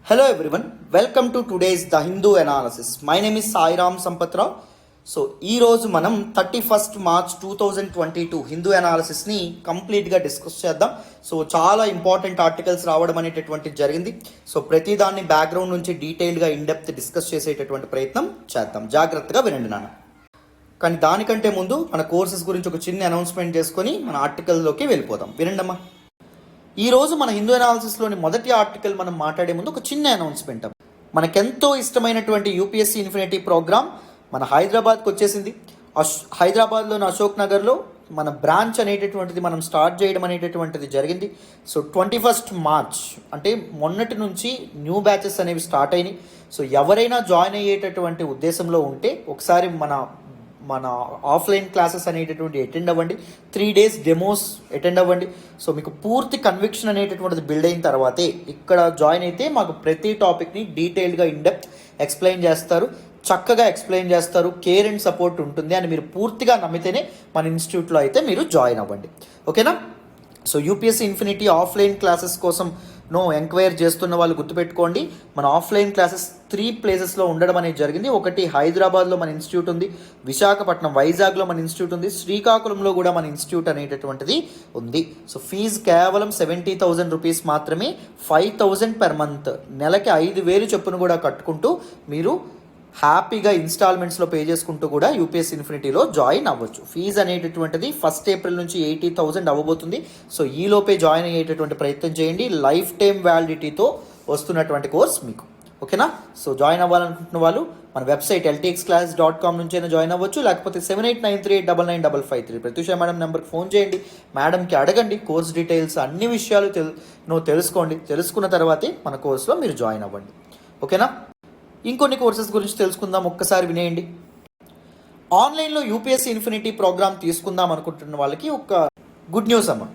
Hello everyone, welcome to today's The Hindu Analysis. My name is Sai Ram Sampatrao. So ఈరోజు మనం 31st March 2022 Hindu అనాలిసిస్ని కంప్లీట్గా discuss చేద్దాం. So చాలా important articles రావడం అనేటటువంటిది జరిగింది. సో ప్రతిదాన్ని బ్యాక్గ్రౌండ్ నుంచి డీటెయిల్గా ఇన్డెప్త్ డిస్కస్ చేసేటటువంటి ప్రయత్నం చేద్దాం. జాగ్రత్తగా వినండి నాన్న. కానీ దానికంటే ముందు మన కోర్సెస్ గురించి ఒక చిన్న అనౌన్స్మెంట్ చేసుకొని మన ఆర్టికల్లోకి వెళ్ళిపోదాం. వినండమ్మా. ఈరోజు మన హిందూ అనాలిసిస్లోని మొదటి ఆర్టికల్ మనం మాట్లాడే ముందు ఒక చిన్న అనౌన్స్మెంట్. మనకెంతో ఇష్టమైనటువంటి యూపీఎస్సీ ఇన్ఫినిటీ ప్రోగ్రామ్ మన హైదరాబాద్కి వచ్చేసింది. హైదరాబాద్లోని అశోక్ నగర్లో మన బ్రాంచ్ అనేటటువంటిది మనం స్టార్ట్ చేయడం అనేటటువంటిది జరిగింది. సో 21st March అంటే మొన్నటి నుంచి న్యూ బ్యాచెస్ అనేవి స్టార్ట్ అయినాయి. సో ఎవరైనా జాయిన్ అయ్యేటటువంటి ఉద్దేశంలో ఉంటే ఒకసారి మన ఆఫ్లైన్ క్లాసెస్ అనేటటువంటి అటెండ్ అవ్వండి. 3 days డెమోస్ అటెండ్ అవ్వండి. సో మీకు పూర్తి కన్విక్షన్ అనేటటువంటిది బిల్డ్ అయిన తర్వాతే ఇక్కడ జాయిన్ అయితే మాకు ప్రతి టాపిక్ని డీటెయిల్డ్గా ఇన్డెప్త్ ఎక్స్ప్లెయిన్ చేస్తారు, చక్కగా ఎక్స్ప్లెయిన్ చేస్తారు, కేర్ అండ్ సపోర్ట్ ఉంటుంది అని మీరు పూర్తిగా నమ్మితేనే మన ఇన్స్టిట్యూట్లో అయితే మీరు జాయిన్ అవ్వండి. ఓకేనా? So UPSC infinity offline classes కోసం ఎంక్వైర్ చేస్తున్న వాళ్ళు గుర్తుపెట్టుకోండి, మన ఆఫ్లైన్ క్లాసెస్ 3 places ఉండడం అనేది జరిగింది. ఒకటి హైదరాబాద్లో మన ఇన్స్టిట్యూట్ ఉంది, విశాఖపట్నం వైజాగ్లో మన ఇన్స్టిట్యూట్ ఉంది, శ్రీకాకుళంలో కూడా మన ఇన్స్టిట్యూట్ అనేటటువంటిది ఉంది. సో ఫీజు కేవలం 70,000 రూపీస్ మాత్రమే, 5,000 per month. నెలకి 5,000 చొప్పున కూడా కట్టుకుంటూ మీరు హ్యాపీగా ఇన్స్టాల్మెంట్స్లో పే చేసుకుంటూ కూడా యూపీఎస్సీ ఇన్ఫినిటీలో జాయిన్ అవ్వచ్చు. ఫీజు అనేటటువంటిది 1st April నుంచి 80,000 అవ్వబోతుంది. సో ఈలోపే జాయిన్ అయ్యేటటువంటి ప్రయత్నం చేయండి. లైఫ్ టైం వ్యాలిడిటీతో వస్తున్నటువంటి కోర్స్ మీకు. ఓకేనా? సో జాయిన్ అవ్వాలనుకుంటున్న వాళ్ళు మన వెబ్సైట్ ltxclass.com నుంచి అయినా జాయిన్ అవ్వచ్చు, లేకపోతే 7893899553 ప్రత్యూష మేడం నెంబర్కి ఫోన్ చేయండి, మేడంకి అడగండి, కోర్స్ డీటెయిల్స్ అన్ని విషయాలు తెలుసుకోండి. తెలుసుకున్న తర్వాతే మన కోర్సులో మీరు జాయిన్ అవ్వండి. ఓకేనా? ఇంకొన్ని కోర్సెస్ గురించి తెలుసుకుందాం, ఒక్కసారి వినేయండి. ఆన్లైన్లో యూపీఎస్సీ ఇన్ఫినిటీ ప్రోగ్రామ్ తీసుకుందాం అనుకుంటున్న వాళ్ళకి ఒక గుడ్ న్యూస్ అమ్మ.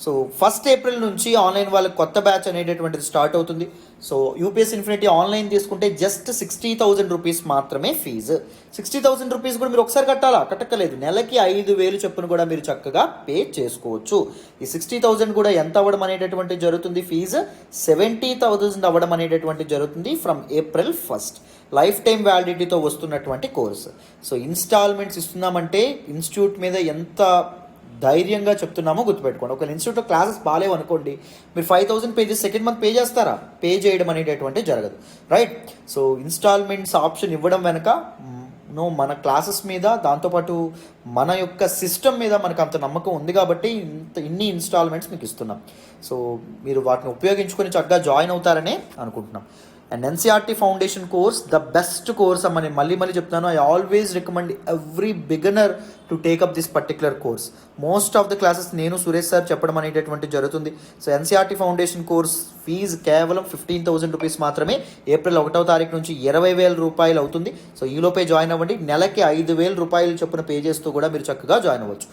సో 1st April నుంచి ఆన్లైన్ వాళ్ళకి కొత్త బ్యాచ్ అనేటటువంటిది స్టార్ట్ అవుతుంది. సో యూపీఎస్సీ ఇన్ఫినిటీ ఆన్లైన్ తీసుకుంటే జస్ట్ 60,000 రూపీస్ మాత్రమే ఫీజు. 60,000 రూపీస్ కూడా మీరు ఒకసారి కట్టక్కలేదు, నెలకి 5,000 చొప్పున కూడా మీరు చక్కగా పే చేసుకోవచ్చు. ఈ 60,000 కూడా ఎంత అవ్వడం అనేటటువంటి జరుగుతుంది, ఫీజు 70,000 అవ్వడం అనేటటువంటి జరుగుతుంది from April 1st. Life time వ్యాలిడిటీతో వస్తున్నటువంటి కోర్సు. సో ఇన్స్టాల్మెంట్స్ ఇస్తున్నామంటే ఇన్స్టిట్యూట్ మీద ఎంత ధైర్యంగా చెప్తున్నామో గుర్తుపెట్టుకోండి. ఒక ఇన్స్టిట్యూట్లో క్లాసెస్ బాగాలేవు అనుకోండి, మీరు 5,000 పే చేసి సెకండ్ మంత్ పే చేస్తారా? పే చేయడం అనేటటువంటి జరగదు, రైట్? సో ఇన్స్టాల్మెంట్స్ ఆప్షన్ ఇవ్వడం వెనక మన క్లాసెస్ మీద, దాంతోపాటు మన యొక్క సిస్టమ్ మీద మనకు అంత నమ్మకం ఉంది కాబట్టి ఇన్ని ఇన్స్టాల్మెంట్స్ మీకు ఇస్తున్నాం. సో మీరు వాటిని ఉపయోగించుకొని చక్కగా జాయిన్ అవుతారనే అనుకుంటున్నాం. And NCERT foundation course the best course అమ్మని మళ్ళీ చెప్తున్నాను. I always recommend every beginner to take up this particular course. Most of the classes నేను సురేష్ సార్ చెప్పడం అనేటటువంటి జరుగుతుంది. So NCERT foundation course fee కేవలం 15,000 రూపీస్ మాత్రమే. April 1వ తారీఖు నుంచి 20,000 రూపాయలు అవుతుంది. సో ఈలోపే జాయిన్ అవ్వండి. నెలకి 5,000 రూపాయలు చొప్పున పే చేస్తూ కూడా మీరు చక్కగా జాయిన్ అవ్వచ్చు.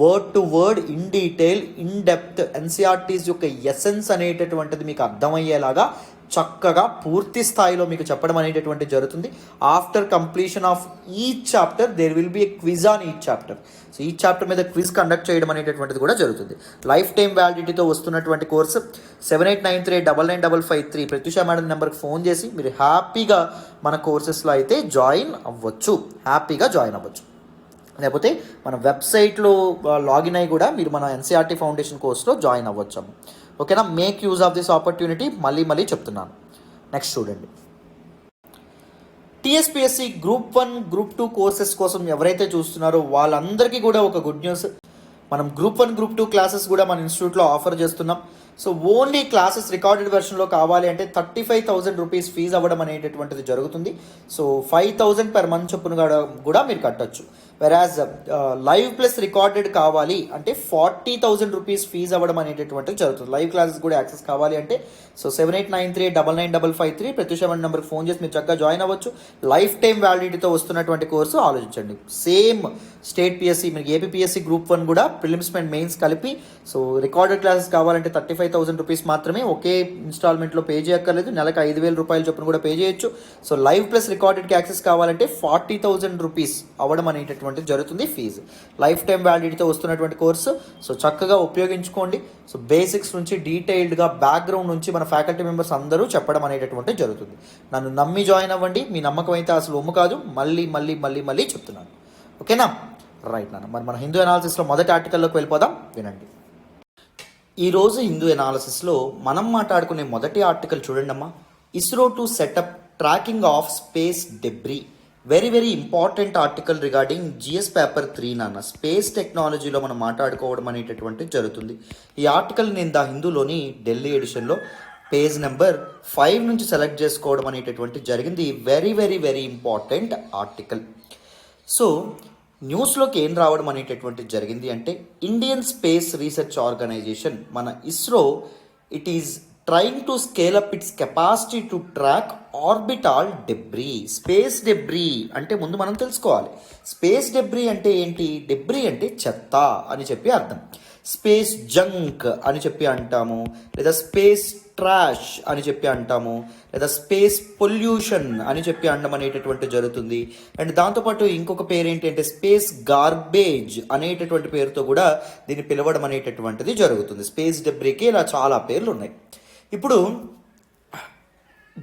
Word to word, in detail, in depth NCERTs యొక్క ఎసెన్స్ అనేటటువంటిది మీకు అర్థమయ్యేలాగా చక్కగా పూర్తి స్థాయిలో మీకు చెప్పడం అనేటటువంటి జరుగుతుంది. After completion of each chapter there will be a quiz on each chapter. So ఈ చాప్టర్ మీద క్విజ్ కండక్ట్ చేయడం అనేటటువంటిది కూడా జరుగుతుంది. లైఫ్ టైం వ్యాలిడిటీతో వస్తున్నటువంటి కోర్సు 7893899553 ప్రత్యూష మేడం నెంబర్కి ఫోన్ చేసి మీరు హ్యాపీగా మన కోర్సెస్లో అయితే జాయిన్ అవ్వచ్చు, హ్యాపీగా జాయిన్ అవ్వచ్చు. లేకపోతే మన వెబ్సైట్లో లాగిన్ అయ్యి కూడా మీరు మన ఎన్సీఆర్టీ ఫౌండేషన్ కోర్స్లో జాయిన్ అవ్వచ్చు. ఓకేనా? Make use of this opportunity. మళ్ళీ చెప్తున్నాను. నెక్స్ట్ చూడండి. టీఎస్పీఎస్సీ Group 1, Group 2 కోర్సెస్ కోసం ఎవరైతే చూస్తున్నారో వాళ్ళందరికీ కూడా ఒక గుడ్ న్యూస్. మనం Group 1, Group 2 క్లాసెస్ కూడా మన ఇన్స్టిట్యూట్లో ఆఫర్ చేస్తున్నాం. సో ఓన్లీ క్లాసెస్ రికార్డెడ్ వెర్షన్లో కావాలి అంటే 35,000 రూపీస్ ఫీజు అవ్వడం అనేటటువంటిది జరుగుతుంది. సో 5,000 per month చొప్పున కూడా మీరు కట్టచ్చు. వెరాజ్ లైవ్ ప్లస్ రికార్డెడ్ కావాలి అంటే 40,000 రూపీస్ ఫీజు అవ్వడం అనేటటువంటిది జరుగుతుంది. లైవ్ క్లాసెస్ కూడా యాక్సెస్ కావాలి అంటే సో 7893899553 ప్రత్యూష నెంబర్కి ఫోన్ చేసి మీరు చక్కగా జాయిన్ అవ్వచ్చు. లైఫ్ టైం వ్యాలిడిటీతో వస్తున్నటువంటి కోర్సు ఆలోచించండి. సేమ్ స్టేట్ పిఎస్సి, మీకు ఏపీఎస్సి Group 1 కూడా ప్రిలిమ్స్ అండ్ మెయిన్స్ కలిపి. సో రికార్డెడ్ క్లాసెస్ కావాలంటే 35,000 రూపీస్ మాత్రమే, ఒకే ఇన్స్టాల్మెంట్లో పే చేయక్కర్లేదు. నెలకు 5,000 రూపాయలు చొప్పున కూడా పే చేయొచ్చు. సో లైవ్ ప్లస్ రికార్డెడ్కి యాక్సెస్ కావాలంటే 40,000 రూపీస్ అవ్వడం అనేటటువంటి అనేటటువంటి జరుగుతుంది. ఫీజు లైఫ్ టైం వ్యాలిడిటీతో వస్తున్నటువంటి కోర్సు. సో చక్కగా ఉపయోగించుకోండి. సో బేసిక్స్ నుంచి డీటెయిల్డ్గా బ్యాక్గ్రౌండ్ నుంచి మన ఫ్యాకల్టీ మెంబర్స్ అందరూ చెప్పడం అనేటటువంటి జరుగుతుంది. నన్ను నమ్మి జాయిన్ అవ్వండి. మీ నమ్మకం అయితే అసలు ఒమ్ము కాదు. మళ్ళీ మళ్ళీ మళ్ళీ మళ్ళీ చెప్తున్నాను. ఓకేనా? రైట్ నాన్న. మరి మన హిందూ అనాలిసిస్లో మొదటి ఆర్టికల్లోకి వెళ్ళిపోదాం, వినండి. ఈరోజు హిందూ ఎనాలిసిస్లో మనం మాట్లాడుకునే మొదటి ఆర్టికల్ చూడండి అమ్మా. ISRO to set up tracking of space debris. Very very important article regarding GS paper 3 నాన్న. స్పేస్ టెక్నాలజీలో మనం మాట్లాడుకోవడం అనేటటువంటి జరుగుతుంది. ఈ ఆర్టికల్ నేను ద హిందూలోని ఢిల్లీ ఎడిషన్లో పేజ్ నెంబర్ 5 నుంచి సెలెక్ట్ చేసుకోవడం అనేటటువంటి జరిగింది. Very very very important article. So న్యూస్లోకి ఏం రావడం అనేటటువంటి జరిగింది అంటే, ఇండియన్ స్పేస్ రీసెర్చ్ ఆర్గనైజేషన్ మన ISRO it is trying to scale up it's capacity to track orbital debris. Space debris అంటే ముందు మనం తెలుసుకోవాలి. స్పేస్ డెబ్రీ అంటే ఏంటి? డెబ్రీ అంటే చెత్త అని చెప్పి అర్థం. స్పేస్ జంక్ అని చెప్పి అంటాము, లేదా స్పేస్ ట్రాష్ అని చెప్పి అంటాము, లేదా స్పేస్ పొల్యూషన్ అని చెప్పి అనడం అనేటటువంటి జరుగుతుంది. అండ్ దాంతోపాటు ఇంకొక పేరు ఏంటి అంటే స్పేస్ గార్బేజ్ అనేటటువంటి పేరుతో కూడా దీన్ని పిలవడం అనేటటువంటిది జరుగుతుంది. స్పేస్ డెబ్రీకి ఇలా చాలా పేర్లు ఉన్నాయి. ఇప్పుడు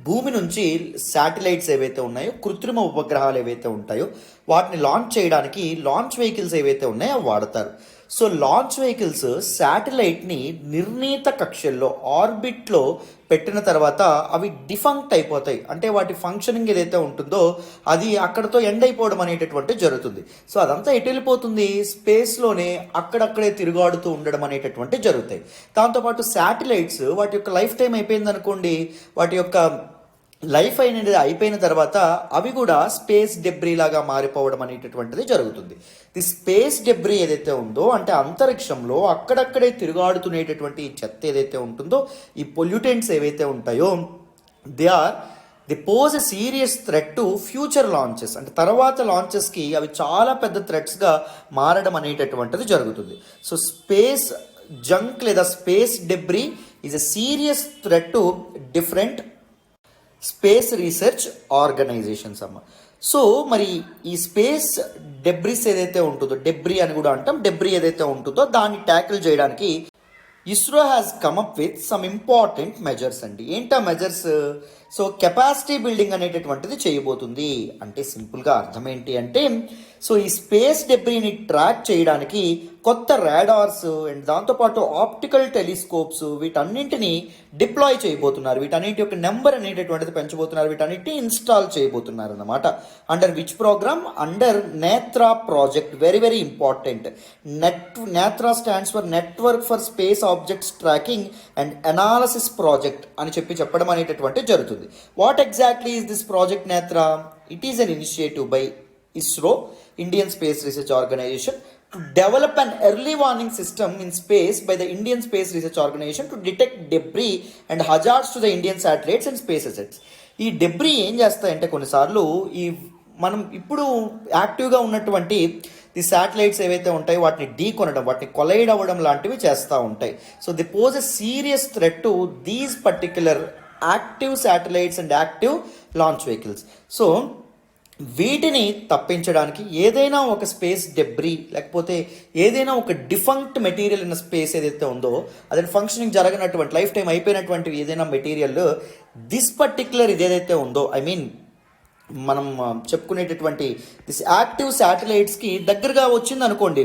భూమి నుంచి శాటిలైట్స్ ఏవైతే ఉన్నాయో, కృత్రిమ ఉపగ్రహాలు ఏవైతే ఉంటాయో వాటిని లాంచ్ చేయడానికి లాంచ్ వెహికల్స్ ఏవైతే ఉన్నాయో అవి వాడతారు. సో లాంచ్ వెహికల్స్ శాటిలైట్ని నిర్ణీత కక్షల్లో ఆర్బిట్లో పెట్టిన తర్వాత అవి డిఫంక్ట్ అయిపోతాయి. అంటే వాటి ఫంక్షనింగ్ ఏదైతే ఉంటుందో అది అక్కడతో ఎండ్ అయిపోవడం అనేటటువంటి జరుగుతుంది. సో అదంతా ఎటు వెళ్ళిపోతుంది? స్పేస్లోనే అక్కడక్కడే తిరుగాడుతూ ఉండడం అనేటటువంటి జరుగుతాయి. దాంతోపాటు శాటిలైట్స్ వాటి యొక్క లైఫ్ టైం అయిపోయింది అనుకోండి, వాటి యొక్క లైఫ్ అనేది అయిపోయిన తర్వాత అవి కూడా స్పేస్ డెబ్రీ లాగా మారిపోవడం అనేటటువంటిది జరుగుతుంది. ది స్పేస్ డెబ్రీ ఏదైతే ఉందో అంటే అంతరిక్షంలో అక్కడక్కడే తిరుగాడుతునేటటువంటి చెత్త ఏదైతే ఉంటుందో, ఈ పొల్యూటెంట్స్ ఏవైతే ఉంటాయో the pose a serious threat to future launches. అంటే తర్వాత లాంచెస్కి అవి చాలా పెద్ద థ్రెట్స్గా మారడం అనేటటువంటిది జరుగుతుంది. సో స్పేస్ జంక్ లేదా space debris is a serious threat to different space research organisations అమ్మ. సో మరి ఈ స్పేస్ డెబ్రీస్ ఏదైతే ఉంటుందో, డెబ్రీ అని కూడా అంటాం, డెబ్రీ ఏదైతే ఉంటుందో దాన్ని ట్యాకిల్ చేయడానికి ISRO has come up with some important measures అండి. ఏంటా మెజర్స్? సో కెపాసిటీ బిల్డింగ్ అనేటటువంటిది చేయబోతుంది. అంటే సింపుల్గా అర్థం ఏంటి అంటే, సో ఈ స్పేస్ డెబ్రీని ట్రాక్ చేయడానికి కొత్త రాడార్స్ అండ్ దాంతోపాటు ఆప్టికల్ టెలిస్కోప్స్ వీటన్నింటినీ డిప్లాయ్ చేయబోతున్నారు. వీటన్నింటి యొక్క నెంబర్ అనేటటువంటిది పెంచబోతున్నారు. వీటన్నింటినీ ఇన్స్టాల్ చేయబోతున్నారు అన్నమాట. Under which program? Under Netra project. Very very important. Netra stands for network for space objects tracking and analysis project అని చెప్పడం అనేటటువంటి జరుగుతుంది. What exactly is this project Netra? It is an initiative by ISRO, Indian Space Research Organization, to develop an early warning system in space by the Indian Space Research Organization to detect debris and hazards to the Indian satellites and space assets. ఈ debris ఏం చేస్తాయంటే కొన్నిసార్లు ఈ మనం ఇప్పుడు యాక్టివ్గా ఉన్నటువంటి the satellites ఏవైతే ఉంటాయో వాటిని ఢీ కొనడం, వాటిని కొలైడ్ అవ్వడం లాంటివి చేస్తూ ఉంటాయి. So the pose a serious threat to these particular active satellites and active launch vehicles. So వీటిని తప్పించడానికి ఏదైనా ఒక స్పేస్ డెబ్రీ లేకపోతే ఏదైనా ఒక డిఫంక్ట్ మెటీరియల్ ఇన్ స్పేస్ ఏదైతే ఉందో, అదే ఫంక్షనింగ్ జరగనటువంటి లైఫ్ టైం అయిపోయినటువంటి ఏదైనా మెటీరియల్ దిస్ పర్టిక్యులర్ ఇదేదైతే ఉందో, ఐ మీన్ మనం చెప్పుకునేటటువంటి దిస్ యాక్టివ్ శాటిలైట్స్కి దగ్గరగా వచ్చింది అనుకోండి,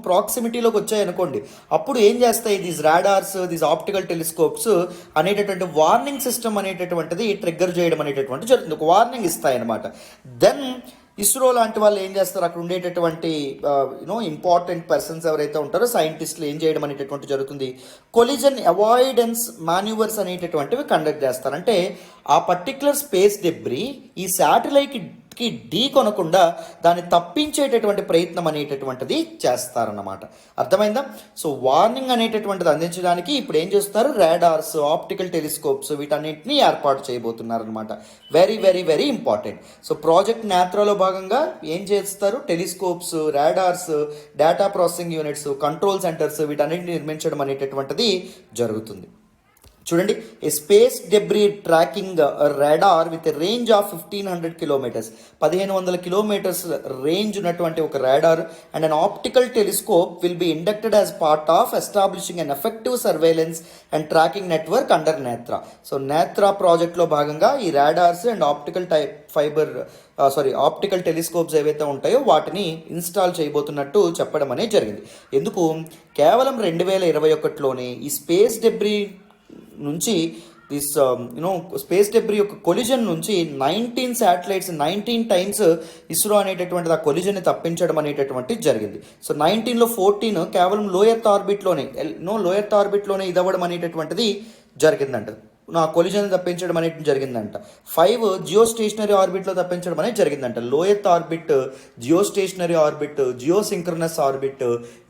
ప్రాక్సిమిటీలోకి వచ్చాయి అనుకోండి, అప్పుడు ఏం చేస్తాయి these radars, these optical telescopes అనేటటువంటి వార్నింగ్ సిస్టమ్ అనేటటువంటిది ట్రిగ్గర్ చేయడం అనేటటువంటి జరుగుతుంది. ఒక వార్నింగ్ ఇస్తాయి అనమాట. దెన్ ఇస్రో లాంటి వాళ్ళు ఏం చేస్తారు, అక్కడ ఉండేటటువంటి ఇంపార్టెంట్ పర్సన్స్ ఎవరైతే ఉంటారో సైంటిస్టులు ఏం చేయడం అనేటటువంటి జరుగుతుంది, కొలిజన్ అవాయిడెన్స్ మాన్యూవర్స్ అనేటటువంటివి కండక్ట్ చేస్తారు. అంటే ఆ పర్టిక్యులర్ స్పేస్ డెబ్రీ ఈ శాటిలైట్కి ఢీ కొనకుండా దాన్ని తప్పించేటటువంటి ప్రయత్నం అనేటటువంటిది చేస్తారన్నమాట. అర్థమైందా? సో వార్నింగ్ అనేటటువంటిది అందించడానికి ఇప్పుడు ఏం చేస్తున్నారు, రాడార్స్, ఆప్టికల్ టెలిస్కోప్స్ వీటన్నింటినీ ఏర్పాటు చేయబోతున్నారు అనమాట. Very very very important. So project నేత్రాలో భాగంగా ఏం చేస్తారు, telescopes, radars, data processing units, control centres వీటన్నింటినీ నిర్మించడం అనేటటువంటిది జరుగుతుంది. చూడండి, a space debris tracking radar with range of 1500 kilometres, 1500 kilometres range ఉన్నటువంటి ఒక radar and an optical telescope will be inducted as part of establishing an effective surveillance and tracking network under Netra. So Netra ప్రాజెక్ట్లో భాగంగా ఈ radars and optical telescopes ఏవైతే ఉంటాయో వాటిని install చేయబోతున్నట్టు చెప్పడం అనేది జరిగింది. ఎందుకు? కేవలం 2021లోనే ఈ స్పేస్ డెబ్రీ నుంచి స్పేస్ డెబ్రీ యొక్క కొలిజన్ నుంచి 19 శాటిలైట్స్ 19 టైమ్స్ ఇస్రో అనేటటువంటిది ఆ కొలిజన్ని తప్పించడం అనేటటువంటిది జరిగింది. సో 19లో 14 కేవలం లోయర్త్ ఆర్బిట్లోనే ఇదవ్వడం అనేటటువంటిది జరిగిందంట. నా కొలిజన్ తప్పించడం అనేది జరిగిందంట. 5 జియో స్టేషనరీ ఆర్బిట్లో తప్పించడం అనేది జరిగిందంట. Low earth orbit, geostationary orbit, geosynchronous orbit,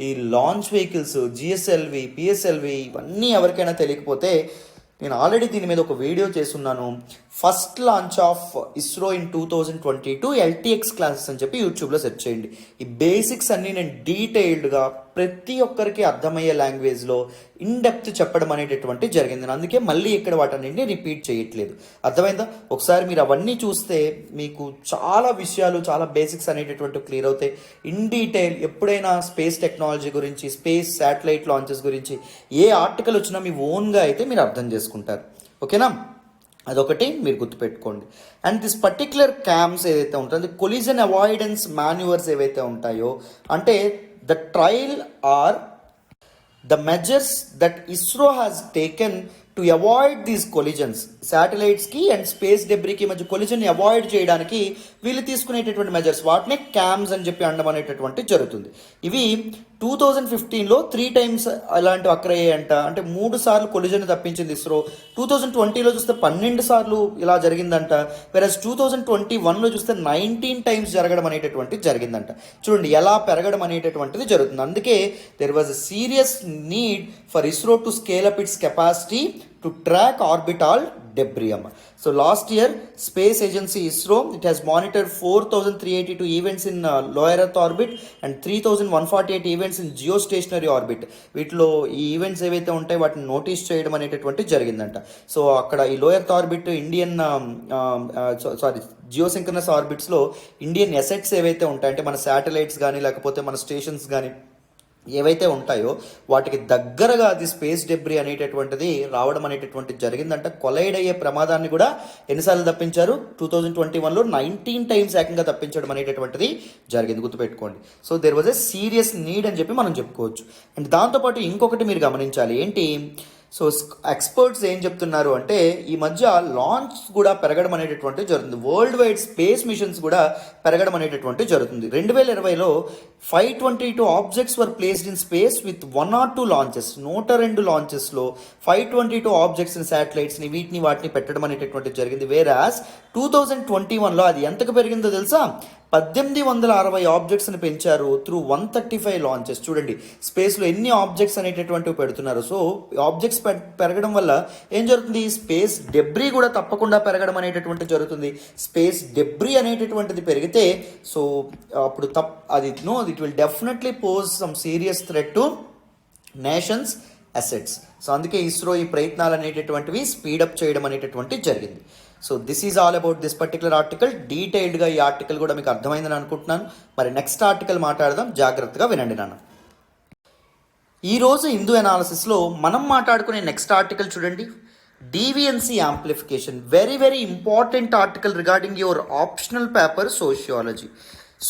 ఈ లాంచ్ వెహికల్స్, జిఎస్ఎల్వి, పిఎస్ఎల్వి ఇవన్నీ ఎవరికైనా తెలియకపోతే నేను ఆల్రెడీ దీని మీద ఒక వీడియో చేస్తున్నాను. First launch of ISRO in 2022 LTX classes అని చెప్పి యూట్యూబ్లో సెర్చ్ చేయండి. ఈ బేసిక్స్ అన్నీ నేను డీటెయిల్డ్గా ప్రతి ఒక్కరికి అర్థమయ్యే లాంగ్వేజ్లో ఇన్డెప్త్ చెప్పడం అనేటటువంటి జరిగింది. అందుకే మళ్ళీ ఇక్కడ వాటన్నింటినీ రిపీట్ చేయట్లేదు. అర్థమైందా? ఒకసారి మీరు అవన్నీ చూస్తే మీకు చాలా విషయాలు, చాలా బేసిక్స్ అనేటటువంటి క్లియర్ అవుతాయి. ఇన్ డీటెయిల్ ఎప్పుడైనా స్పేస్ టెక్నాలజీ గురించి, స్పేస్ శాటిలైట్ లాంచెస్ గురించి ఏ ఆర్టికల్ వచ్చినా మీ ఓన్గా అయితే మీరు అర్థం చేసుకుంటారు. ఓకేనా? అదొకటి మీరు గుర్తుపెట్టుకోండి. అండ్ దిస్ పర్టిక్యులర్ క్యామ్స్ ఏదైతే ఉంటుందో, కొలిజన్ అవాయిడెన్స్ మాన్యువర్స్ ఏవైతే ఉంటాయో, అంటే the trial or the measures that ISRO has taken to avoid these collisions, శాటిలైట్స్కి అండ్ స్పేస్ డెబ్రీకి మధ్య కొలిజన్ని అవాయిడ్ చేయడానికి వీళ్ళు తీసుకునేటటువంటి మెజర్స్, వాటిని క్యామ్స్ అని చెప్పి అనడం అనేటటువంటి జరుగుతుంది. ఇవి 2015లో 3 టైమ్స్ అలాంటివి అయ్యాయంట. అంటే 3 సార్లు కొలిజన్ తప్పించింది ఇస్రో. 2020లో చూస్తే 12 సార్లు ఇలా జరిగిందంట. వెరస్ 2021లో చూస్తే 19 టైమ్స్ జరగడం అనేటటువంటి జరిగిందంట. చూడండి ఎలా పెరగడం అనేటటువంటిది జరుగుతుంది. అందుకే there was a serious need for ISRO to scale up it's capacity to track orbital debris. So last year space agency ISRO, it has monitored 4382 events in low earth orbit and 3148 events in geostationary orbit. వీటిలో ఈ events ఏవైతే ఉంటాయో వాటిని notice చేయడం అనేటటువంటి జరిగిందంట. So అక్కడ ఈ low earth orbit, Indian geosynchronous ఆర్బిట్స్లో ఇండియన్ ఎసెట్స్ ఏవైతే ఉంటాయి, అంటే మన శాటిలైట్స్ కానీ లేకపోతే మన స్టేషన్స్ కానీ ఏవైతే ఉంటాయో వాటికి దగ్గరగా అది స్పేస్ డెబ్రీ అనేటటువంటిది రావడం అనేటటువంటిది జరిగిందంట. కొలైడ్ అయ్యే ప్రమాదాన్ని కూడా ఎన్నిసార్లు తప్పించారు? 2021లో 19 టైమ్స్ ఏకంగా తప్పించడం అనేటటువంటిది జరిగింది. గుర్తుపెట్టుకోండి. So there was a serious need అని చెప్పి మనం చెప్పుకోవచ్చు. అండ్ దాంతోపాటు ఇంకొకటి మీరు గమనించాలి. ఏంటి? సో ఎక్స్పర్ట్స్ ఏం చెప్తున్నారు అంటే ఈ మధ్య లాంచ్ కూడా పెరగడం అనేటటువంటి జరుగుతుంది. వరల్డ్ వైడ్ స్పేస్ మిషన్స్ కూడా పెరగడం అనేటటువంటి జరుగుతుంది. 2020లో 522 objects were placed in space with 1 or 2 launches. 102 లాంచెస్లో 522 ఆబ్జెక్ట్స్ ఇన్ శాటిలైట్స్ని వాటిని పెట్టడం అనేటటువంటి జరిగింది. వేరాస్ 2021లో అది ఎంతకు పెరిగిందో తెలుసా? 1860 ఆబ్జెక్ట్స్ని పెంచారు త్రూ 135 లాంచెస్. చూడండి స్పేస్లో ఎన్ని ఆబ్జెక్ట్స్ అనేటటువంటివి పెడుతున్నారు. సో ఆబ్జెక్ట్స్ పెరగడం వల్ల ఏం జరుగుతుంది? స్పేస్ డెబ్రీ కూడా తప్పకుండా పెరగడం అనేటటువంటి జరుగుతుంది. స్పేస్ డెబ్రీ అనేటటువంటిది పెరిగితే సో అప్పుడు it will definitely pose some serious threat to nations assets. So అందుకే ఇస్రో ఈ ప్రయత్నాలు అనేటటువంటివి స్పీడప్ చేయడం అనేటటువంటి జరిగింది. So this is all about this particular article. డీటెయిల్డ్గా ఈ ఆర్టికల్ కూడా మీకు అర్థమైందని అనుకుంటున్నాను. మరి నెక్స్ట్ ఆర్టికల్ మాట్లాడదాం, జాగ్రత్తగా వినండి నాన్న. ఈరోజు హిందూ అనాలిసిస్లో మనం మాట్లాడుకునే నెక్స్ట్ ఆర్టికల్ చూడండి, deviancy amplification. Very very important article regarding your optional paper sociology.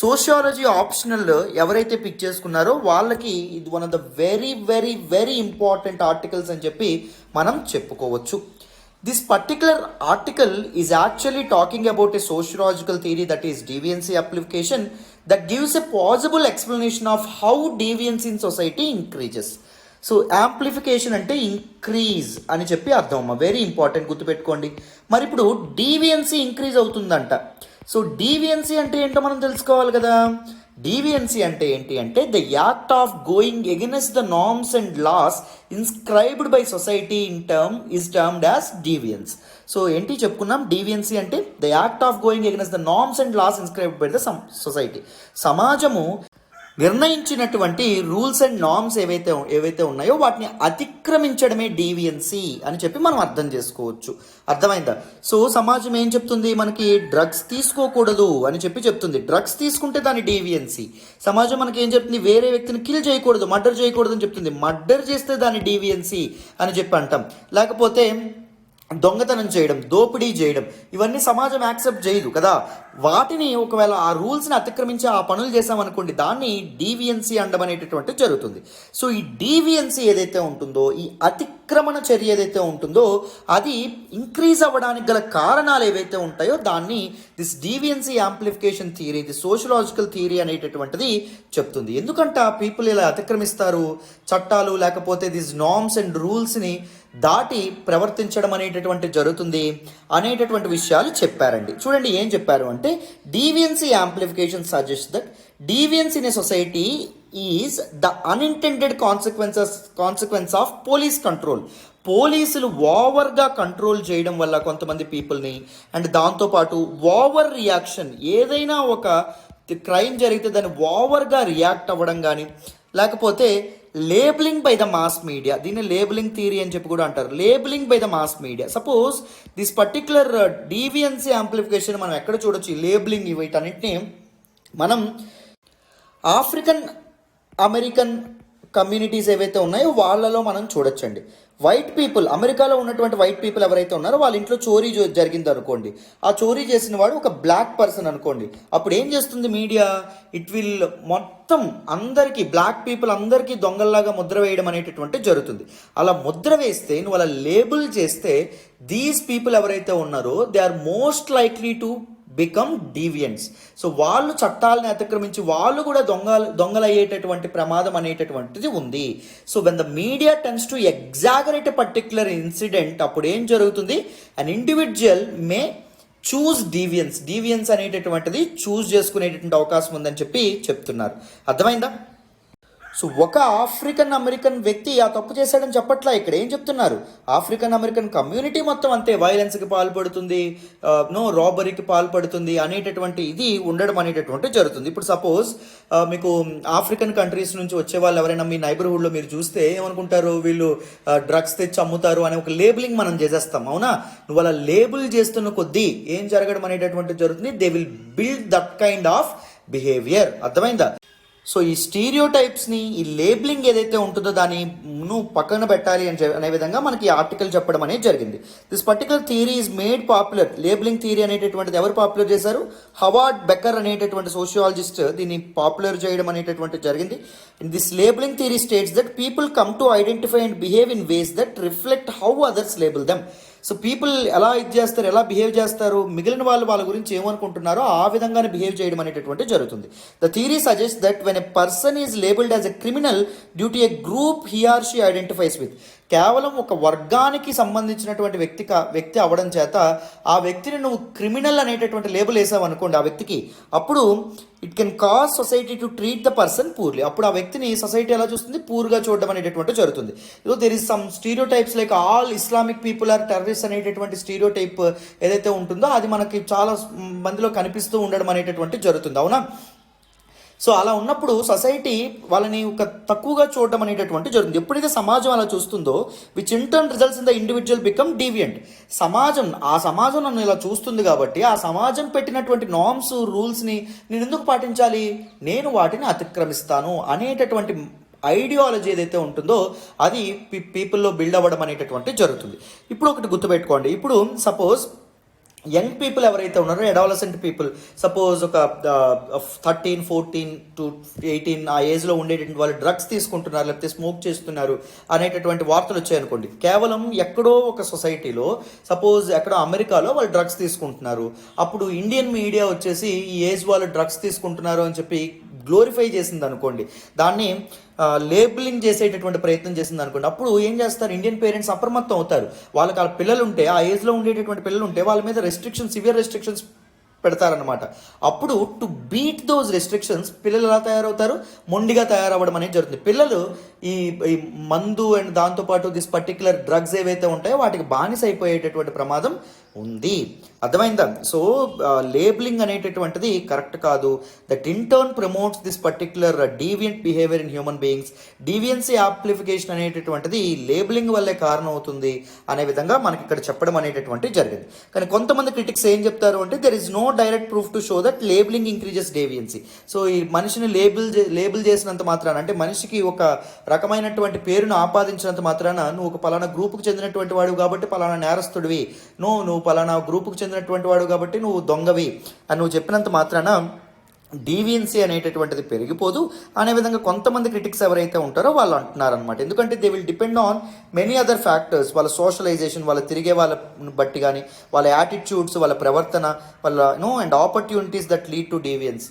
Sociology optional ఎవరైతే పిక్ చేసుకున్నారో వాళ్ళకి ఇది one of the very very very important articles అని చెప్పి మనం చెప్పుకోవచ్చు. This particular article is actually talking about a sociological theory, that is deviancy amplification, that gives a possible explanation of how deviance in society increases. So amplification అంటే increase అని చెప్పి అర్థం అమ్మ. Very important, గుర్తుపెట్టుకోండి. మరి ఇప్పుడు డీవియన్సీ ఇంక్రీజ్ అవుతుందంట. So డీవియన్సీ అంటే ఏంటో మనం తెలుసుకోవాలి కదా. డీవియన్సీ అంటే ఏంటి అంటే the act of going against the norms and laws inscribed by society is termed as deviance. So ఏంటి చెప్పుకున్నాం? డీవియన్సీ అంటే the act of going against the norms and laws inscribed by the society. సమాజము నిర్ణయించినటువంటి rules and norms ఏవైతే ఉన్నాయో వాటిని అతిక్రమించడమే డీవియన్సీ అని చెప్పి మనం అర్థం చేసుకోవచ్చు. అర్థమైందా? సో సమాజం ఏం చెప్తుంది మనకి? డ్రగ్స్ తీసుకోకూడదు అని చెప్పి చెప్తుంది. డ్రగ్స్ తీసుకుంటే దాని డీవియన్సీ. సమాజం మనకి ఏం చెప్తుంది? వేరే వ్యక్తిని కిల్ చేయకూడదు, మర్డర్ చేయకూడదు అని చెప్తుంది. మర్డర్ చేస్తే దాని డీవియన్సీ అని చెప్పి అంటాం. లేకపోతే దొంగతనం చేయడం, దోపిడీ చేయడం, ఇవన్నీ సమాజం యాక్సెప్ట్ చేయదు కదా. వాటిని ఒకవేళ ఆ రూల్స్ని అతిక్రమించి ఆ పనులు చేసామనుకోండి, దాన్ని డీవియన్సీ అనడం అనేటటువంటి జరుగుతుంది. సో ఈ డీవియన్సీ ఏదైతే ఉంటుందో, ఈ అతిక్రమణ చర్య ఏదైతే ఉంటుందో, అది ఇంక్రీజ్ అవ్వడానికి గల కారణాలు ఏవైతే ఉంటాయో దాన్ని this deviancy amplification theory, the sociological theory అనేటటువంటిది చెప్తుంది. ఎందుకంటే ఆ పీపుల్ ఇలా అతిక్రమిస్తారు, చట్టాలు లేకపోతే దిస్ నార్మ్స్ అండ్ రూల్స్ని దాటి ప్రవర్తించడం అనేటటువంటి జరుగుతుంది అనేటటువంటి విషయాలు చెప్పారండి. చూడండి ఏం చెప్పారు అంటే, deviancy amplification suggest that deviance in a society is the unintended consequence of police control. పోలీసులు ఓవర్గా కంట్రోల్ చేయడం వల్ల కొంతమంది పీపుల్ని, అండ్ దాంతోపాటు ఓవర్ రియాక్షన్, ఏదైనా ఒక క్రైమ్ జరిగితే దాన్ని ఓవర్గా రియాక్ట్ అవ్వడం కానీ, లేకపోతే labelling by the mass media, దీన్ని లేబులింగ్ థియరీ అని చెప్పి కూడా అంటారు. Labelling by the mass media. Suppose this particular deviancy amplification మనం ఎక్కడ చూడొచ్చు? లేబులింగ్. వీటన్నిటిని మనం ఆఫ్రికన్ అమెరికన్ కమ్యూనిటీస్ ఏవైతే ఉన్నాయో వాళ్ళలో మనం చూడొచ్చండి. వైట్ పీపుల్, అమెరికాలో ఉన్నటువంటి వైట్ పీపుల్ ఎవరైతే ఉన్నారో వాళ్ళ ఇంట్లో చోరీ జరిగింది అనుకోండి, ఆ చోరీ చేసిన వాడు ఒక బ్లాక్ పర్సన్ అనుకోండి, అప్పుడు ఏం చేస్తుంది మీడియా? ఇట్ విల్ మొత్తం అందరికీ, బ్లాక్ పీపుల్ అందరికీ దొంగల్లాగా ముద్ర వేయడం అనేటటువంటి జరుగుతుంది. అలా ముద్ర వేస్తే, నువ్వు అలా లేబుల్ చేస్తే, దీస్ పీపుల్ ఎవరైతే ఉన్నారో they are most likely to become deviants. So వాళ్ళు చట్టాలని అతిక్రమించి వాళ్ళు కూడా దొంగలయ్యేటటువంటి ప్రమాదం అనేటటువంటిది ఉంది. So when the media tends to exaggerate a particular incident, అప్పుడు ఏం జరుగుతుంది? అన్ ఇండివిజువల్ మే చూస్ డీవియన్స్ అనేటటువంటిది చూస్ చేసుకునేటటువంటి అవకాశం ఉందని చెప్పి చెప్తున్నారు. అర్థమైందా? సో ఒక ఆఫ్రికన్ అమెరికన్ వ్యక్తి ఆ తప్పు చేశాడని చెప్పట్లా. ఇక్కడ ఏం చెప్తున్నారు? ఆఫ్రికన్ అమెరికన్ కమ్యూనిటీ మొత్తం అంతే వైలెన్స్కి పాల్పడుతుంది, రాబరీకి పాల్పడుతుంది అనేటటువంటి ఇది ఉండడం అనేటటువంటి జరుగుతుంది. ఇప్పుడు సపోజ్ మీకు ఆఫ్రికన్ కంట్రీస్ నుంచి వచ్చే వాళ్ళు ఎవరైనా మీ నైబర్హుడ్లో మీరు చూస్తే ఏమనుకుంటారు? వీళ్ళు డ్రగ్స్ తెచ్చి అమ్ముతారు అనే ఒక లేబులింగ్ మనం చేసేస్తాం, అవునా? నువ్వు అలా లేబుల్ చేస్తున్న కొద్దీ ఏం జరగడం అనేటటువంటి జరుగుతుంది? They will build that kind of behaviour. అర్థమైందా? సో ఈ స్టీరియోటైప్స్ని, ఈ లేబులింగ్ ఏదైతే ఉంటుందో దాన్ని నువ్వు పక్కన పెట్టాలి అనే విధంగా మనకి ఈ ఆర్టికల్ చెప్పడం అనేది జరిగింది. This particular theory is made popular. Labelling theory అనేటటువంటిది ఎవరు పాపులర్ చేశారు? హవార్డ్ బెకర్ అనేటటువంటి సోషియాలజిస్ట్ దీన్ని పాపులర్ చేయడం అనేటటువంటి జరిగింది. This labelling theory states that people come to identify and behave in ways that reflect how others label them. So people ఎలా ఇది చేస్తారు, ఎలా బిహేవ్ చేస్తారు, మిగిలిన వాళ్ళు వాళ్ళ గురించి ఏమనుకుంటున్నారో ఆ విధంగానే బిహేవ్ చేయడం అనేటటువంటి జరుగుతుంది. The theory suggest that when a person is labelled as a criminal due to a group he or she identifies with, కేవలం ఒక వర్గానికి సంబంధించినటువంటి వ్యక్తి అవ్వడం చేత ఆ వ్యక్తిని నువ్వు క్రిమినల్ అనేటటువంటి లేబుల్ వేసావు అనుకోండి ఆ వ్యక్తికి, అప్పుడు it can cause society to treat the person purely. అప్పుడు ఆ వ్యక్తిని సొసైటీ ఎలా చూస్తుంది? పూర్గా చూడడం అనేటటువంటి జరుగుతుంది. ఇదో there is some stereotypes like all Islamic people are terrorist అనేటటువంటి స్టీరియోటైప్ ఏదైతే ఉంటుందో అది మనకి చాలా మందిలో కనిపిస్తూ ఉండడం అనేటటువంటి జరుగుతుంది, అవునా? సో అలా ఉన్నప్పుడు సొసైటీ వాళ్ళని ఒక తక్కువగా చూడడం అనేటటువంటి జరుగుతుంది. ఎప్పుడైతే సమాజం అలా చూస్తుందో, which in turn results in the individual become deviant. ఆ సమాజం నన్ను ఇలా చూస్తుంది కాబట్టి ఆ సమాజం పెట్టినటువంటి నార్మ్స్, రూల్స్ని నేను ఎందుకు పాటించాలి? నేను వాటిని అతిక్రమిస్తాను అనేటటువంటి ఐడియాలజీ ఏదైతే ఉంటుందో అది పీపుల్లో బిల్డ్ అవ్వడం అనేటటువంటి జరుగుతుంది. ఇప్పుడు ఒకటి గుర్తుపెట్టుకోండి. ఇప్పుడు సపోజ్ యంగ్ పీపుల్ ఎవరైతే ఉన్నారో, అడాలసెంట్ పీపుల్, సపోజ్ ఒక 13, 14 to 18 ఆ ఏజ్లో ఉండేటటువంటి వాళ్ళు డ్రగ్స్ తీసుకుంటున్నారు, లేకపోతే స్మోక్ చేస్తున్నారు అనేటటువంటి వార్తలు వచ్చాయనుకోండి. కేవలం ఎక్కడో ఒక సొసైటీలో, సపోజ్ ఎక్కడో అమెరికాలో వాళ్ళు డ్రగ్స్ తీసుకుంటున్నారు, అప్పుడు ఇండియన్ మీడియా వచ్చేసి ఈ ఏజ్ వాళ్ళు డ్రగ్స్ తీసుకుంటున్నారు అని చెప్పి గ్లోరిఫై చేసింది అనుకోండి, దాన్ని లేబులింగ్ చేసేటటువంటి ప్రయత్నం చేసింది అనుకోండి. అప్పుడు ఏం చేస్తారు? ఇండియన్ పేరెంట్స్ అప్రమత్తం అవుతారు. వాళ్ళకి ఆ పిల్లలు ఉంటే, ఆ ఏజ్లో ఉండేటటువంటి పిల్లలు ఉంటే వాళ్ళ మీద సివియర్ రెస్ట్రిక్షన్స్ పెడతారనమాట. అప్పుడు టు బీట్ దోస్ రెస్ట్రిక్షన్స్ పిల్లలు ఎలా తయారవుతారు? మొండిగా తయారవ్వడం అనేది జరుగుతుంది. పిల్లలు ఈ ఈ మందు అండ్ దాంతోపాటు దిస్ పర్టిక్యులర్ డ్రగ్స్ ఏవైతే ఉంటాయో వాటికి బానిస అయిపోయేటటువంటి ప్రమాదం ఉంది. అర్థమైందా? సో లేబులింగ్ అనేటటువంటిది కరెక్ట్ కాదు. That in turn promotes this particular deviant behaviour in human beings. Deviancy amplification అనేటటువంటిది లేబులింగ్ వల్లే కారణం అవుతుంది అనే విధంగా మనకి ఇక్కడ చెప్పడం అనేటటువంటి జరిగింది. కానీ కొంతమంది క్రిటిక్స్ ఏం చెప్తారు అంటే there is no direct proof to show that labelling increases deviancy. So ఈ మనిషిని లేబుల్ చేసినంత మాత్రాన, అంటే మనిషికి ఒక రకమైనటువంటి పేరును ఆపాదించినంత మాత్రాన నువ్వు ఒక పలానా గ్రూపుకు చెందినటువంటి వాడు కాబట్టి పలానా నేరస్తుడివి, నువ్వు పలానా గ్రూపుకు చెందినటువంటి వాడు కాబట్టి నువ్వు దొంగవి అని నువ్వు చెప్పినంత మాత్రాన డీవియన్సీ అనేటటువంటిది పెరిగిపోదు అనే విధంగా కొంతమంది క్రిటిక్స్ ఎవరైతే ఉంటారో వాళ్ళు అంటున్నారనమాట. ఎందుకంటే they will depend on many other factors. వాళ్ళ సోషలైజేషన్, వాళ్ళ తిరిగే వాళ్ళని బట్టి కానీ, వాళ్ళ యాటిట్యూడ్స్, వాళ్ళ ప్రవర్తన, వాళ్ళ and opportunities that lead to deviance.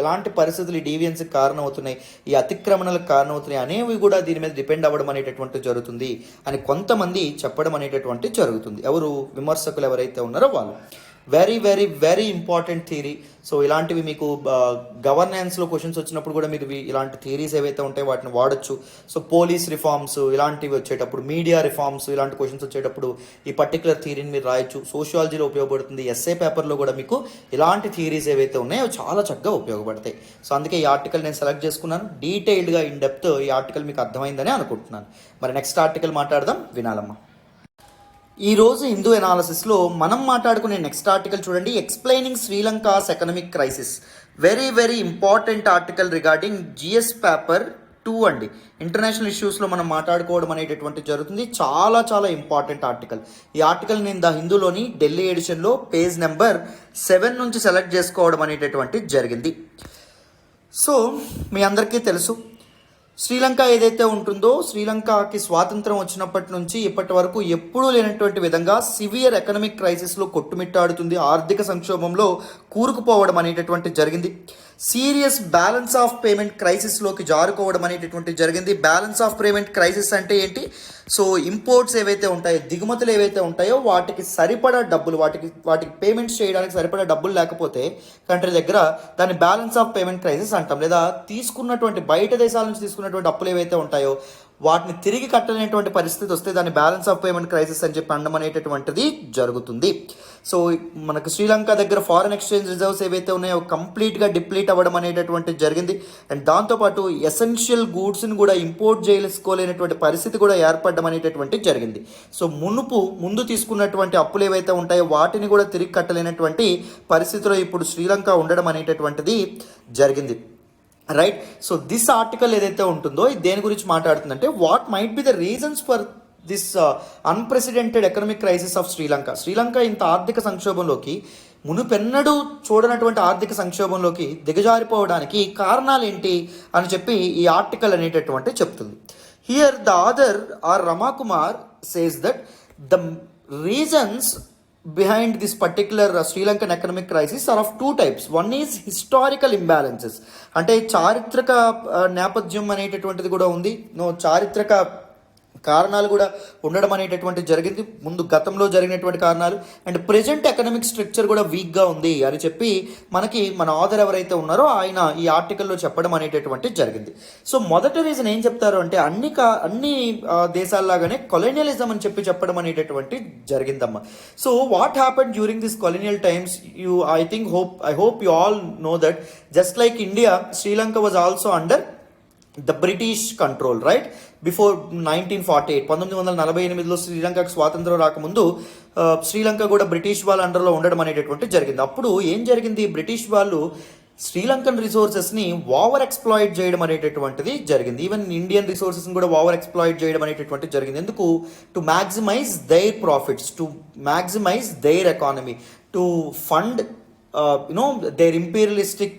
ఎలాంటి పరిస్థితులు ఈ డీవియన్స్కి కారణం అవుతున్నాయి, ఈ అతిక్రమణలకు కారణం అవుతున్నాయి అనేవి కూడా దీని మీద డిపెండ్ అవ్వడం అనేటటువంటి జరుగుతుంది అని కొంతమంది చెప్పడం అనేటటువంటి జరుగుతుంది. ఎవరు విమర్శకులు ఎవరైతే ఉన్నారో వాళ్ళు. Very very very important theory. So ఇలాంటివి మీకు గవర్నెన్స్లో క్వశ్చన్స్ వచ్చినప్పుడు కూడా మీరు ఇలాంటి థియరీస్ ఏవైతే ఉంటాయో వాటిని వాడచ్చు. సో పోలీస్ రిఫార్మ్స్ ఇలాంటివి వచ్చేటప్పుడు, మీడియా రిఫార్మ్స్ ఇలాంటి క్వశ్చన్స్ వచ్చేటప్పుడు ఈ పర్టికులర్ థియరీని మీరు రాయొచ్చు. సోషియాలజీలో ఉపయోగపడుతుంది. ఎస్ఏ పేపర్లో కూడా మీకు ఇలాంటి థియరీస్ ఏవైతే ఉన్నాయో అవి చాలా చక్కగా ఉపయోగపడతాయి. సో అందుకే ఈ ఆర్టికల్ నేను సెలెక్ట్ చేసుకున్నాను. డీటెయిల్డ్గా ఇన్ డెప్త్ ఈ ఆర్టికల్ మీకు అర్థమైందని అనుకుంటున్నాను. మరి నెక్స్ట్ ఆర్టికల్ మాట్లాడదాం, వినాలమ్మా. ఈరోజు హిందూ ఎనాలిసిస్లో మనం మాట్లాడుకునే నెక్స్ట్ ఆర్టికల్ చూడండి, explaining Sri Lanka's economic crisis. Very very important article regarding GS paper 2 అండి. ఇంటర్నేషనల్ ఇష్యూస్లో మనం మాట్లాడుకోవడం అనేటటువంటి జరుగుతుంది. చాలా చాలా ఇంపార్టెంట్ ఆర్టికల్. ఈ ఆర్టికల్ నేను ద హిందూలోని ఢిల్లీ ఎడిషన్లో పేజ్ నెంబర్ 7 నుంచి సెలెక్ట్ చేసుకోవడం అనేటటువంటి జరిగింది. సో మీ అందరికీ తెలుసు, శ్రీలంక ఏదైతే ఉంటుందో, శ్రీలంకకి స్వాతంత్రం వచ్చినప్పటి నుంచి ఇప్పటి వరకు ఎప్పుడూ లేనటువంటి విధంగా సివియర్ ఎకనామిక్ క్రైసిస్లో కొట్టుమిట్టాడుతుంది. ఆర్థిక సంక్షోభంలో కూరుకుపోవడం అనేటటువంటి జరిగింది. సీరియస్ బ్యాలెన్స్ ఆఫ్ పేమెంట్ క్రైసిస్లోకి జారుకోవడం అనేటటువంటి జరిగింది. బ్యాలెన్స్ ఆఫ్ పేమెంట్ క్రైసిస్ అంటే ఏంటి? సో ఇంపోర్ట్స్ ఏవైతే ఉంటాయో, దిగుమతులు ఏవైతే ఉంటాయో వాటికి సరిపడా డబ్బులు, వాటికి పేమెంట్స్ చేయడానికి సరిపడా డబ్బులు లేకపోతే కంట్రీ దగ్గర దాన్ని బ్యాలెన్స్ ఆఫ్ పేమెంట్ క్రైసిస్ అంటాం. లేదా తీసుకున్నటువంటి బయట దేశాల నుంచి తీసుకున్నటువంటి అప్పులు ఏవైతే ఉంటాయో వాటిని తిరిగి కట్టలేనటువంటి పరిస్థితి వస్తే దాన్ని బ్యాలెన్స్ ఆఫ్ పేమెంట్ క్రైసిస్ అని చెప్పి అనడం అనేటటువంటిది జరుగుతుంది. సో మనకు శ్రీలంక దగ్గర ఫారెన్ ఎక్స్చేంజ్ రిజర్వ్స్ ఏవైతే ఉన్నాయో కంప్లీట్గా డిప్లీట్ అవ్వడం అనేటటువంటిది జరిగింది. అండ్ దాంతోపాటు ఎసెన్షియల్ గూడ్స్ని కూడా ఇంపోర్ట్ చేసుకోలేనటువంటి పరిస్థితి కూడా ఏర్పడడం అనేటటువంటి జరిగింది. సో ముందు తీసుకున్నటువంటి అప్పులు ఏవైతే ఉంటాయో వాటిని కూడా తిరిగి కట్టలేనటువంటి పరిస్థితిలో ఇప్పుడు శ్రీలంక ఉండడం అనేటటువంటిది జరిగింది. రైట్. సో దిస్ ఆర్టికల్ ఏదైతే ఉంటుందో ఇది దేని గురించి మాట్లాడుతుందంటే what might be the reasons for this unprecedented economic crisis of Sri Lanka. Sri Lanka ఇంత ఆర్థిక సంక్షోభంలోకి, మునుపెన్నడూ చూడనటువంటి ఆర్థిక సంక్షోభంలోకి దిగజారిపోవడానికి కారణాలు ఏంటి అని చెప్పి ఈ ఆర్టికల్ అనేటటువంటి చెప్తుంది. Here the author R Ramakumar says that the reasons behind this particular Sri Lankan economic crisis are of 2 types. One is historical imbalances. అంటే చారిత్రక నేపథ్యం అనేటటువంటిది కూడా ఉంది. చారిత్రక కారణాలు కూడా ఉండడం అనేటటువంటి జరిగింది. ముందు గతంలో జరిగినటువంటి కారణాలు అండ్ ప్రెజెంట్ ఎకనామిక్ స్ట్రక్చర్ కూడా వీక్గా ఉంది అని చెప్పి మన ఆథర్ ఎవరైతే ఉన్నారో ఆయన ఈ ఆర్టికల్లో చెప్పడం అనేటటువంటి జరిగింది. సో మొదటి రీజన్ ఏం చెప్తారు అంటే అన్ని దేశాల్లాగానే కొలోనియలిజం అని చెప్పడం అనేటటువంటి జరిగిందమ్మా. So what happened during this colonial times, I hope you all know that just like India, Sri Lanka was also under the British control, right, before 1948. 1948లో శ్రీలంకకు స్వాతంత్రం రాకముందు శ్రీలంక కూడా బ్రిటిష్ వాళ్ళ అండర్లో ఉండడం అనేటటువంటి జరిగింది. అప్పుడు ఏం జరిగింది, బ్రిటిష్ వాళ్ళు శ్రీలంకన్ రిసోర్సెస్ని ఓవర్ ఎక్స్ప్లాయిట్ చేయడం అనేటటువంటిది జరిగింది. ఈవెన్ ఇండియన్ రిసోర్సెస్ని కూడా ఓవర్ ఎక్స్ప్లాయిట్ చేయడం అనేటటువంటిది జరిగింది. ఎందుకు? To maximise their profits, to maximise their economy, to fund their imperialistic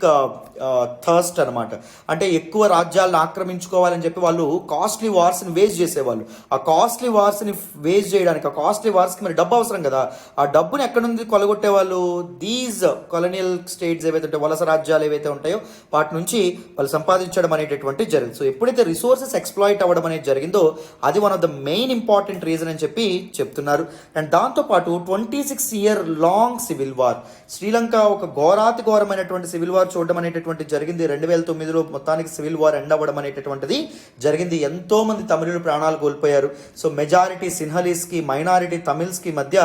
thirst అనమాట. అంటే ఎక్కువ రాజ్యాలను ఆక్రమించుకోవాలని చెప్పి వాళ్ళు కాస్ట్లీ వార్స్ని వేస్ట్ చేసేవాళ్ళు. ఆ కాస్ట్లీ వార్స్ని వేస్ట్ చేయడానికి, ఆ కాస్ట్లీ వార్స్కి మరి డబ్బు అవసరం కదా, ఆ డబ్బుని ఎక్కడి నుంచి కొలగొట్టేవాళ్ళు? దీస్ కొలోనియల్ స్టేట్స్ ఏవైతే ఉంటాయో, వలస రాజ్యాలు ఏవైతే ఉంటాయో వాటి నుంచి వాళ్ళు సంపాదించడం అనేటటువంటి జరిగింది. సో ఎప్పుడైతే రిసోర్సెస్ ఎక్స్ప్లాయిట్ అవ్వడం అనేది జరిగిందో అది one of the main important reason అని చెప్పి చెప్తున్నారు. అండ్ దాంతోపాటు 26 year long civil war, Sri Lanka ఒక ఘోరాతి ఘోరమైనటువంటి సివిల్ వార్ చూడడం అనేటటువంటి అనేటటువంటి జరిగింది. 2009లో మొత్తానికి సివిల్ వార్ ఎండ్ అవ్వడం అనేటటువంటిది జరిగింది. ఎంతోమంది తమిళులు ప్రాణాలు కోల్పోయారు. సో మెజారిటీ సిన్హలీస్కి, మైనారిటీ తమిళ్స్కి మధ్య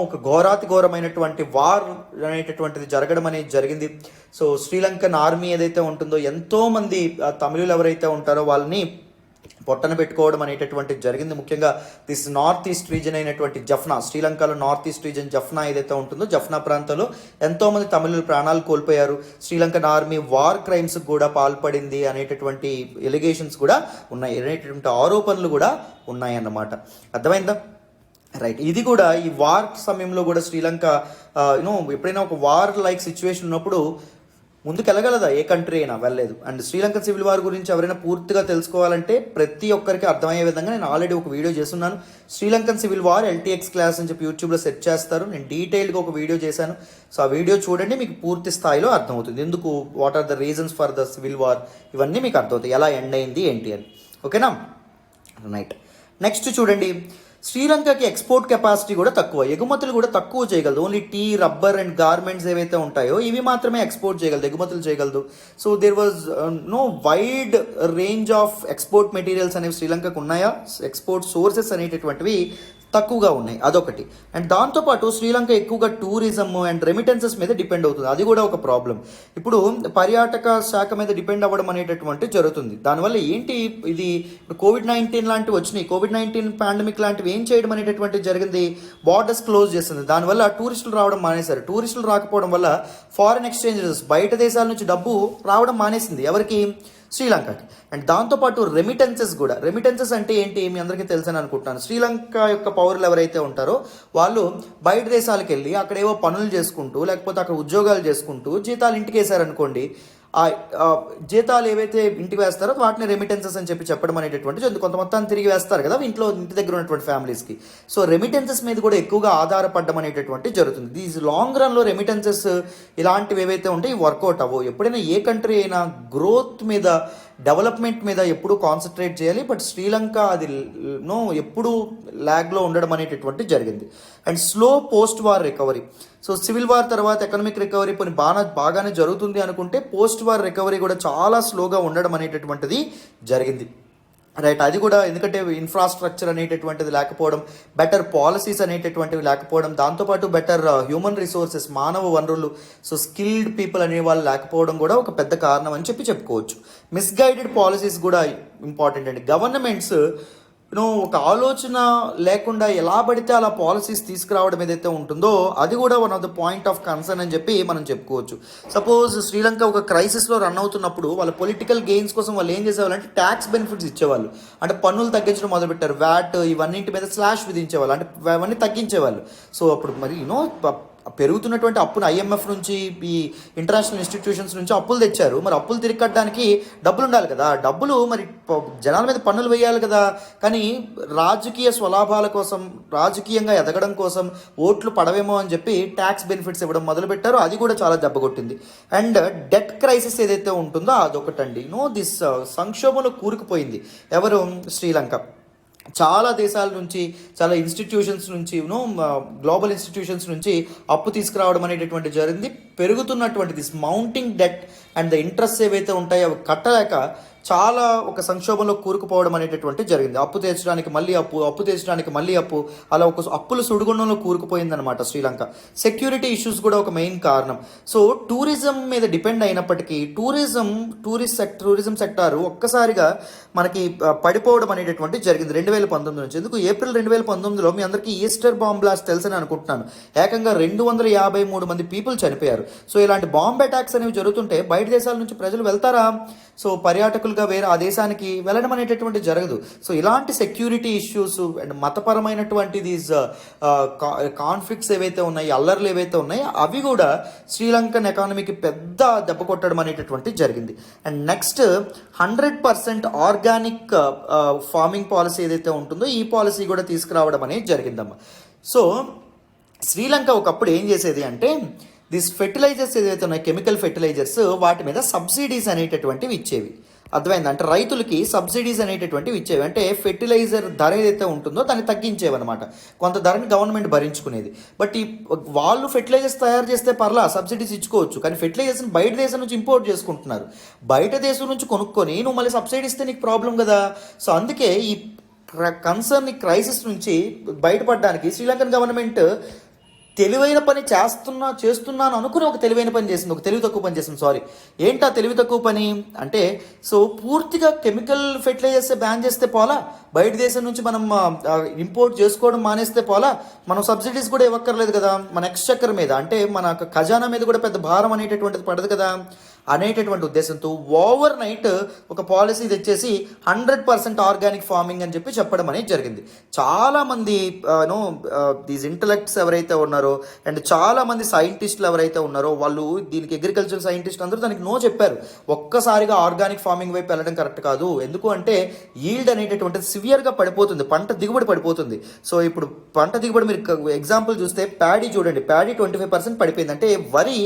ఒక ఘోరమైనటువంటి వార్ అనేటటువంటిది జరగడం అనేది జరిగింది. సో శ్రీలంకన్ ఆర్మీ ఏదైతే ఉంటుందో ఎంతోమంది తమిళులు ఎవరైతే ఉంటారో వాళ్ళని పొట్టన పెట్టుకోవడం అనేటటువంటిది జరిగింది. ముఖ్యంగా దిస్ నార్త్ ఈస్ట్ రీజన్ అయినటువంటి జఫ్నా, శ్రీలంకలో నార్త్ ఈస్ట్ రీజన్ జఫ్నా ఏదైతే ఉంటుందో జఫ్నా ప్రాంతంలో ఎంతోమంది తమిళులు ప్రాణాలు కోల్పోయారు. శ్రీలంకన్ ఆర్మీ వార్ క్రైమ్స్ కూడా పాల్పడింది అనేటటువంటి ఎలిగేషన్స్ కూడా ఉన్నాయి, అనేటటువంటి ఆరోపణలు కూడా ఉన్నాయన్నమాట. అర్థమైందా? రైట్. ఇది కూడా ఈ వార్ సమయంలో కూడా శ్రీలంక ఎప్పుడైనా ఒక వార్ లైక్ సిచ్యువేషన్ ఉన్నప్పుడు ముందుకు వెళ్ళగలదా? ఏ కంట్రీ అయినా వెళ్ళలేదు. అండ్ శ్రీలంకన్ సివిల్ వార్ గురించి ఎవరైనా పూర్తిగా తెలుసుకోవాలంటే ప్రతి ఒక్కరికి అర్థమయ్యే విధంగా నేను ఆల్రెడీ ఒక వీడియో చేస్తున్నాను. Sri Lankan civil war LTX class అని చెప్పి యూట్యూబ్లో సెర్చ్ చేస్తారు. నేను డీటెయిల్గా ఒక వీడియో చేశాను. సో ఆ వీడియో చూడండి, మీకు పూర్తి స్థాయిలో అర్థమవుతుంది ఎందుకు, what are the reasons for the civil war, ఇవన్నీ మీకు అర్థమవుతాయి, ఎలా ఎండ్ అయింది ఏంటి అని. ఓకేనా? రైట్. నెక్స్ట్ చూడండి, శ్రీలంకకి ఎక్స్పోర్ట్ కెపాసిటీ కూడా తక్కువ, ఎగుమతులు కూడా తక్కువ చేయగలదు. Only tea, rubber and garments ఏవైతే ఉంటాయో ఇవి మాత్రమే ఎక్స్పోర్ట్ చేయగలదు, ఎగుమతులు చేయగలదు. So there was no wide range of export materials అనేవి శ్రీలంకకు ఉన్నాయా, ఎక్స్పోర్ట్ సోర్సెస్ అనేటటువంటివి తక్కువగా ఉన్నాయి, అదొకటి. అండ్ దాంతోపాటు శ్రీలంక ఎక్కువగా టూరిజం అండ్ రెమిటెన్సెస్ మీద డిపెండ్ అవుతుంది, అది కూడా ఒక ప్రాబ్లం. ఇప్పుడు పర్యాటక శాఖ మీద డిపెండ్ అవ్వడం అనేటటువంటి జరుగుతుంది. దానివల్ల ఏంటి, ఇది COVID-19 లాంటివి వచ్చినాయి, COVID-19 పాండమిక్ లాంటివి ఏం చేయడం అనేటటువంటి జరిగింది, బార్డర్స్ క్లోజ్ చేస్తుంది. దానివల్ల టూరిస్టులు రావడం మానేశారు. టూరిస్టులు రాకపోవడం వల్ల ఫారిన్ ఎక్స్చేంజెస్, బయట దేశాల నుంచి డబ్బు రావడం మానేసింది. ఎవరికి? శ్రీలంకకి. అండ్ దాంతోపాటు రెమిటెన్సెస్ కూడా. రెమిటెన్సెస్ అంటే ఏంటి మీ అందరికీ తెలుసని అనుకుంటున్నాను. శ్రీలంక యొక్క పౌరులు ఎవరైతే ఉంటారో వాళ్ళు బయట దేశాలకు వెళ్ళి అక్కడ ఏవో పనులు చేసుకుంటూ లేకపోతే అక్కడ ఉద్యోగాలు చేసుకుంటూ జీతాలు ఇంటికి వేశారనుకోండి, ఆ జీతాలు ఏవైతే ఇంటికి వేస్తారో వాటిని రెమిటెన్సెస్ అని చెప్పడం అనేటటువంటి కొంత మొత్తాన్ని తిరిగి వేస్తారు కదా ఇంటి దగ్గర ఉన్నటువంటి ఫ్యామిలీస్కి. సో రెమిటెన్సెస్ మీద కూడా ఎక్కువగా ఆధారపడడం అనేటటువంటి జరుగుతుంది. దీస్ లాంగ్ రన్లో రెమిటెన్సెస్ ఇలాంటివి ఏవైతే ఉంటాయి వర్కౌట్ అవ్వవు. ఎప్పుడైనా ఏ కంట్రీ అయినా గ్రోత్ మీద, డెవలప్మెంట్ మీద ఎప్పుడూ కాన్సన్ట్రేట్ చేయాలి. బట్ శ్రీలంక అది ఎప్పుడూ ల్యాగ్లో ఉండడం అనేటటువంటి జరిగింది. And slow post war recovery. So civil war తర్వాత ఎకనామిక్ రికవరీ బాగానే జరుగుతుంది అనుకుంటే పోస్ట్ వార్ రికవరీ కూడా చాలా స్లోగా ఉండడం అనేటటువంటిది జరిగింది. రైట్. అది కూడా ఎందుకంటే ఇన్ఫ్రాస్ట్రక్చర్ అనేటటువంటిది లేకపోవడం, బెటర్ పాలసీస్ అనేటటువంటివి లేకపోవడం, దాంతోపాటు బెటర్ హ్యూమన్ రిసోర్సెస్, మానవ వనరులు, సో స్కిల్డ్ పీపుల్ అనే వాళ్ళు లేకపోవడం కూడా ఒక పెద్ద కారణం అని చెప్పుకోవచ్చు. మిస్గైడెడ్ పాలసీస్ కూడా ఇంపార్టెంట్ అండి. గవర్నమెంట్స్ ఒక ఆలోచన లేకుండా ఎలా పడితే అలా పాలసీస్ తీసుకురావడం ఏదైతే ఉంటుందో అది కూడా one of the point of concern అని చెప్పి మనం చెప్పుకోవచ్చు. సపోజ్ శ్రీలంక ఒక క్రైసిస్లో రన్ అవుతున్నప్పుడు వాళ్ళ పొలిటికల్ గెయిన్స్ కోసం వాళ్ళు ఏం చేసేవాళ్ళు అంటే ట్యాక్స్ బెనిఫిట్స్ ఇచ్చేవాళ్ళు. అంటే పన్నులు తగ్గించడం మొదలుపెట్టారు. వ్యాట్ ఇవన్నింటి మీద స్లాష్ విధించేవాళ్ళు, అంటే అవన్నీ తగ్గించేవాళ్ళు. సో అప్పుడు మరి పెరుగుతున్నటువంటి అప్పును IMF నుంచి, ఈ ఇంటర్నేషనల్ ఇన్స్టిట్యూషన్స్ నుంచి అప్పులు తెచ్చారు. మరి అప్పులు తిరిగి కట్టడానికి డబ్బులు ఉండాలి కదా, డబ్బులు మరి జనాల మీద పన్నులు వేయాలి కదా. కానీ రాజకీయ స్వలాభాల కోసం, రాజకీయంగా ఎదగడం కోసం ఓట్లు పడవేమో అని చెప్పి ట్యాక్స్ బెనిఫిట్స్ ఇవ్వడం మొదలుపెట్టారు. అది కూడా చాలా దెబ్బకొట్టింది. అండ్ డెట్ క్రైసిస్ ఏదైతే ఉంటుందో అదొకటండి. దిస్ సంక్షోభంలో కూరుకుపోయింది ఎవరు? శ్రీలంక. చాలా దేశాల నుంచి, చాలా ఇన్స్టిట్యూషన్స్ నుంచి, గ్లోబల్ ఇన్స్టిట్యూషన్స్ నుంచి అప్పు తీసుకురావడం అనేటటువంటి జరిగింది. పెరుగుతున్నటువంటి this mounting debt and the interest ఏవైతే ఉంటాయో అవి కట్టలేక చాలా ఒక సంక్షోభంలో కూరుకుపోవడం అనేటటువంటి జరిగింది. అప్పు తీర్చడానికి మళ్ళీ అప్పు, అప్పు తీర్చడానికి మళ్ళీ అప్పు, అలా ఒక అప్పుల సుడిగుండంలో కూరుకుపోయిందనమాట శ్రీలంక. సెక్యూరిటీ ఇష్యూస్ కూడా ఒక మెయిన్ కారణం. సో టూరిజం మీద డిపెండ్ అయినప్పటికీ టూరిజం సెక్టారు ఒక్కసారిగా మనకి పడిపోవడం అనేటటువంటి జరిగింది 2019 నుంచి. ఎందుకు? ఏప్రిల్ 2019లో మీ అందరికీ ఈస్టర్ బాంబ్ బ్లాస్ట్ తెలుసని అనుకుంటున్నాను. ఏకంగా 253 మంది పీపుల్ చనిపోయారు. సో ఇలాంటి బాంబ్ అటాక్స్ అనేవి జరుగుతుంటే బయట దేశాల నుంచి ప్రజలు వెళ్తారా? సో పర్యాటకులుగా వేరే ఆ దేశానికి వెళ్ళడం అనేటటువంటి జరగదు. సో ఇలాంటి సెక్యూరిటీ ఇష్యూస్ అండ్ మతపరమైనటువంటి దీస్ కాన్ఫ్లిక్ట్స్ ఏవైతే ఉన్నాయి, అల్లర్లు ఏవైతే ఉన్నాయో అవి కూడా శ్రీలంకన్ ఎకానమీకి పెద్ద దెబ్బ కొట్టడం అనేటటువంటి జరిగింది. And next 100% organic farming policy ఏదైతే ఉంటుందో ఈ పాలసీ కూడా తీసుకురావడం అనేది జరిగిందమ్మా. సో శ్రీలంక ఒకప్పుడు ఏం చేసేది అంటే దిస్ ఫెర్టిలైజర్స్ ఏదైతే ఉన్నాయి, కెమికల్ ఫెర్టిలైజర్స్, వాటి మీద సబ్సిడీస్ అనేటటువంటివి ఇచ్చేవి. అర్థమైంది. అంటే రైతులకి సబ్సిడీస్ అనేటటువంటివి ఇచ్చేవి. అంటే ఫెర్టిలైజర్ ధర ఏదైతే ఉంటుందో దాన్ని తగ్గించేవి అనమాట. కొంత ధరని గవర్నమెంట్ భరించుకునేది. బట్ ఈ వాళ్ళు ఫెర్టిలైజర్స్ తయారు చేస్తే పర్లా సబ్సిడీస్ ఇచ్చుకోవచ్చు, కానీ ఫెర్టిలైజర్స్ని బయట దేశం నుంచి ఇంపోర్ట్ చేసుకుంటున్నారు. బయట దేశం నుంచి కొనుక్కొని నువ్వు మళ్ళీ సబ్సిడీ ఇస్తే నీకు ప్రాబ్లం కదా. సో అందుకే ఈ కన్సర్న్ ఈ క్రైసిస్ నుంచి బయటపడడానికి శ్రీలంకన్ గవర్నమెంట్ తెలివైన పని చేస్తున్నాను అనుకుని ఒక తెలివైన పని చేసింది, ఒక తెలివి తక్కువ పని చేసింది. సారీ, ఏంటా తెలివి తక్కువ పని అంటే, సో పూర్తిగా కెమికల్ ఫెర్టిలైజర్స్ బ్యాన్ చేస్తే పోలా, బయట దేశం నుంచి మనం ఇంపోర్ట్ చేసుకోవడం మానేస్తే పోలా, మనం సబ్సిడీస్ కూడా ఇవ్వక్కర్లేదు కదా, మన ఎక్స్చక్కర్ మీద అంటే మన ఖజానా మీద కూడా పెద్ద భారం అనేటటువంటిది పడదు కదా అనేటటువంటి ఉద్దేశంతో ఓవర్ నైట్ ఒక పాలసీ తెచ్చేసి 100% ఆర్గానిక్ ఫార్మింగ్ అని చెప్పడం అనేది జరిగింది. చాలామంది దీస్ ఇంటలెక్ట్స్ ఎవరైతే ఉన్నారో అండ్ చాలామంది సైంటిస్టులు ఎవరైతే ఉన్నారో వాళ్ళు దీనికి అగ్రికల్చర్ సైంటిస్ట్ అందరూ దానికి నో చెప్పారు. ఒక్కసారిగా ఆర్గానిక్ ఫార్మింగ్ వైపు వెళ్ళడం కరెక్ట్ కాదు, ఎందుకు అంటే ఈల్డ్ అనేటటువంటిది సివియర్గా పడిపోతుంది, పంట దిగుబడి పడిపోతుంది. సో ఇప్పుడు పంట దిగుబడి మీరు ఎగ్జాంపుల్ చూస్తే ప్యాడీ చూడండి, ప్యాడీ 25% పడిపోయింది. అంటే వరి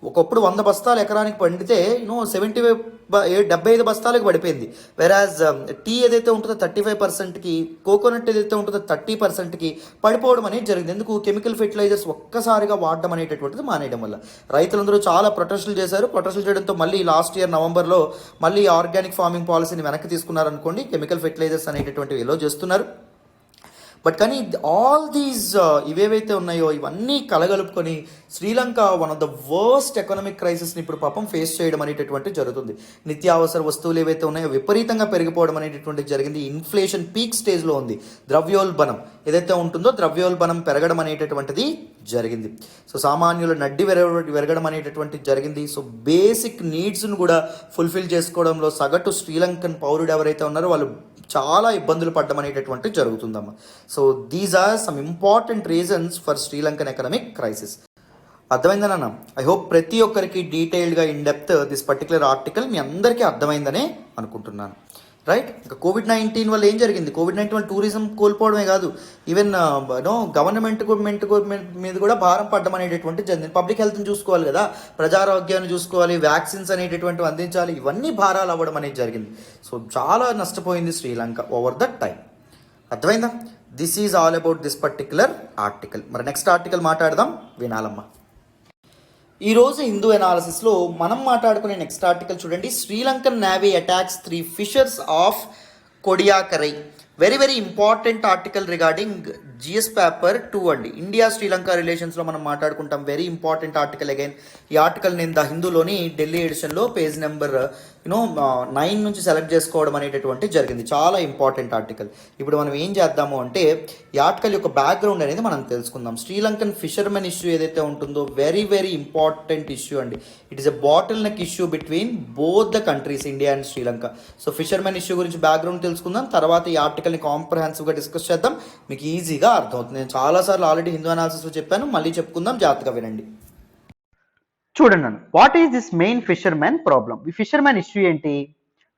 ఒకప్పుడు 100 బస్తాలు ఎకరానికి పండితే 75 బస్తాలకు పడిపోయింది. వెరాజ్ టీ ఏదైతే ఉంటుందో 35%కి, కోకోనట్ ఏదైతే ఉంటుందో 30%కి పడిపోవడం అనేది జరిగింది. ఎందుకు? కెమికల్ ఫెర్టిలైజర్స్ ఒక్కసారిగా వాడడం అనేటటువంటిది మానేయడం వల్ల. రైతులందరూ చాలా ప్రొటెస్టులు చేశారు. ప్రొటెస్టులు చేయడంతో మళ్ళీ లాస్ట్ ఇయర్ నవంబర్లో మళ్ళీ ఆర్గానిక్ ఫార్మింగ్ పాలసీని వెనక్కి తీసుకున్నారనుకోండి. కెమికల్ ఫెర్టిలైజర్స్ అనేటటువంటివి ఎలో చేస్తున్నారు. బట్ కానీ ఆల్ దీస్ ఇవేవైతే ఉన్నాయో ఇవన్నీ కలగలుపుకొని Sri Lanka one of the worst economic క్రైసిస్ని ఇప్పుడు పాపం ఫేస్ చేయడం అనేటటువంటి జరుగుతుంది. నిత్యావసర వస్తువులు ఏవైతే ఉన్నాయో విపరీతంగా పెరిగిపోవడం అనేటటువంటి జరిగింది. ఇన్ఫ్లేషన్ పీక్ స్టేజ్లో ఉంది. ద్రవ్యోల్బణం ఏదైతే ఉంటుందో ద్రవ్యోల్బణం పెరగడం అనేటటువంటిది జరిగింది. సో సామాన్యుల నడ్డి పెరగడం అనేటటువంటిది జరిగింది. సో బేసిక్ నీడ్స్ను కూడా ఫుల్ఫిల్ చేసుకోవడంలో సగటు శ్రీలంకన్ పౌరుడు ఎవరైతే ఉన్నారో వాళ్ళు చాలా ఇబ్బందులు పడడం అనేటటువంటి జరుగుతుందమ్మా. So these are some important reasons for Sri Lankan economic crisis. అర్థమైందన్న? ఐ హోప్ ప్రతి ఒక్కరికి డీటెయిల్డ్గా in depth this particular article మీ అందరికీ అర్థమైందనే అనుకుంటున్నాను. రైట్? ఇంకా కోవిడ్-19 వల్ల ఏం జరిగింది? కోవిడ్-19 వల్ల టూరిజం కోల్పోవడమే కాదు, ఈవెన్ గవర్నమెంట్ మీద కూడా భారం పడడం అనేటటువంటి జరిగింది. పబ్లిక్ హెల్త్ని చూసుకోవాలి కదా, ప్రజారోగ్యాన్ని చూసుకోవాలి, వ్యాక్సిన్స్ అనేటటువంటివి అందించాలి, ఇవన్నీ భారాలు అవ్వడం అనేది జరిగింది. సో చాలా నష్టపోయింది శ్రీలంక ఓవర్ ద టైం. అర్థమైందా? This is all about this particular article. మరి నెక్స్ట్ ఆర్టికల్ మాట్లాడదాం, వినాలమ్మా. ఈరోజు హిందూ ఎనాలిసిస్లో మనం మాట్లాడుకునే నెక్స్ట్ ఆర్టికల్ చూడండి. Sri Lankan navy attacks 3 fishers of Kodiakkarai. Very very important article regarding GS paper 2 అండి. ఇండియా శ్రీలంక రిలేషన్స్లో మనం మాట్లాడుకుంటాం. Very important article again. ఈ ఆర్టికల్ నేను ద హిందూలోని ఢిల్లీ ఎడిషన్లో పేజ్ నెంబర్ 9 నుంచి సెలెక్ట్ చేసుకోవడం అనేటటువంటి జరిగింది. చాలా ఇంపార్టెంట్ ఆర్టికల్. ఇప్పుడు మనం ఏం చేద్దాము అంటే ఈ ఆర్టికల్ యొక్క బ్యాక్గ్రౌండ్ అనేది మనం తెలుసుకుందాం. శ్రీలంకన్ ఫిషర్మెన్ ఇష్యూ ఏదైతే ఉంటుందో వెరీ వెరీ ఇంపార్టెంట్ ఇష్యూ అండి. It is a bottle neck issue between both the countries, India and Sri Lanka. So fishermen issue గురించి బ్యాక్గ్రౌండ్ తెలుసుకుందాం, తర్వాత ఈ ఆర్టికల్ని కాంప్రహెన్సివ్గా డిస్కస్ చేద్దాం. మీకు ఈజీగా అర్థమవుతుంది. నేను చాలాసార్లు ఆల్రెడీ హిందూ అనాలిసిస్లో చెప్పాను, మళ్ళీ చెప్పుకుందాం, జాగ్రత్తగా వినండి. చూడండి అన్న, what is this main fishermen problem? ఈ ఫిషర్మెన్ ఇష్యూ ఏంటి?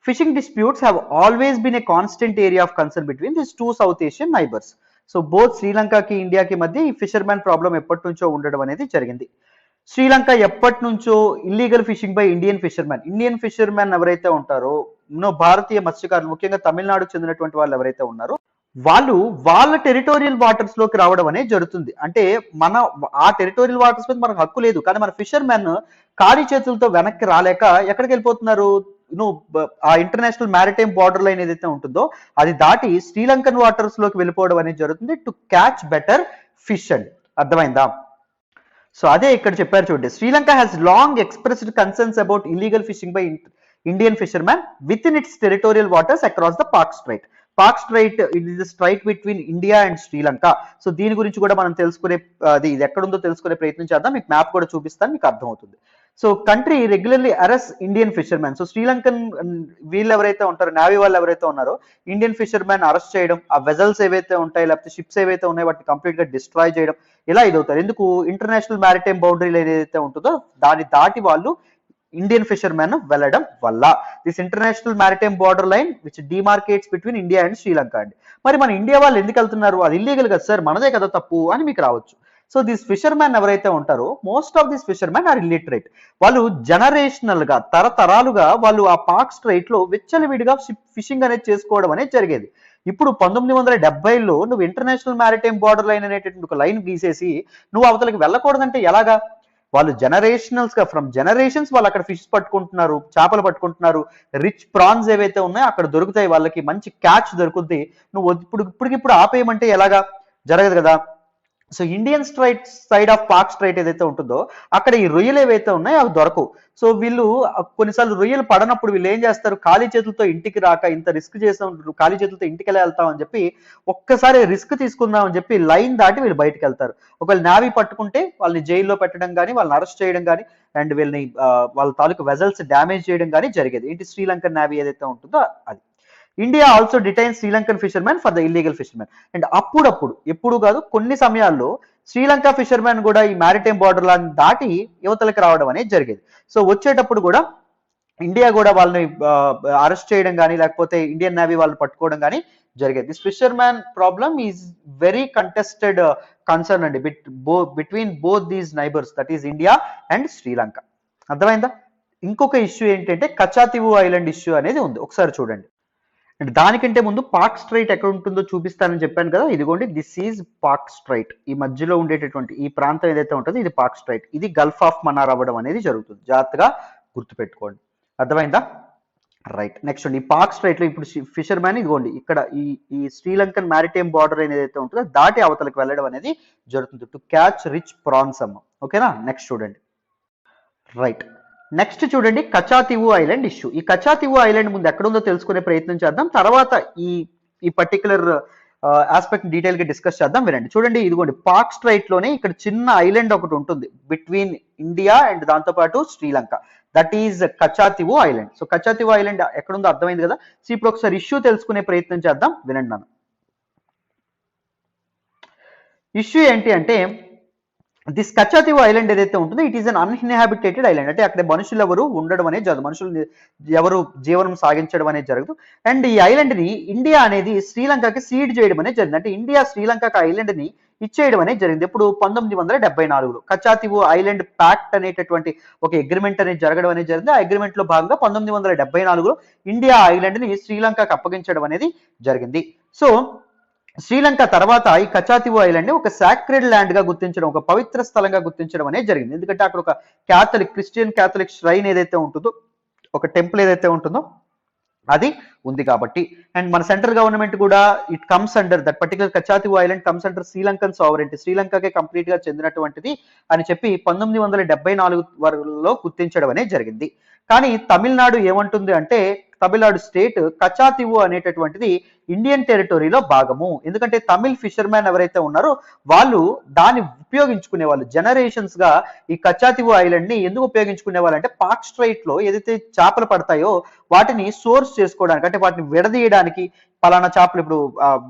Fishing disputes have always been a constant area of concern between this 2 South Asian neighbours. So both శ్రీలంకకి ఇండియాకి మధ్య ఈ ఫిషర్మెన్ ప్రాబ్లం ఎప్పటి నుంచో ఉండడం అనేది జరిగింది. శ్రీలంక ఎప్పటి నుంచో illegal fishing by Indian fishermen ఎవరైతే ఉంటారో, భారతీయ మత్స్యకారులు, ముఖ్యంగా తమిళనాడుకు చెందినటువంటి వాళ్ళు ఎవరైతే ఉన్నారో వాళ్ళు వాళ్ళ టెరిటోరియల్ వాటర్స్ లోకి రావడం అనేది జరుగుతుంది. అంటే ఆ టెరిటోరియల్ వాటర్స్ మీద మనకు హక్కు లేదు, కానీ మన ఫిషర్మెన్ ఖాళీ చేతులతో వెనక్కి రాలేక ఎక్కడికి వెళ్ళిపోతున్నారు? ఆ ఇంటర్నేషనల్ మ్యారిటైమ్ బార్డర్ లైన్ ఏదైతే ఉంటుందో అది దాటి శ్రీలంకన్ వాటర్స్ లోకి వెళ్ళిపోవడం అనేది జరుగుతుంది టు క్యాచ్ బెటర్ ఫిష్ అండి. అర్థమైందా? సో అదే ఇక్కడ చెప్పారు చూడండి. Sri Lanka has long expressed concerns about illegal fishing by Indian fishermen with in it's territorial waters across the Pak straight. Pak straight, it is the straight between India and Sri Lanka. So దీని గురించి కూడా మనం తెలుసుకునే, ఇది ఎక్కడుందో తెలుసుకునే ప్రయత్నం చేద్దాం. మీకు మ్యాప్ కూడా చూపిస్తాను, మీకు అర్థమవుతుంది. So country regularly arrest Indian fishermen. So Sri Lankan వీళ్ళు ఎవరైతే ఉంటారో, నేవీ వాళ్ళు ఎవరైతే ఉన్నారో, ఇండియన్ ఫిషర్మెన్ అరెస్ట్ చేయడం, ఆ వెజల్స్ ఏవైతే ఉంటాయి లేకపోతే షిప్స్ ఏవైతే ఉన్నాయో వాటిని కంప్లీట్ గా డిస్ట్రాయ్ చేయడం, ఇలా ఇదవుతారు. ఎందుకు? ఇంటర్నేషనల్ మ్యారిటైమ్ బౌండరీ ఏదైతే ఉంటుందో దాన్ని దాటి వాళ్ళు ఇండియన్ ఫిషర్మెన్ వెళ్ళడం వల్ల. This international maritime border line which demarcates between India and Sri Lanka అండి. మరి మన ఇండియా వాళ్ళు ఎందుకు వెళ్తున్నారు? అది ఇల్లీగల్ కదా సార్, మనదే కదా తప్పు అని మీకు రావచ్చు. సో దీస్ ఫిషర్మెన్ ఎవరైతే ఉంటారో most of these fishermen are illiterate. వాళ్ళు జనరేషనల్ గా తరతరాలుగా వాళ్ళు ఆ పాక్ స్ట్రైట్ లో విచ్చలవిడిగా ఫిషింగ్ అనేది చేసుకోవడం అనేది జరిగేది. ఇప్పుడు 1970లో నువ్వు ఇంటర్నేషనల్ మ్యారిటైమ్ బార్డర్ లైన్ అనేటటువంటి ఒక లైన్ గీసేసి నువ్వు అవతలకి వెళ్ళకూడదంటే ఎలాగా? వాళ్ళు జనరేషనల్స్ గా ఫ్రమ్ జనరేషన్స్ వాళ్ళు అక్కడ ఫిష్ పట్టుకుంటున్నారు, చేపలు పట్టుకుంటున్నారు, రిచ్ ప్రాన్స్ ఏవైతే ఉన్నాయో అక్కడ దొరుకుతాయి, వాళ్ళకి మంచి క్యాచ్ దొరుకుద్ది. నువ్వు ఇప్పటికిప్పుడు ఆపేయమంటే ఎలాగా? జరగదు కదా. So Indian straight side of Pak straight ఏదైతే ఉంటుందో అక్కడ ఈ రొయ్యలు ఏవైతే ఉన్నాయో అవి దొరకవు. సో వీళ్ళు కొన్నిసార్లు రొయ్యలు పడనప్పుడు వీళ్ళు ఏం చేస్తారు, ఖాళీ చేతులతో ఇంటికి రాక ఇంత రిస్క్ చేసాం, ఖాళీ చేతులతో ఇంటికి ఎలా వెళ్తాం అని చెప్పి ఒక్కసారి రిస్క్ తీసుకుందాం అని చెప్పి లైన్ దాటి వీళ్ళు బయటకు వెళ్తారు. ఒకవేళ నావీ పట్టుకుంటే వాళ్ళని జైల్లో పెట్టడం కానీ, వాళ్ళని అరెస్ట్ చేయడం కానీ, అండ్ వీళ్ళని వాళ్ళ తాలూకు వెజల్స్ డ్యామేజ్ చేయడం కానీ జరిగేది. ఏంటి, శ్రీలంకన్ నావీ ఏదైతే ఉంటుందో అది. India also detain Sri Lankan fishermen for the illegal fishermen. And అప్పుడప్పుడు, ఎప్పుడు కాదు కొన్ని సమయాల్లో శ్రీలంక ఫిషర్మెన్ కూడా ఈ మ్యారిటైమ్ బార్డర్ లాని దాటి యువతలకి రావడం అనేది జరిగేది. సో వచ్చేటప్పుడు కూడా ఇండియా కూడా వాళ్ళని అరెస్ట్ చేయడం కానీ, లేకపోతే ఇండియన్ నేవీ వాళ్ళు పట్టుకోవడం కానీ జరిగేది. This fishermen problem is very contested concern అండి between both these neighbours, that is India and Sri Lanka. అర్థమైందా? ఇంకొక ఇష్యూ ఏంటంటే కచాతివు ఐలాండ్ ఇష్యూ అనేది ఉంది, ఒకసారి చూడండి. అండ్ దానికంటే ముందు పాక్ స్ట్రైట్ ఎక్కడ ఉంటుందో చూపిస్తానని చెప్పాను కదా, ఇదిగోండి దిస్ ఈజ్ పాక్ స్ట్రైట్. ఈ మధ్యలో ఉండేటటువంటి ఈ ప్రాంతం ఏదైతే ఉంటుందో ఇది పాక్ స్ట్రైట్. ఇది గల్ఫ్ ఆఫ్ మన్నార్ అవ్వడం అనేది జరుగుతుంది, జాగ్రత్తగా గుర్తుపెట్టుకోండి. అర్థమైందా? రైట్. నెక్స్ట్ అండి, ఈ పాక్ స్ట్రైట్ లో ఇప్పుడు ఫిషర్ మ్యాన్ ఇదిగోండి ఇక్కడ ఈ శ్రీలంకన్ మ్యారిటైమ్ బార్డర్ ఏదైతే ఉంటుందో దాటి అవతలకు వెళ్ళడం అనేది జరుగుతుంది టు క్యాచ్ రిచ్ ప్రాన్స్ అమ్మ. ఓకేనా? నెక్స్ట్ చూడండి. రైట్. నెక్స్ట్ చూడండి, కచాతివు ఐలాండ్ ఇష్యూ. ఈ కచాతివు ఐలాండ్ ముందు ఎక్కడుందో తెలుసుకునే ప్రయత్నం చేద్దాం, తర్వాత ఈ పర్టికులర్ ఆస్పెక్ట్ డీటెయిల్ గా డిస్కస్ చేద్దాం. వినండి. చూడండి, ఇదిగోండి పాక్ స్ట్రైట్ లోనే ఇక్కడ చిన్న ఐలాండ్ ఒకటి ఉంటుంది బిట్వీన్ ఇండియా అండ్ దాంతో పాటు Sri Lanka, that is Katchatheevu island. So Katchatheevu island ఎక్కడుందో అర్థమైంది కదా. సో ఇప్పుడు ఒకసారి ఇష్యూ తెలుసుకునే ప్రయత్నం చేద్దాం, వినండి నన్ను. ఇష్యూ ఏంటి అంటే, దిస్ కచాతివు ఐలాండ్ ఏదైతే ఉంటుందో ఇట్ ఈస్ అన్ అన్ఇన్హాబిటేటెడ్ ఐలాండ్. అంటే అక్కడ మనుషులు ఎవరు ఉండడం అనేది జరగదు, మనుషులు ఎవరు జీవనం సాగించడం అనేది జరగదు. అండ్ ఈ ఐలాండ్ ని ఇండియా అనేది శ్రీలంకకి సీడ్ చేయడం అనేది జరిగింది. అంటే ఇండియా శ్రీలంకకి ఐలాండ్ ని ఇచ్చేయడం అనేది జరిగింది. ఇప్పుడు 1974లో కచాతివు ఐలాండ్ ప్యాక్ట్ అనేటటువంటి ఒక అగ్రిమెంట్ అనేది జరగడం అనేది జరిగింది. ఆ అగ్రిమెంట్ లో భాగంగా 1974లో ఇండియా ఐలాండ్ ని శ్రీలంకకు అప్పగించడం అనేది జరిగింది. సో శ్రీలంక తర్వాత ఈ కచాతివు ఐలాండ్ ని ఒక సాక్రెడ్ ల్యాండ్ గా గుర్తించడం, ఒక పవిత్ర స్థలంగా గుర్తించడం అనేది జరిగింది. ఎందుకంటే అక్కడ ఒక క్రిస్టియన్ క్యాథలిక్ ష్రైన్ ఏదైతే ఉంటుందో, ఒక టెంపుల్ ఏదైతే ఉంటుందో అది ఉంది కాబట్టి. అండ్ మన సెంట్రల్ గవర్నమెంట్ కూడా it comes under that particular Katchatheevu island comes under Sri Lankan sovereignty, శ్రీలంకకే కంప్లీట్ గా చెందినటువంటిది అని చెప్పి 1974లో గుర్తించడం అనేది జరిగింది. కానీ తమిళనాడు ఏమంటుంది అంటే, తమిళనాడు స్టేట్ కచాతివు అనేటటువంటిది ఇండియన్ టెరిటరీలో భాగము. ఎందుకంటే తమిళ్ ఫిషర్మెన్ ఎవరైతే ఉన్నారో వాళ్ళు దాన్ని ఉపయోగించుకునే వాళ్ళు జనరేషన్స్ గా ఈ కచాతివు ఐలాండ్ ని ఎందుకు ఉపయోగించుకునే వాళ్ళు అంటే, పాక్ స్ట్రైట్ లో ఏదైతే చేపలు పడతాయో వాటిని సోర్స్ చేసుకోవడానికి, అంటే వాటిని విడదీయడానికి, పలానా చేపలు ఇప్పుడు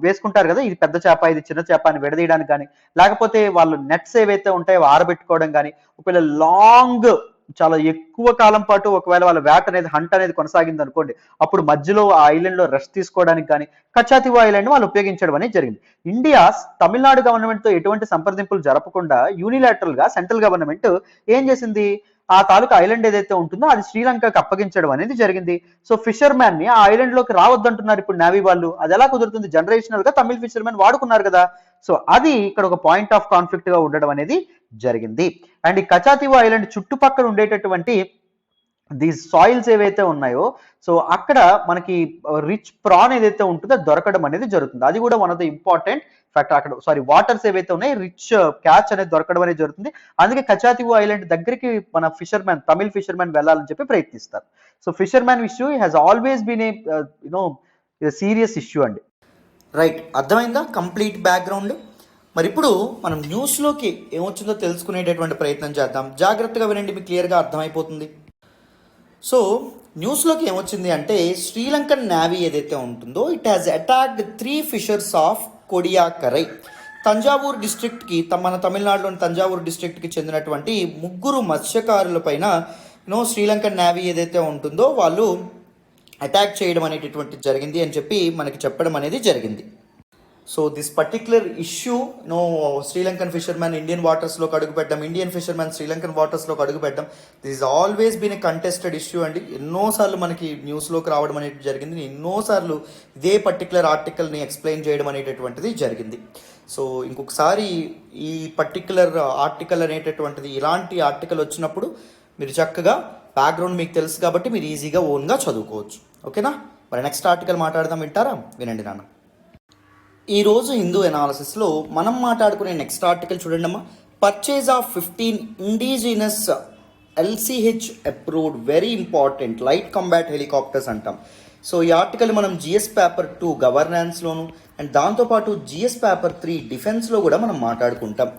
వేసుకుంటారు కదా, ఇది పెద్ద చేప ఇది చిన్న చేప అని విడదీయడానికి కానీ, లేకపోతే వాళ్ళు నెట్స్ ఏవైతే ఉంటాయో ఆరబెట్టుకోవడం కానీ, ఒకవేళ లాంగ్ చాలా ఎక్కువ కాలం పాటు ఒకవేళ వాళ్ళ వేట అనేది హంట్ అనేది కొనసాగింది అనుకోండి, అప్పుడు మధ్యలో ఆ ఐలాండ్ లో రెస్ట్ తీసుకోవడానికి కానీ కచాతివు ఐలాండ్ వాళ్ళు ఉపయోగించడం అనేది జరిగింది. ఇండియా తమిళనాడు గవర్నమెంట్ తో ఎటువంటి సంప్రదింపులు జరపకుండా యూనిలాటరల్ గా సెంట్రల్ గవర్నమెంట్ ఏం చేసింది, ఆ తాలూకా ఐలాండ్ ఏదైతే ఉంటుందో అది శ్రీలంకకు అప్పగించడం అనేది జరిగింది. సో ఫిషర్ మ్యాన్ ని ఆ ఐలాండ్ లోకి రావద్దంటున్నారు ఇప్పుడు నేవీ వాళ్ళు. అది ఎలా కుదురుతుంది, జనరేషనల్ గా తమిళ ఫిషర్ మ్యాన్ వాడుకున్నారు కదా. సో అది ఇక్కడ ఒక పాయింట్ ఆఫ్ కాన్ఫ్లిక్ట్ గా ఉండడం అనేది జరిగింది. అండ్ ఈ కచాతివు ఐలాండ్ చుట్టుపక్కల ఉండేటటువంటి దీస్ సాయిల్స్ ఏవైతే ఉన్నాయో, సో అక్కడ మనకి రిచ్ ప్రాన్ ఏదైతే ఉంటుందో దొరకడం అనేది జరుగుతుంది. అది కూడా one of the important fact. అక్కడ వాటర్స్ ఏవైతే ఉన్నాయి రిచ్ క్యాచ్ అనేది దొరకడం అనేది జరుగుతుంది. అందుకే కచాతివు ఐలాండ్ దగ్గరికి మన ఫిషర్మెన్, తమిళ్ ఫిషర్మెన్ వెళ్ళాలని చెప్పి ప్రయత్నిస్తారు. So fishermen issue has always been a serious issue అండి. రైట్, అర్థమైందా కంప్లీట్ బ్యాక్గ్రౌండ్? మరి ఇప్పుడు మనం న్యూస్లోకి ఏమొచ్చిందో తెలుసుకునేటటువంటి ప్రయత్నం చేద్దాం. జాగ్రత్తగా వినండి, మీకు క్లియర్గా అర్థమైపోతుంది. సో న్యూస్లోకి ఏమొచ్చింది అంటే, శ్రీలంకన్ నేవీ ఏదైతే ఉంటుందో it has attacked 3 fishers of Kodiakkarai. Thanjavur డిస్ట్రిక్ట్కి, మన తమిళనాడులోని తంజావూరు డిస్ట్రిక్ట్కి చెందినటువంటి 3 మత్స్యకారుల పైన శ్రీలంకన్ నేవీ ఏదైతే ఉంటుందో వాళ్ళు అటాక్ చేయడం అనేటటువంటి జరిగింది అని చెప్పి మనకి చెప్పడం అనేది జరిగింది. So this particular issue Sri Lankan fishermen Indian వాటర్స్లోకి అడుగుపెట్టడం, ఇండియన్ ఫిషర్మెన్ శ్రీలంకన్ వాటర్స్లోకి అడుగుపెట్టడం, this is always been a contested issue అండి. ఎన్నోసార్లు మనకి న్యూస్లోకి రావడం అనేది జరిగింది, ఎన్నోసార్లు ఇదే పర్టిక్యులర్ ఆర్టికల్ని ఎక్స్ప్లెయిన్ చేయడం అనేటటువంటిది జరిగింది. సో ఇంకొకసారి ఈ పర్టిక్యులర్ ఆర్టికల్ అనేటటువంటిది, ఇలాంటి ఆర్టికల్ వచ్చినప్పుడు మీరు చక్కగా బ్యాక్గ్రౌండ్ మీకు తెలుసు కాబట్టి మీరు ఈజీగా ఓన్గా చదువుకోవచ్చు. ఓకేనా? మరి నెక్స్ట్ ఆర్టికల్ మాట్లాడదాం, వింటారా? వినండి నాన్న. ఈరోజు హిందూ ఎనాలిసిస్లో మనం మాట్లాడుకునే నెక్స్ట్ ఆర్టికల్ చూడండి అమ్మా. Purchase of 15 indigenous LCH approved very important light combat helicopters అంటాం. సో ఈ ఆర్టికల్ మనం జిఎస్ పేపర్ 2 గవర్నెన్స్లోను అండ్ దాంతోపాటు జిఎస్ పేపర్ 3 డిఫెన్స్లో కూడా మనం మాట్లాడుకుంటాం.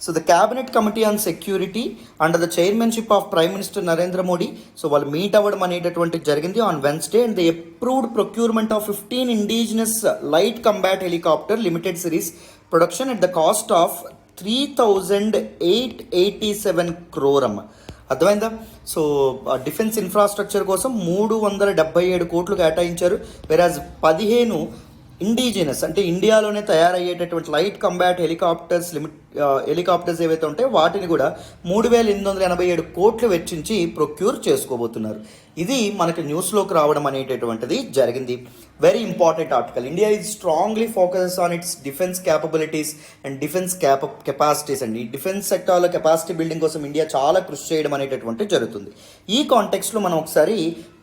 So the cabinet committee on security under the chairmanship of prime minister Narendra Modi, so వాళ్ళు మీట్ అవ్వడం అనేటటువంటి జరిగింది on Wednesday and they approved procurement of 15 indigenous light combat helicopter limited series production at the cost of 3,887 crore అమ్మ. అర్థమైందా? So defence infrastructure కోసం 377 కోట్లు కేటాయించారు. వెరాజ్ 15 ఇండిజినస్ అంటే ఇండియాలోనే తయారయ్యేటటువంటి లైట్ కంబాట్ హెలికాప్టర్స్ ఏవైతే ఉంటాయో వాటిని కూడా 3,887 కోట్లు వెచ్చించి ప్రొక్యూర్ చేసుకోబోతున్నారు. ఇది మనకి న్యూస్లోకి రావడం అనేటటువంటిది జరిగింది. Very important article. India is strongly focus on it's defence capabilities and defence capacities అండి. ఈ డిఫెన్స్ సెక్టార్లో కెపాసిటీ బిల్డింగ్ కోసం ఇండియా చాలా కృషి చేయడం అనేటటువంటిది జరుగుతుంది. ఈ కాంటెక్స్లో మనం ఒకసారి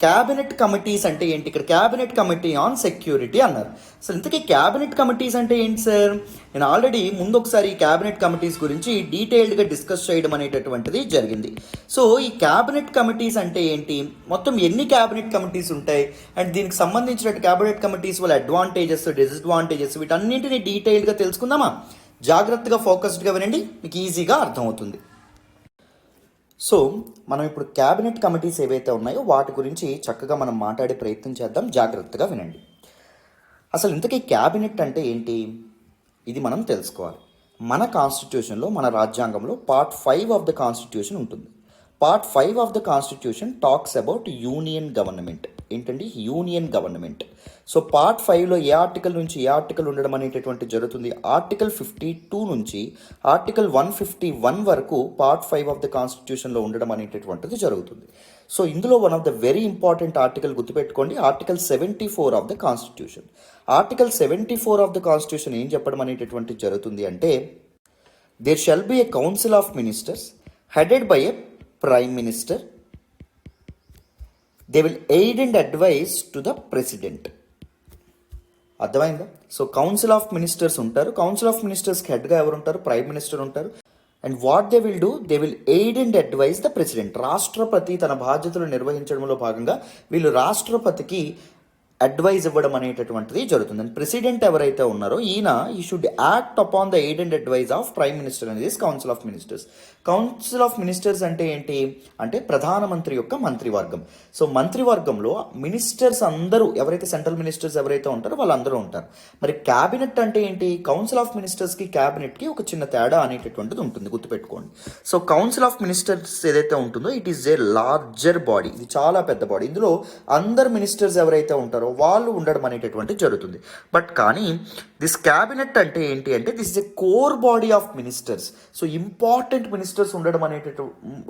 క్యాబినెట్ కమిటీస్ అంటే ఏంటి, ఇక్కడ క్యాబినెట్ కమిటీ ఆన్ సెక్యూరిటీ అన్నారు. అసలు ఇంతకీ క్యాబినెట్ కమిటీస్ అంటే ఏంటి సార్? నేను ఆల్రెడీ ముందు ఒకసారి ఈ క్యాబినెట్ కమిటీస్ గురించి డీటెయిల్డ్గా డిస్కస్ చేయడం అనేటటువంటిది జరిగింది. సో ఈ క్యాబినెట్ కమిటీస్ అంటే ఏంటి, మొత్తం ఎన్ని క్యాబినెట్ కమిటీస్ ఉంటాయి అండ్ దీనికి సంబంధించిన క్యాబినెట్ కమిటీస్ వాళ్ళ అడ్వాంటేజెస్ డిసడ్వాంటేజెస్ వీటన్నింటినీ డీటెయిల్గా తెలుసుకుందామా? జాగ్రత్తగా ఫోకస్డ్గా వినండి, మీకు ఈజీగా అర్థమవుతుంది. సో మనం ఇప్పుడు క్యాబినెట్ కమిటీస్ ఏవైతే ఉన్నాయో వాటి గురించి చక్కగా మనం మాట్లాడే ప్రయత్నం చేద్దాం. జాగ్రత్తగా వినండి. అసలు ఇంతకీ క్యాబినెట్ అంటే ఏంటి, ఇది మనం తెలుసుకోవాలి. మన కాన్స్టిట్యూషన్లో, మన రాజ్యాంగంలో పార్ట్ 5 ఆఫ్ ద కాన్స్టిట్యూషన్ ఉంటుంది. Part 5 of the constitution talks about union government. ఏంటండి యూనియన్ గవర్నమెంట్? సో పార్ట్ 5లో ఏ ఆర్టికల్ నుంచి ఏ ఆర్టికల్ ఉండడం అనేటటువంటి జరుగుతుంది. ఆర్టికల్ 52 నుంచి ఆర్టికల్ 151 వరకు పార్ట్ 5 ఆఫ్ ద కాన్స్టిట్యూషన్లో ఉండడం అనేటటువంటిది జరుగుతుంది. సో ఇందులో one of the very important article గుర్తుపెట్టుకోండి, article 74 of the constitution. Article 74 of the constitution ఏం చెప్పడం అనేటటువంటి జరుగుతుంది అంటే, there shall be a council of ministers headed by a prime minister. They will aid and advise to the president. అర్థమైందా? So council of ministers ఉంటారు. Council of మినిస్టర్స్కి హెడ్గా ఎవరు ఉంటారు? ప్రైమ్ మినిస్టర్ ఉంటారు. And what they will do, they will aid and advise the president. రాష్ట్రపతి తన బాధ్యతలు నిర్వహించడంలో భాగంగా వీళ్ళు రాష్ట్రపతికి అడ్వైజ్ ఇవ్వడం అనేటటువంటిది జరుగుతుంది. అండ్ ప్రెసిడెంట్ ఎవరైతే ఉన్నారో ఈయన ఈ should act upon the aid and advise of prime minister అనేది council of ministers. Council of ministers అంటే ఏంటి అంటే ప్రధానమంత్రి యొక్క మంత్రివర్గం. సో మంత్రివర్గంలో మినిస్టర్స్ అందరూ ఎవరైతే సెంట్రల్ మినిస్టర్స్ ఎవరైతే ఉంటారో వాళ్ళందరూ ఉంటారు. మరి క్యాబినెట్ అంటే ఏంటి? కౌన్సిల్ ఆఫ్ మినిస్టర్స్కి క్యాబినెట్కి ఒక చిన్న తేడా అనేటటువంటిది ఉంటుంది, గుర్తుపెట్టుకోండి. సో కౌన్సిల్ ఆఫ్ మినిస్టర్స్ ఏదైతే ఉంటుందో it is a larger body, ఇది చాలా పెద్ద బాడీ. ఇందులో అందరు మినిస్టర్స్ ఎవరైతే ఉంటారో వాళ్ళు ఉండడం అనేటటువంటి జరుగుతుంది. బట్ కానీ దిస్ క్యాబినెట్ అంటే ఏంటి అంటే this is a core body of ministers. So important ministers ఉండడం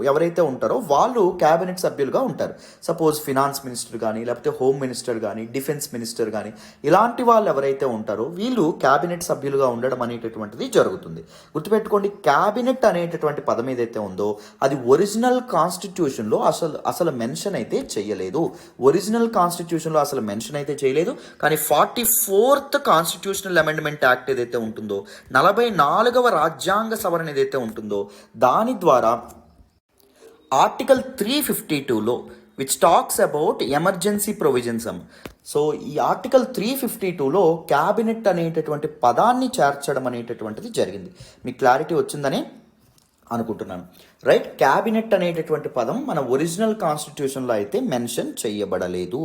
ఎవరైతే ఉంటారో వాళ్ళు క్యాబినెట్ సభ్యులుగా ఉంటారు. సపోజ్ ఫినాన్స్ మినిస్టర్ కానీ, లేకపోతే హోమ్ మినిస్టర్ కానీ, డిఫెన్స్ మినిస్టర్ కానీ, ఇలాంటి వాళ్ళు ఎవరైతే ఉంటారో వీళ్ళు క్యాబినెట్ సభ్యులుగా ఉండడం అనేటటువంటిది జరుగుతుంది. గుర్తుపెట్టుకోండి, క్యాబినెట్ అనేటటువంటి పదం ఏదైతే ఉందో అది ఒరిజినల్ కాన్స్టిట్యూషన్లో అసలు మెన్షన్ అయితే చేయలేదు. ఒరిజినల్ కాన్స్టిట్యూషన్లో అసలు మెన్షన్ అయితే చేయలేదు. కానీ 44th కాన్స్టిట్యూషనల్ అమెండ్మెంట్ యాక్ట్ ఏదైతే ఉంటుందో, 44వ రాజ్యాంగ సవరణ ఏదైతే ఉంటుందో దాని ద్వారా ఆర్టికల్ 352లో which talks about emergency provisions. So ఈ ఆర్టికల్ 352లో క్యాబినెట్ అనేటటువంటి పదాన్ని చేర్చడం అనేటటువంటిది జరిగింది. మీకు క్లారిటీ వచ్చిందని అనుకుంటున్నాను, రైట్? క్యాబినెట్ అనేటటువంటి పదం మన ఒరిజినల్ కాన్స్టిట్యూషన్లో అయితే మెన్షన్ చేయబడలేదు.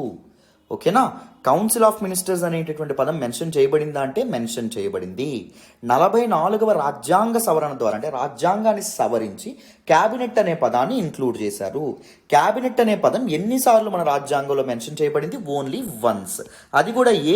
ఓకేనా? కౌన్సిల్ ఆఫ్ మినిస్టర్స్ అనేటటువంటి పదం మెన్షన్ చేయబడిందా అంటే మెన్షన్ చేయబడింది. 44వ రాజ్యాంగ సవరణ ద్వారా అంటే రాజ్యాంగాన్ని సవరించి క్యాబినెట్ అనే పదాన్ని ఇంక్లూడ్ చేశారు. క్యాబినెట్ అనే పదం ఎన్నిసార్లు మన రాజ్యాంగంలో మెన్షన్ చేయబడింది? Only once. అది కూడా ఏ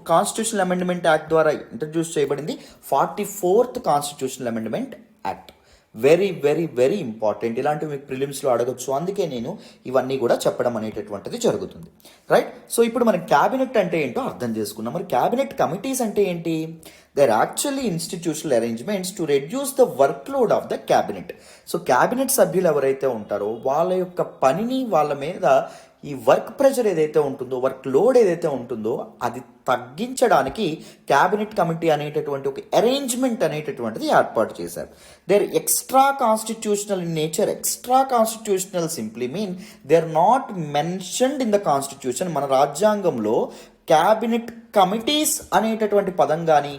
కాన్స్టిట్యూషనల్ అమెండ్మెంట్ యాక్ట్ ద్వారా ఇంట్రడ్యూస్ చేయబడింది 44th constitutional amendment act. Very very very important. ఇలాంటివి మీకు ప్రిలిమ్స్లో అడగచ్చు, అందుకే నేను ఇవన్నీ కూడా చెప్పడం అనేటటువంటిది జరుగుతుంది. రైట్. సో ఇప్పుడు మనం క్యాబినెట్ అంటే ఏంటో అర్థం చేసుకున్నాం. మరి క్యాబినెట్ కమిటీస్ అంటే ఏంటి? They are actually institutional arrangements to reduce the work load of the cabinet. So cabinet సభ్యులు ఎవరైతే ఉంటారో వాళ్ళ యొక్క పనిని, వాళ్ళ మీద ఈ వర్క్ ప్రెషర్ ఏదైతే ఉంటుందో, వర్క్ లోడ్ ఏదైతే ఉంటుందో అది తగ్గించడానికి క్యాబినెట్ కమిటీ అనేటటువంటి ఒక అరేంజ్మెంట్ అనేటటువంటిది ఏర్పాటు చేశారు. There extra constitutional in nature. Extra constitutional simply mean they are not mentioned in the constitution. మన రాజ్యాంగంలో క్యాబినెట్ కమిటీస్ అనేటటువంటి పదం కానీ,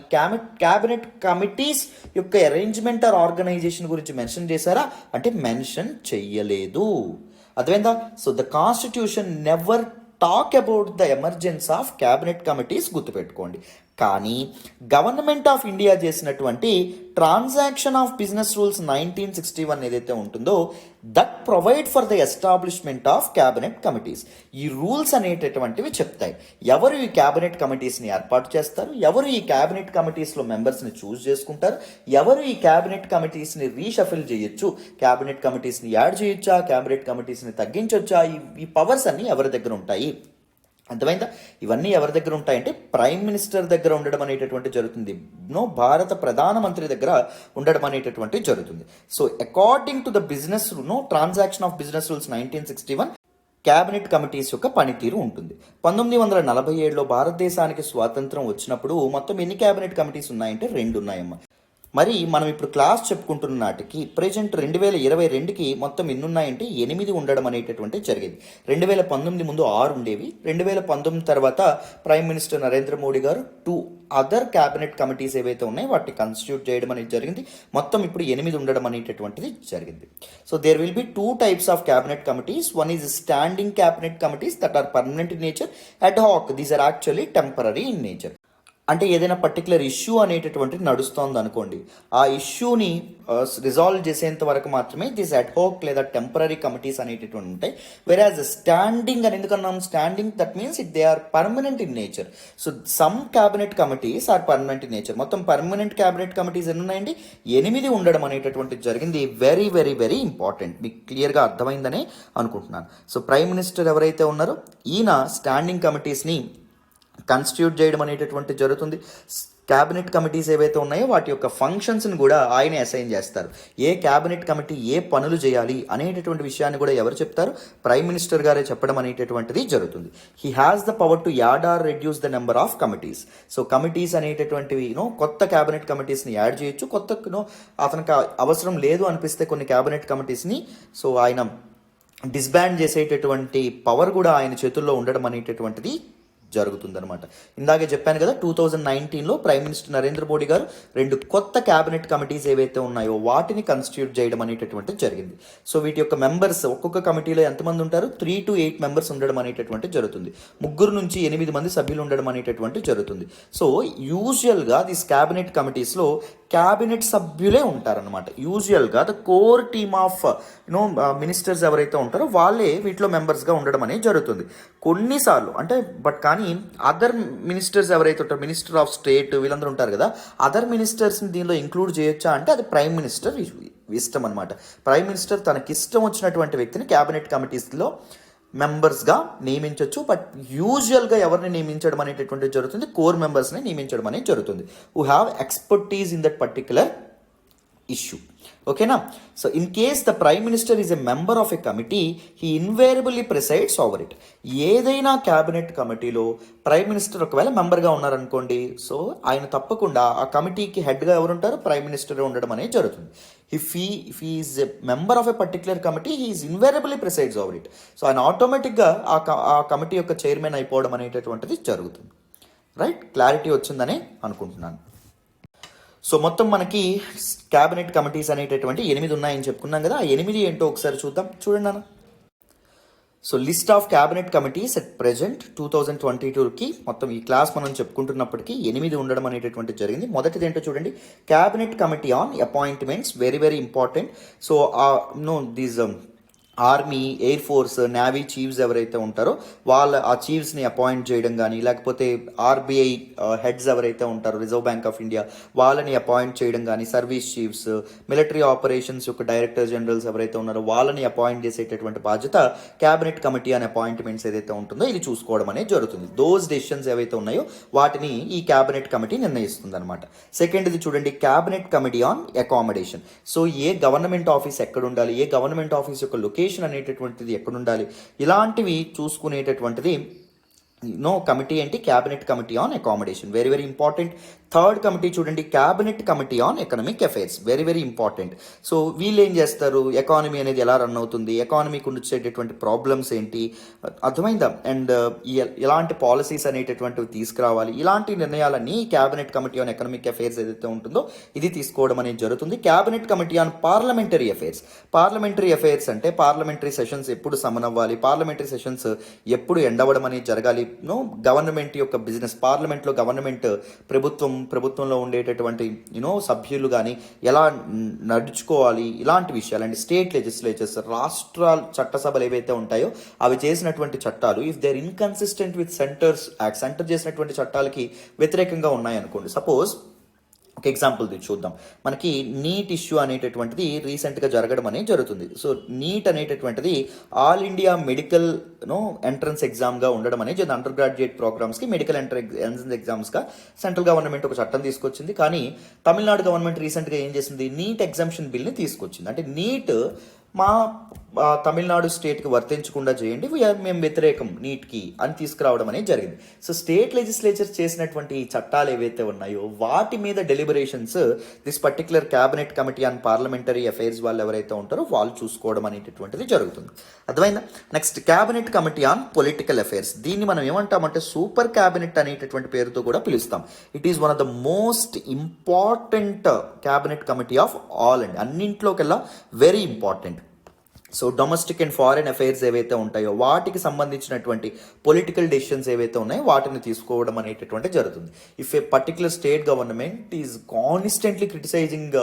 క్యాబినెట్ కమిటీస్ యొక్క అరేంజ్మెంట్ ఆర్ ఆర్గనైజేషన్ గురించి మెన్షన్ చేశారా అంటే మెన్షన్ చెయ్యలేదు. అర్థమైందా? So the constitution never talk about the emergence of cabinet committees, గుర్తుపెట్టుకోండి. కానీ గవర్నమెంట్ ఆఫ్ ఇండియా చేసినటువంటి ట్రాన్సాక్షన్ ఆఫ్ బిజినెస్ రూల్స్ 1961 ఏదైతే ఉంటుందో that provide for the establishment of cabinet committees. ఈ రూల్స్ అనేటటువంటివి చెప్తాయి ఎవరు ఈ క్యాబినెట్ కమిటీస్ని ఏర్పాటు చేస్తారు, ఎవరు ఈ క్యాబినెట్ కమిటీస్లో మెంబర్స్ని చూస్ చేసుకుంటారు, ఎవరు ఈ క్యాబినెట్ కమిటీస్ని రీషఫిల్ చేయొచ్చు, క్యాబినెట్ కమిటీస్ని యాడ్ చేయొచ్చా, క్యాబినెట్ కమిటీస్ని తగ్గించొచ్చా, ఈ పవర్స్ అన్నీ ఎవరి దగ్గర ఉంటాయి. అర్థమైందా? ఇవన్నీ ఎవరి దగ్గర ఉంటాయంటే ప్రైమ్ మినిస్టర్ దగ్గర ఉండడం అనేటటువంటి జరుగుతుంది. భారత ప్రధానమంత్రి దగ్గర ఉండడం అనేటటువంటి జరుగుతుంది. So according to the business transaction of business rules 1961 cabinet committees యొక్క పనితీరు ఉంటుంది. 1947లో భారతదేశానికి స్వాతంత్రం వచ్చినప్పుడు మొత్తం ఎన్ని క్యాబినెట్ కమిటీస్ ఉన్నాయంటే 2 ఉన్నాయమ్మా. మరి మనం ఇప్పుడు క్లాస్ చెప్పుకుంటున్న నాటికి ప్రెజెంట్ 2022కి మొత్తం ఎన్ని ఉన్నాయంటే 8 ఉండడం అనేటటువంటి జరిగింది. 2019 ముందు 6 ఉండేవి. 2019 తర్వాత ప్రైమ్ మినిస్టర్ నరేంద్ర మోడీ గారు 2 అదర్ క్యాబినెట్ కమిటీస్ ఏవైతే ఉన్నాయో వాటిని కాన్స్టిట్యూట్ చేయడం అనేది జరిగింది. మొత్తం ఇప్పుడు 8 ఉండడం అనేటటువంటిది జరిగింది. So there will be 2 types of cabinet committees. One is standing cabinet committees that are permanent in nature. Ad hoc these are actually temporary in nature. అంటే ఏదైనా పర్టికులర్ ఇష్యూ అనేటటువంటిది నడుస్తోంది అనుకోండి, ఆ ఇష్యూని రిజాల్వ్ చేసేంత వరకు మాత్రమే దిస్ అడ్హాక్ లేదా టెంపరీ కమిటీస్ అనేటటువంటి ఉంటాయి. వెరాజ్ స్టాండింగ్ అని ఎందుకన్నాం? Standing that means they are permanent in nature. So some cabinet committees are permanent in nature. మొత్తం పర్మనెంట్ క్యాబినెట్ కమిటీస్ ఎన్ని ఉన్నాయండి? 8 ఉండడం అనేటటువంటిది జరిగింది. Very very very important. మీకు క్లియర్గా అర్థమైందనే అనుకుంటున్నాను. సో ప్రైమ్ మినిస్టర్ ఎవరైతే ఉన్నారో ఈయన స్టాండింగ్ కమిటీస్ని కాన్స్టిట్యూట్ చేయడం అనేటటువంటి జరుగుతుంది. క్యాబినెట్ కమిటీస్ ఏవైతే ఉన్నాయో వాటి యొక్క ఫంక్షన్స్ని కూడా ఆయనే అసైన్ చేస్తారు. ఏ క్యాబినెట్ కమిటీ ఏ పనులు చేయాలి అనేటటువంటి విషయాన్ని కూడా ఎవరు చెప్తారు? ప్రైమ్ మినిస్టర్ గారే చెప్పడం అనేటటువంటిది జరుగుతుంది. He has the power to add or reduce the number of committees. So committees అనేటటువంటివి కొత్త క్యాబినెట్ కమిటీస్ని యాడ్ చేయొచ్చు, కొత్త అతనికి అవసరం లేదు అనిపిస్తే కొన్ని క్యాబినెట్ కమిటీస్ని సో ఆయన డిస్బాండ్ చేసేటటువంటి పవర్ కూడా ఆయన చేతుల్లో ఉండడం అనేటటువంటిది జరుగుతుందనమాట. ఇందాకే చెప్పాను కదా, 2019లో ప్రైమ్ మినిస్టర్ నరేంద్ర మోడీ గారు 2 కొత్త క్యాబినెట్ కమిటీస్ ఏవైతే ఉన్నాయో వాటిని కాన్స్టిట్యూట్ చేయడం అనేటటువంటిది జరిగింది. సో వీటి యొక్క మెంబర్స్ ఒక్కొక్క కమిటీలో ఎంతమంది ఉంటారు? 3 to 8 మెంబర్స్ ఉండడం అనేటటువంటి జరుగుతుంది. 3 నుంచి 8 మంది సభ్యులు ఉండడం అనేటటువంటి జరుగుతుంది. సో యూజువల్గా దిస్ క్యాబినెట్ కమిటీస్లో క్యాబినెట్ సభ్యులే ఉంటారనమాట. యూజువల్గా the core team of ministers ఎవరైతే ఉంటారో వాళ్ళే వీటిలో మెంబర్స్గా ఉండడం అనేది జరుగుతుంది. కొన్నిసార్లు అంటే కానీ అదర్ మినిస్టర్స్ ఎవరైతే ఉంటారో, మినిస్టర్ ఆఫ్ స్టేట్ వీళ్ళందరూ ఉంటారు కదా, అదర్ మినిస్టర్స్ని దీనిలో ఇంక్లూడ్ చేయొచ్చా అంటే అది ప్రైమ్ మినిస్టర్ ఇష్టం అనమాట. ప్రైమ్ మినిస్టర్ తనకిష్టం వచ్చినటువంటి వ్యక్తిని క్యాబినెట్ కమిటీస్లో మెంబర్స్గా నియమించవచ్చు. బట్ యూజువల్గా ఎవరిని నియమించడం అనేటటువంటిది జరుగుతుంది? కోర్ మెంబర్స్ని నియమించడం అనేది జరుగుతుంది who have expertise in that particular issue. ఓకేనా? So in case the prime minister is a member of a committee he invariably presides over it. ఏదైనా క్యాబినెట్ కమిటీలో ప్రైమ్ మినిస్టర్ ఒకవేళ మెంబర్గా ఉన్నారనుకోండి, సో ఆయన తప్పకుండా ఆ కమిటీకి హెడ్గా ఎవరు ఉంటారు? ప్రైమ్ మినిస్టర్ ఉండడం అనేది జరుగుతుంది. If he is a member of a particular committee he is invariably presides over it. So ఆయన ఆటోమేటిక్గా ఆ కమిటీ యొక్క చైర్మన్ అయిపోవడం అనేటటువంటిది జరుగుతుంది. రైట్? క్లారిటీ వచ్చిందని అనుకుంటున్నాను. సో మొత్తం మనకి క్యాబినెట్ కమిటీస్ అనేటటువంటి 8 ఉన్నాయని చెప్పుకున్నాం కదా. ఆ 8 ఏంటో ఒకసారి చూద్దాం. చూడండి అన్న. So list of cabinet committees at present 2022కి మొత్తం ఈ క్లాస్ మనం చెప్పుకుంటున్నప్పటికీ 8 ఉండడం అనేటటువంటి జరిగింది. మొదటిది ఏంటో చూడండి, cabinet committee on appointments. Very very important. So these army, air force, navy chiefs ఎవరైతే ఉంటారో ఆ చీఫ్స్ని అపాయింట్ చేయడం కానీ, లేకపోతే ఆర్బీఐ హెడ్స్ ఎవరైతే ఉంటారో, రిజర్వ్ బ్యాంక్ ఆఫ్ ఇండియా వాళ్ళని అపాయింట్ చేయడం కానీ, సర్వీస్ చీఫ్స్, మిలిటరీ ఆపరేషన్స్ యొక్క డైరెక్టర్ జనరల్స్ ఎవరైతే ఉన్నారో వాళ్ళని అపాయింట్ చేసేటటువంటి బాధ్యత క్యాబినెట్ కమిటీ అనే అపాయింట్మెంట్స్ ఏదైతే ఉంటుందో ఇది చూసుకోవడం అనేది జరుగుతుంది. దోస్ డెసిషన్స్ ఏవైతే ఉన్నాయో వాటిని ఈ క్యాబినెట్ కమిటీ నిర్ణయిస్తుంది అనమాట. సెకండ్ది చూడండి, cabinet committee on accommodation. So ఏ గవర్నమెంట్ ఆఫీస్ ఎక్కడ ఉండాలి, ఏ గవర్నమెంట్ ఆఫీస్ యొక్క లొకేషన్ అనేటటువంటిది ఎక్కడ ఉండాలి, ఇలాంటివి చూసుకునేటటువంటిది కమిటీ ఏంటి, cabinet committee on accommodation. Very very important. Third committee చూడండి, cabinet committee on economic affairs. Very very important. So వీళ్ళు ఏం చేస్తారు, ఎకానమీ అనేది ఎలా రన్ అవుతుంది, ఎకానమీకి వచ్చేటటువంటి ప్రాబ్లమ్స్ ఏంటి, అర్థమైందా, అండ్ ఎలాంటి పాలసీస్ అనేటటువంటివి తీసుకురావాలి, ఇలాంటి నిర్ణయాలన్నీ cabinet committee on economic affairs ఏదైతే ఉంటుందో ఇది తీసుకోవడం అనేది జరుగుతుంది. Cabinet committee on parliamentary affairs. Parliamentary affairs అంటే పార్లమెంటరీ సెషన్స్ ఎప్పుడు సమన్ అవ్వాలి, పార్లమెంటరీ సెషన్స్ ఎప్పుడు ఎండవడం అనేది జరగాలి, గవర్నమెంట్ యొక్క బిజినెస్, పార్లమెంట్లో గవర్నమెంట్ ప్రభుత్వంలో ఉండేటటువంటి సభ్యులు కానీ ఎలా నడుచుకోవాలి, ఇలాంటి విషయాలు. అండ్ స్టేట్ లెజిస్లేచర్స్, రాష్ట్రాల చట్టసభలు ఏవైతే ఉంటాయో అవి చేసినటువంటి చట్టాలు if they are inconsistent with centre చేసినటువంటి చట్టాలకి వ్యతిరేకంగా ఉన్నాయనుకోండి. సపోజ్ ఒక ఎగ్జాంపుల్ చూద్దాం. మనకి నీట్ ఇష్యూ అనేటటువంటిది రీసెంట్గా జరగడం అనేది జరుగుతుంది. సో నీట్ అనేటటువంటిది ఆల్ ఇండియా మెడికల్ ఎంట్రన్స్ ఎగ్జామ్గా ఉండడం అనేది అండర్ గ్రాడ్యుయేట్ ప్రోగ్రామ్స్కి మెడికల్ ఎంట్రన్స్ ఎగ్జామ్స్గా సెంట్రల్ గవర్నమెంట్ ఒక చట్టం తీసుకొచ్చింది. కానీ తమిళనాడు గవర్నమెంట్ రీసెంట్గా ఏం చేసింది, నీట్ ఎగ్జామ్షన్ బిల్ని తీసుకొచ్చింది. అంటే నీట్ మా తమిళనాడు స్టేట్కి వర్తించకుండా చేయండి, మేము వ్యతిరేకం నీట్కి అని తీసుకురావడం అనేది జరిగింది. సో స్టేట్ లెజిస్లేచర్ చేసినటువంటి చట్టాలు ఏవైతే ఉన్నాయో వాటి మీద deliberations this particular cabinet committee on parliamentary affairs వాళ్ళు ఎవరైతే ఉంటారో వాళ్ళు చూసుకోవడం అనేటటువంటిది జరుగుతుంది. అర్థమైందా? Next, cabinet committee on political affairs. దీన్ని మనం ఏమంటామంటే సూపర్ క్యాబినెట్ అనేటటువంటి పేరుతో కూడా పిలుస్తాం. It is one of the most important cabinet committee of all and అన్నింట్లోకెల్లా very important. So domestic and foreign affairs ఏవైతే ఉంటాయో వాటికి సంబంధించినటువంటి పొలిటికల్ డెసిషన్స్ ఏవైతే ఉన్నాయో వాటిని తీసుకోవడం అనేటటువంటి జరుగుతుంది. If a particular state government is constantly criticising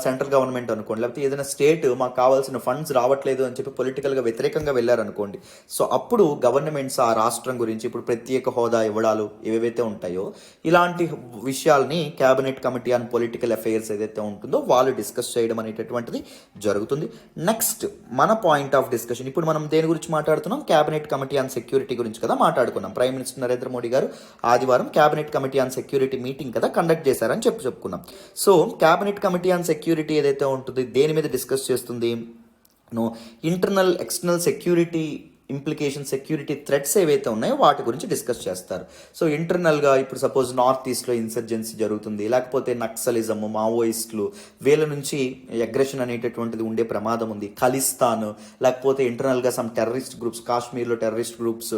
central government అనుకోండి, లేకపోతే ఏదైనా స్టేట్ మాకు కావాల్సిన ఫండ్స్ రావట్లేదు అని చెప్పి పొలిటికల్గా వ్యతిరేకంగా వెళ్ళారనుకోండి, సో అప్పుడు గవర్నమెంట్స్ ఆ రాష్ట్రం గురించి ఇప్పుడు ప్రత్యేక హోదా ఇవ్వడాలు ఏవైతే ఉంటాయో ఇలాంటి విషయాల్ని cabinet committee on political affairs ఏదైతే ఉంటుందో వాళ్ళు డిస్కస్ చేయడం అనేటటువంటిది జరుగుతుంది. నెక్స్ట్ మన పాయింట్ ఆఫ్ డిస్కషన్, ఇప్పుడు మనం దేని గురించి మాట్లాడుతున్నాం, క్యాబినెట్ కమిటీ ఆన్ సెక్యూరిటీ గురించి కదా మాట్లాడుకున్నాం. ప్రైమ్ మినిస్టర్ నరేంద్ర మోడీ గారు ఆదివారం cabinet committee on security meeting కదా కండక్ట్ చేశారని చెప్పుకున్నాం. So cabinet committee on security ఏదైతే ఉంటుంది దేని మీద డిస్కస్ చేస్తుంది, internal external security implication, security threats ఏవైతే ఉన్నాయో వాటి గురించి డిస్కస్ చేస్తారు. సో ఇంటర్నల్గా ఇప్పుడు సపోజ్ నార్త్ ఈస్ట్లో ఇన్సర్జెన్సీ జరుగుతుంది, లేకపోతే నక్సలిజము, మావోయిస్టులు వీళ్ళ నుంచి అగ్రెషన్ అనేటటువంటిది ఉండే ప్రమాదం ఉంది, ఖలిస్తాన్, లేకపోతే ఇంటర్నల్గా సమ్ టెర్రరిస్ట్ గ్రూప్స్, కాశ్మీర్లో టెర్రరిస్ట్ గ్రూప్స్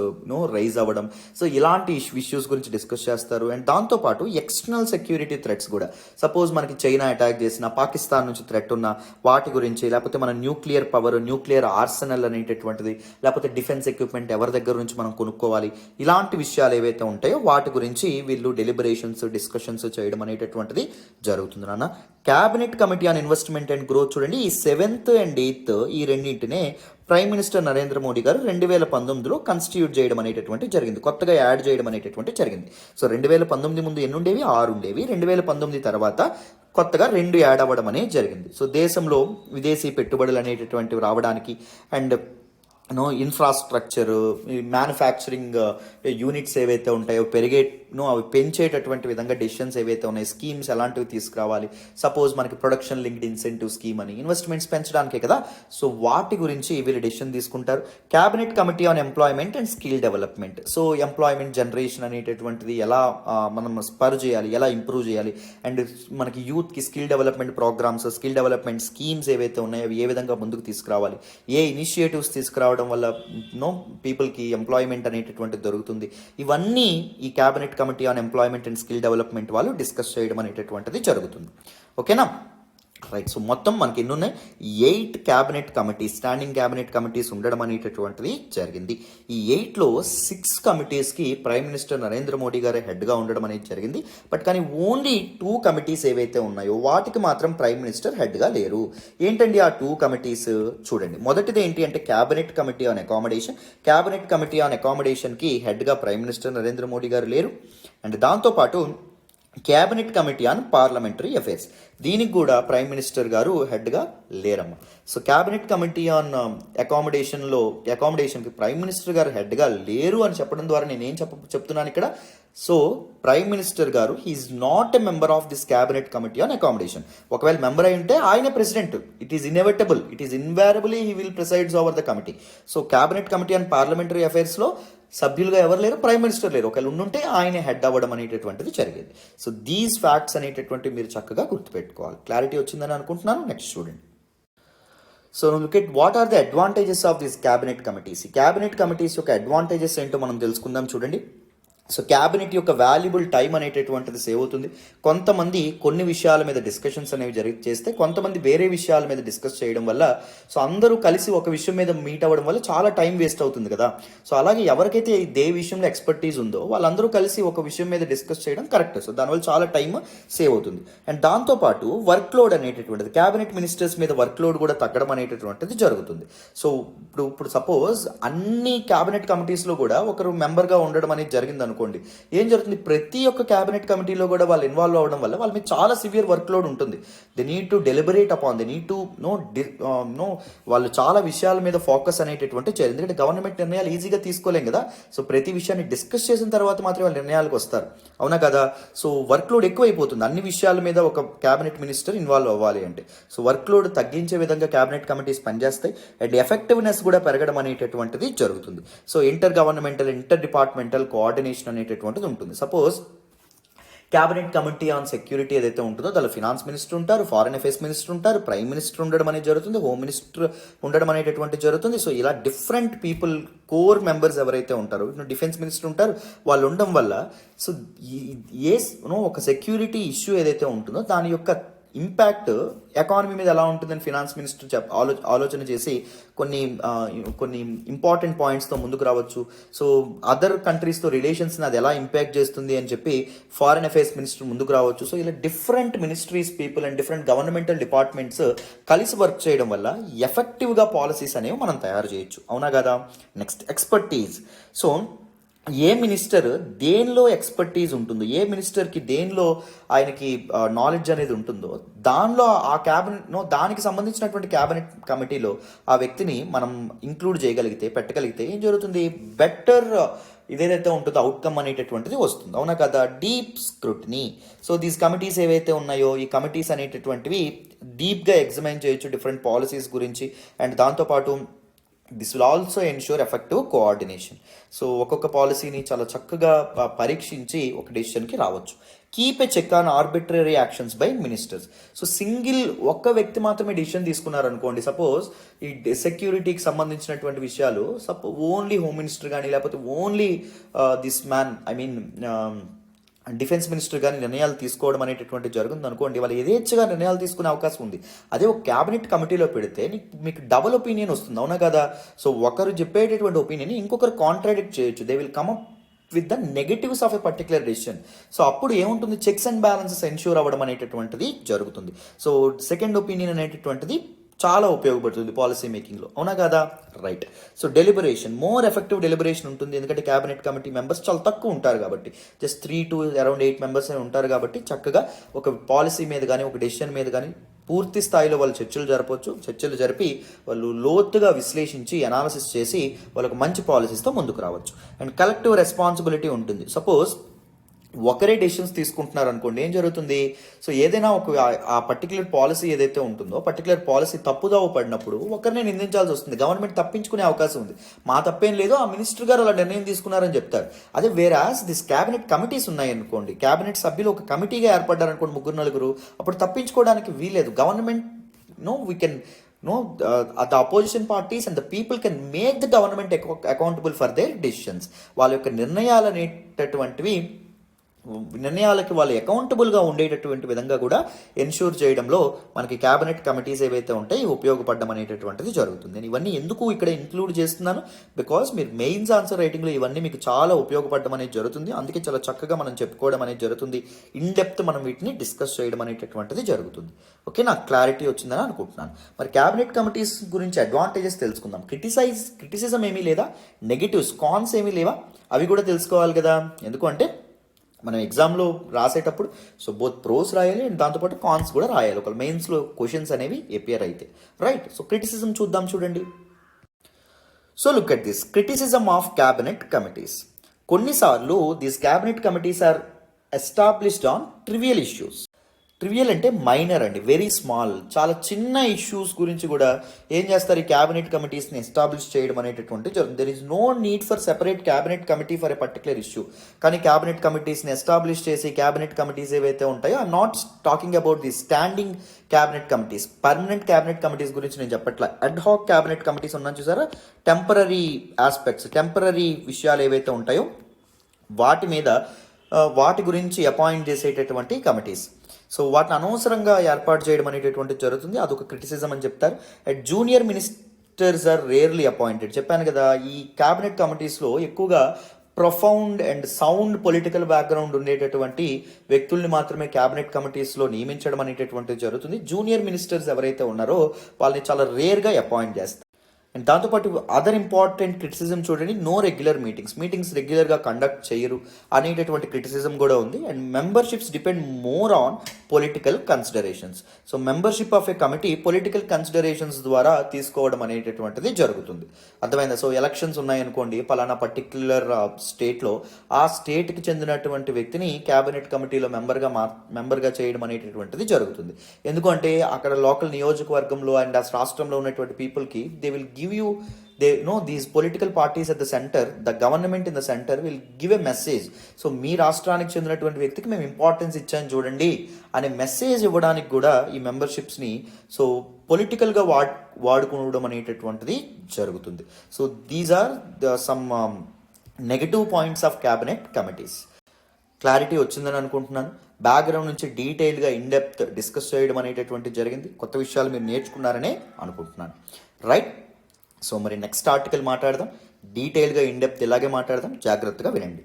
రైజ్ అవ్వడం. సో ఇలాంటి ఇష్యూస్ గురించి డిస్కస్ చేస్తారు. అండ్ దాంతోపాటు ఎక్స్టర్నల్ సెక్యూరిటీ థ్రెట్స్ కూడా, సపోజ్ మనకి చైనా అటాక్ చేసిన, పాకిస్తాన్ నుంచి థ్రెట్ ఉన్న వాటి గురించి, లేకపోతే మన న్యూక్లియర్ పవర్, న్యూక్లియర్ ఆర్సెనల్ అనేటటువంటిది, లేకపోతే డిఫెన్స్ ఎక్విప్మెంట్ ఎవరి దగ్గర నుంచి మనం కొనుక్కోవాలి, ఇలాంటి విషయాలు ఏవైతే ఉంటాయో వాటి గురించి వీళ్ళు డెలిబరేషన్స్, డిస్కషన్స్ చేయడం అనేటటువంటిది జరుగుతుంది. నాన్న cabinet committee on investment and growth చూడండి, ఈ 7th and 8th ఈ రెండింటినే ప్రైమ్ మినిస్టర్ నరేంద్ర మోడీ గారు 2019లో కన్స్టిట్యూట్ చేయడం అనేటటువంటి జరిగింది, కొత్తగా యాడ్ చేయడం అనేటటువంటి జరిగింది. సో 2019 ముందు ఎన్ని ఉండేవి, 6 ఉండేవి. 2019 తర్వాత కొత్తగా 2 యాడ్ అవ్వడం అనేది జరిగింది. సో దేశంలో విదేశీ పెట్టుబడులు అనేటటువంటివి రావడానికి అండ్ ఇన్ఫ్రాస్ట్రక్చర్, మ్యానుఫ్యాక్చరింగ్ యూనిట్స్ ఏవైతే ఉంటాయో అవి పెంచేటటువంటి విధంగా డెసిషన్స్ ఏవైతే ఉన్నాయి, స్కీమ్స్ ఎలాంటివి తీసుకురావాలి, సపోజ్ మనకి ప్రొడక్షన్ లింక్డ్ ఇన్సెంటివ్ స్కీమ్ అని ఇన్వెస్ట్మెంట్స్ పెంచడానికే కదా. సో వాటి గురించి వీళ్ళు డెసిషన్ తీసుకుంటారు. Cabinet committee on employment and skill development. So employment generation అనేటటువంటిది ఎలా మనం స్పర్ చేయాలి, ఎలా ఇంప్రూవ్ చేయాలి, అండ్ మనకి యూత్కి skill development programmes, skill development schemes ఏవైతే ఉన్నాయో అవి ఏ విధంగా ముందుకు తీసుకురావాలి, ఏ ఇనిషియేటివ్స్ తీసుకురావడం వల్ల పీపుల్కి ఎంప్లాయ్మెంట్ అనేటటువంటిది దొరుకుతుంది. ఇవన్నీ ఈ cabinet committee on employment and skill development వాళ్ళు డిస్కస్ చేయడం అనేటటువంటిది జరుగుతుంది. ఓకేనా? రైట్. సో మొత్తం మనకి ఎన్ని ఉన్నాయి? 8 cabinet committees, standing cabinet committees ఉండడం అనేటటువంటిది జరిగింది. ఈ 8లో 6 కమిటీస్కి ప్రైమ్ మినిస్టర్ నరేంద్ర మోడీ గారే హెడ్గా ఉండడం అనేది జరిగింది. బట్ కానీ ఓన్లీ 2 కమిటీస్ ఏవైతే ఉన్నాయో వాటికి మాత్రం ప్రైమ్ మినిస్టర్ హెడ్గా లేరు. ఏంటండి ఆ 2 కమిటీస్? చూడండి, మొదటిది ఏంటి అంటే cabinet committee on accommodation. Cabinet committee on అకామిడేషన్కి హెడ్గా ప్రైమ్ మినిస్టర్ నరేంద్ర మోడీ గారు లేరు. అండ్ దాంతోపాటు cabinet committee on parliamentary affairs, దీనికి కూడా ప్రైమ్ మినిస్టర్ గారు హెడ్గా లేరమ్మా. సో క్యాబినెట్ కమిటీ ఆన్ అకామిడేషన్కి ప్రైమ్ మినిస్టర్ గారు హెడ్గా లేరు అని చెప్పడం ద్వారా నేనేం చెప్తున్నాను ఇక్కడ? సో ప్రైమ్ మినిస్టర్ గారు he is not a member of this cabinet committee on accommodation. ఒకవేళ మెంబర్ అయి ఉంటే ఆయన president. It is inevitable, it is invariably he will presides over the committee. So cabinet committee on parliamentary అఫైర్స్లో సభ్యులుగా ఎవరు లేరు, prime minister లేరు. ఒకవేళ ఉండుంటే ఆయన హెడ్ అవ్వడం అనేటటువంటిది జరిగేది. సో దీస్ ఫ్యాక్ట్స్ అనేటటువంటివి మీరు చక్కగా గుర్తుపెట్టుకోవాలి. క్లారిటీ వచ్చిందని అనుకుంటున్నాను. నెక్స్ట్ చూడండి. So look at what are the advantages of this cabinet committees. ఈ క్యాబినెట్ కమిటీస్ యొక్క అడ్వాంటేజెస్ ఏంటో మనం తెలుసుకుందాం. చూడండి, సో క్యాబినెట్ యొక్క వాల్యుబుల్ టైం అనేటటువంటిది సేవ్ అవుతుంది. కొంతమంది కొన్ని విషయాల మీద డిస్కషన్స్ అనేవి చేస్తే కొంతమంది వేరే విషయాల మీద డిస్కస్ చేయడం వల్ల, సో అందరూ కలిసి ఒక విషయం మీద మీట్ అవ్వడం వల్ల చాలా టైం వేస్ట్ అవుతుంది కదా. సో అలాగే ఎవరికైతే ఏ విషయంలో ఎక్స్పర్టీస్ ఉందో వాళ్ళందరూ కలిసి ఒక విషయం మీద డిస్కస్ చేయడం కరెక్ట్. సో దానివల్ల చాలా టైం సేవ్ అవుతుంది. అండ్ దాంతోపాటు వర్క్ లోడ్ అనేటటువంటిది, క్యాబినెట్ మినిస్టర్స్ మీద వర్క్ లోడ్ కూడా తగ్గడం అనేటటువంటిది జరుగుతుంది. సో ఇప్పుడు సపోజ్ అన్ని క్యాబినెట్ కమిటీస్లో కూడా ఒకరు మెంబర్గా ఉండడం అనేది జరిగింది అనుకోండి, ఏం జరుగుతుంది? ప్రతి ఒక్క క్యాబినెట్ కమిటీలో కూడా వాళ్ళు ఇన్వాల్వ్ అవ్వడం వల్ల వాళ్ళ మీద చాలా సివియర్ వర్క్ లోడ్ ఉంటుంది. They need to deliberate upon, they need to know వాళ్ళు చాలా విషయాల మీద ఫోకస్ అనేటటువంటి చేయాలి. ఎందుకంటే గవర్నమెంట్ నిర్ణయాలు ఈజీగా తీసుకోలేం కదా. సో ప్రతి విషయాన్ని డిస్కస్ చేసిన తర్వాత మాత్రమే వాళ్ళు నిర్ణయాలకు వస్తారు, అవునా కదా. సో వర్క్ లోడ్ ఎక్కువైపోతుంది అన్ని విషయాల మీద ఒక క్యాబినెట్ మినిస్టర్ ఇన్వాల్వ్ అవ్వాలి అంటే. సో వర్క్ లోడ్ తగ్గించే విధంగా క్యాబినెట్ కమిటీస్ పనిచేస్తాయి. అండ్ ఎఫెక్టివ్నెస్ కూడా పెరగడం అనేటటువంటిది జరుగుతుంది. సో ఇంటర్ డిపార్ట్మెంటల్ కోఆర్డినేషన్ అనేటటువంటిది ఉంటుంది. Suppose cabinet committee on security ఏదైతే ఉంటుందో దానిలో ఫినాన్స్ మినిస్టర్ ఉంటారు, ఫారెన్ అఫైర్స్ మినిస్టర్ ఉంటారు, ప్రైమ్ మినిస్టర్ ఉండడం అనేది జరుగుతుంది, హోమ్ మినిస్టర్ ఉండడం అనేటటువంటి జరుగుతుంది. సో ఇలా డిఫరెంట్ పీపుల్, కోర్ మెంబర్స్ ఎవరైతే ఉంటారో, డిఫెన్స్ మినిస్టర్ ఉంటారు, వాళ్ళు ఉండడం వల్ల సో ఒక సెక్యూరిటీ ఇష్యూ ఏదైతే ఉంటుందో దాని యొక్క ఇంపాక్ట్ ఎకానమీ మీద ఎలా ఉంటుందని ఫినాన్స్ మినిస్టర్ ఆలోచన చేసి కొన్ని ఇంపార్టెంట్ పాయింట్స్తో ముందుకు రావచ్చు. సో అదర్ కంట్రీస్తో రిలేషన్స్ని అది ఎలా ఇంపాక్ట్ చేస్తుంది అని చెప్పి ఫారెన్ అఫైర్స్ మినిస్టర్ ముందుకు రావచ్చు. సో ఇలా different ministries people and different governmental departments కలిసి వర్క్ చేయడం వల్ల ఎఫెక్టివ్గా పాలసీస్ అనేవి మనం తయారు చేయొచ్చు, అవునా కదా. Next expertise. సో ఏ మినిస్టర్ దేనిలో ఎక్స్పర్టీజ్ ఉంటుందో, ఏ మినిస్టర్కి దేనిలో ఆయనకి నాలెడ్జ్ అనేది ఉంటుందో దానిలో ఆ దానికి సంబంధించినటువంటి క్యాబినెట్ కమిటీలో ఆ వ్యక్తిని మనం ఇంక్లూడ్ చేయగలిగితే, పెట్టగలిగితే ఏం జరుగుతుంది? బెటర్ ఇదేదైతే ఉంటుందో అవుట్కమ్ అనేటటువంటిది వస్తుంది, అవునా కదా. Deep scrutiny. So these committees ఏవైతే ఉన్నాయో ఈ కమిటీస్ అనేటటువంటివి డీప్గా ఎగ్జామైన్ చేయొచ్చు డిఫరెంట్ పాలసీస్ గురించి. అండ్ దాంతోపాటు this will also ensure effective coordination. So ఒక్కొక్క పాలసీని చాలా చక్కగా పరీక్షించి ఒక డెసిషన్కి రావచ్చు. Keep a check on arbitrary actions by ministers. So ఒక్క వ్యక్తి మాత్రమే డెసిషన్ తీసుకున్నారనుకోండి, సపోజ్ ఈ సెక్యూరిటీకి సంబంధించినటువంటి విషయాలు ఓన్లీ హోమ్ మినిస్టర్ కానీ లేకపోతే only this man defence minister కానీ నిర్ణయాలు తీసుకోవడం అనేటటువంటి జరుగుతుంది అనుకోండి, వాళ్ళు యథేచ్ఛగా నిర్ణయాలు తీసుకునే అవకాశం ఉంది. అదే ఒక క్యాబినెట్ కమిటీలో పెడితే మీకు డబుల్ ఒపీనియన్ వస్తుంది, అవునా కదా. సో ఒకరు చెప్పేటటువంటి ఒపీనియన్ ఇంకొకరు కాంట్రాడిక్ట్ చేయొచ్చు. They will come up with the negatives of a particular decision. So అప్పుడు ఏముంటుంది? చెక్స్ అండ్ బ్యాలెన్సెస్ ఎన్ష్యూర్ అవ్వడం అనేటటువంటిది జరుగుతుంది. సో సెకండ్ ఒపీనియన్ అనేటటువంటిది చాలా ఉపయోగపడుతుంది పాలసీ మేకింగ్లో, అవునా కదా. Right. So deliberation, more effective deliberation ఉంటుంది. ఎందుకంటే క్యాబినెట్ కమిటీ మెంబర్స్ చాలా తక్కువ ఉంటారు కాబట్టి, జస్ట్ 3 to around 8 మెంబర్స్ ఉంటారు కాబట్టి చక్కగా ఒక పాలసీ మీద కానీ ఒక డెసిషన్ మీద కానీ పూర్తి స్థాయిలో వాళ్ళు చర్చలు జరిపి వాళ్ళు లోతుగా విశ్లేషించి అనాలిసిస్ చేసి వాళ్ళకు మంచి పాలసీస్తో ముందుకు రావచ్చు. అండ్ కలెక్టివ్ రెస్పాన్సిబిలిటీ ఉంటుంది. సపోజ్ ఒకరే డెసిషన్స్ తీసుకుంటున్నారు అనుకోండి, ఏం జరుగుతుంది? సో ఏదైనా ఆ పర్టికులర్ పాలసీ ఏదైతే ఉంటుందో పర్టికులర్ పాలసీ తప్పుదోవ పడినప్పుడు ఒకరినే నిందించాల్సి వస్తుంది. గవర్నమెంట్ తప్పించుకునే అవకాశం ఉంది. మా తప్పేం లేదు, ఆ మినిస్టర్ గారు అలా నిర్ణయం తీసుకున్నారని చెప్తారు. అదే వేరాస్ దిస్ క్యాబినెట్ కమిటీస్ ఉన్నాయనుకోండి, క్యాబినెట్ సభ్యులు ఒక కమిటీగా ఏర్పడ్డారనుకోండి, 3-4, అప్పుడు తప్పించుకోవడానికి వీలేదు. Government we can the opposition parties and the people can make the government accountable for their decisions. వాళ్ళ యొక్క నిర్ణయాలు అనేటటువంటివి నిర్ణయాలకి వాళ్ళు అకౌంటబుల్గా ఉండేటటువంటి విధంగా కూడా ఎన్ష్యూర్ చేయడంలో మనకి క్యాబినెట్ కమిటీస్ ఏవైతే ఉంటాయి ఉపయోగపడడం అనేటటువంటిది జరుగుతుంది. నేను ఇవన్నీ ఎందుకు ఇక్కడ ఇంక్లూడ్ చేస్తున్నాను, బికాస్ మీరు మెయిన్స్ ఆన్సర్ రైటింగ్లో ఇవన్నీ మీకు చాలా ఉపయోగపడడం అనేది జరుగుతుంది. అందుకే చాలా చక్కగా మనం చెప్పుకోవడం అనేది జరుగుతుంది. ఇన్ డెప్త్ మనం వీటిని డిస్కస్ చేయడం అనేటటువంటిది జరుగుతుంది. ఓకే, నాకు క్లారిటీ వచ్చిందని అనుకుంటున్నాను. మరి క్యాబినెట్ కమిటీస్ గురించి అడ్వాంటేజెస్ తెలుసుకుందాం. క్రిటిసిజం ఏమీ లేదా, నెగిటివ్స్ కాన్స్ ఏమీ లేవా, అవి కూడా తెలుసుకోవాలి కదా. ఎందుకంటే మనం ఎగ్జామ్లో రాసేటప్పుడు సో బోత్ ప్రోస్ రాయాలి అండ్ దాంతోపాటు కాన్స్ కూడా రాయాలి, ఒక మెయిన్స్లో క్వశ్చన్స్ అనేవి అపియర్ అయితే. రైట్, సో క్రిటిసిజం చూద్దాం. చూడండి, so look at this criticism of cabinet committees. కొన్నిసార్లు these cabinet committees are established on trivial issues. Trivial అంటే మైనర్ అండి, వెరీ స్మాల్, చాలా చిన్న ఇష్యూస్ గురించి కూడా ఏం చేస్తారు, ఈ క్యాబినెట్ కమిటీస్ని ఎస్టాబ్లిష్ చేయడం అనేటటువంటి జరుగుతుంది. There is no need for separate cabinet committee for a particular issue. కానీ క్యాబినెట్ కమిటీస్ని ఎస్టాబ్లిష్ చేసి క్యాబినెట్ కమిటీస్ ఏవైతే ఉంటాయో, I'm not talking about the standing cabinet committees, permanent cabinet committees గురించి నేను చెప్పట్లా. అడ్ హాక్ క్యాబినెట్ కమిటీస్ ఉన్నాను చూసారా, టెంపరీ ఆస్పెక్ట్స్, టెంపరీ విషయాలు ఏవైతే ఉంటాయో వాటి గురించి అపాయింట్ చేసేటటువంటి కమిటీస్. సో వాటిని అనవసరంగా ఏర్పాటు చేయడం అనేటటువంటి జరుగుతుంది, అదొక క్రిటిసిజం అని చెప్తారు. And junior ministers are rarely appointed. చెప్పాను కదా, ఈ క్యాబినెట్ కమిటీస్లో ఎక్కువగా profound and sound political background ఉండేటటువంటి వ్యక్తుల్ని మాత్రమే క్యాబినెట్ కమిటీస్లో నియమించడం అనేటటువంటిది జరుగుతుంది. జూనియర్ మినిస్టర్స్ ఎవరైతే ఉన్నారో వాళ్ళని చాలా రేర్గా అపాయింట్ చేస్తారు. అండ్ దాంతోపాటు అదర్ ఇంపార్టెంట్ క్రిటిసిజం చూడండి, నో రెగ్యులర్ మీటింగ్స్ రెగ్యులర్గా కండక్ట్ చేయరు అనేటటువంటి క్రిటిసిజం కూడా ఉంది. And memberships depend more on political considerations. So membership of A committee political considerations ద్వారా తీసుకోవడం అనేటటువంటిది జరుగుతుంది. అర్థమైందా? సో ఎలక్షన్స్ ఉన్నాయనుకోండి, పలానా పర్టిక్యులర్ స్టేట్లో ఆ స్టేట్కి చెందినటువంటి వ్యక్తిని క్యాబినెట్ కమిటీలో మెంబర్గా చేయడం అనేటటువంటిది జరుగుతుంది. ఎందుకంటే అక్కడ లోకల్ నియోజకవర్గంలో అండ్ ఆ రాష్ట్రంలో ఉన్నటువంటి పీపుల్కి they will give you, they know these political parties at the center, the government in the center will give a message. So మీ రాష్ట్రానికి చెందినటువంటి వ్యక్తికి మేము ఇంపార్టెన్స్ ఇచ్చాను చూడండి అనే మెసేజ్ ఇవ్వడానికి కూడా ఈ మెంబర్షిప్స్ని సో పొలిటికల్గా వాడుకోవడం అనేటటువంటిది జరుగుతుంది. So these are some negative points of cabinet committees. Clarity వచ్చిందని అనుకుంటున్నాను. బ్యాక్గ్రౌండ్ నుంచి డీటెయిల్గా ఇన్డెప్త్ డిస్కస్ చేయడం అనేటటువంటి జరిగింది. కొత్త విషయాలు మీరు నేర్చుకున్నారనే అనుకుంటున్నాను. రైట్, సో మరి నెక్స్ట్ ఆర్టికల్ మాట్లాడదాం, డీటెయిల్గా ఇన్డెప్త్ ఇలాగే మాట్లాడదాం, జాగ్రత్తగా వినండి.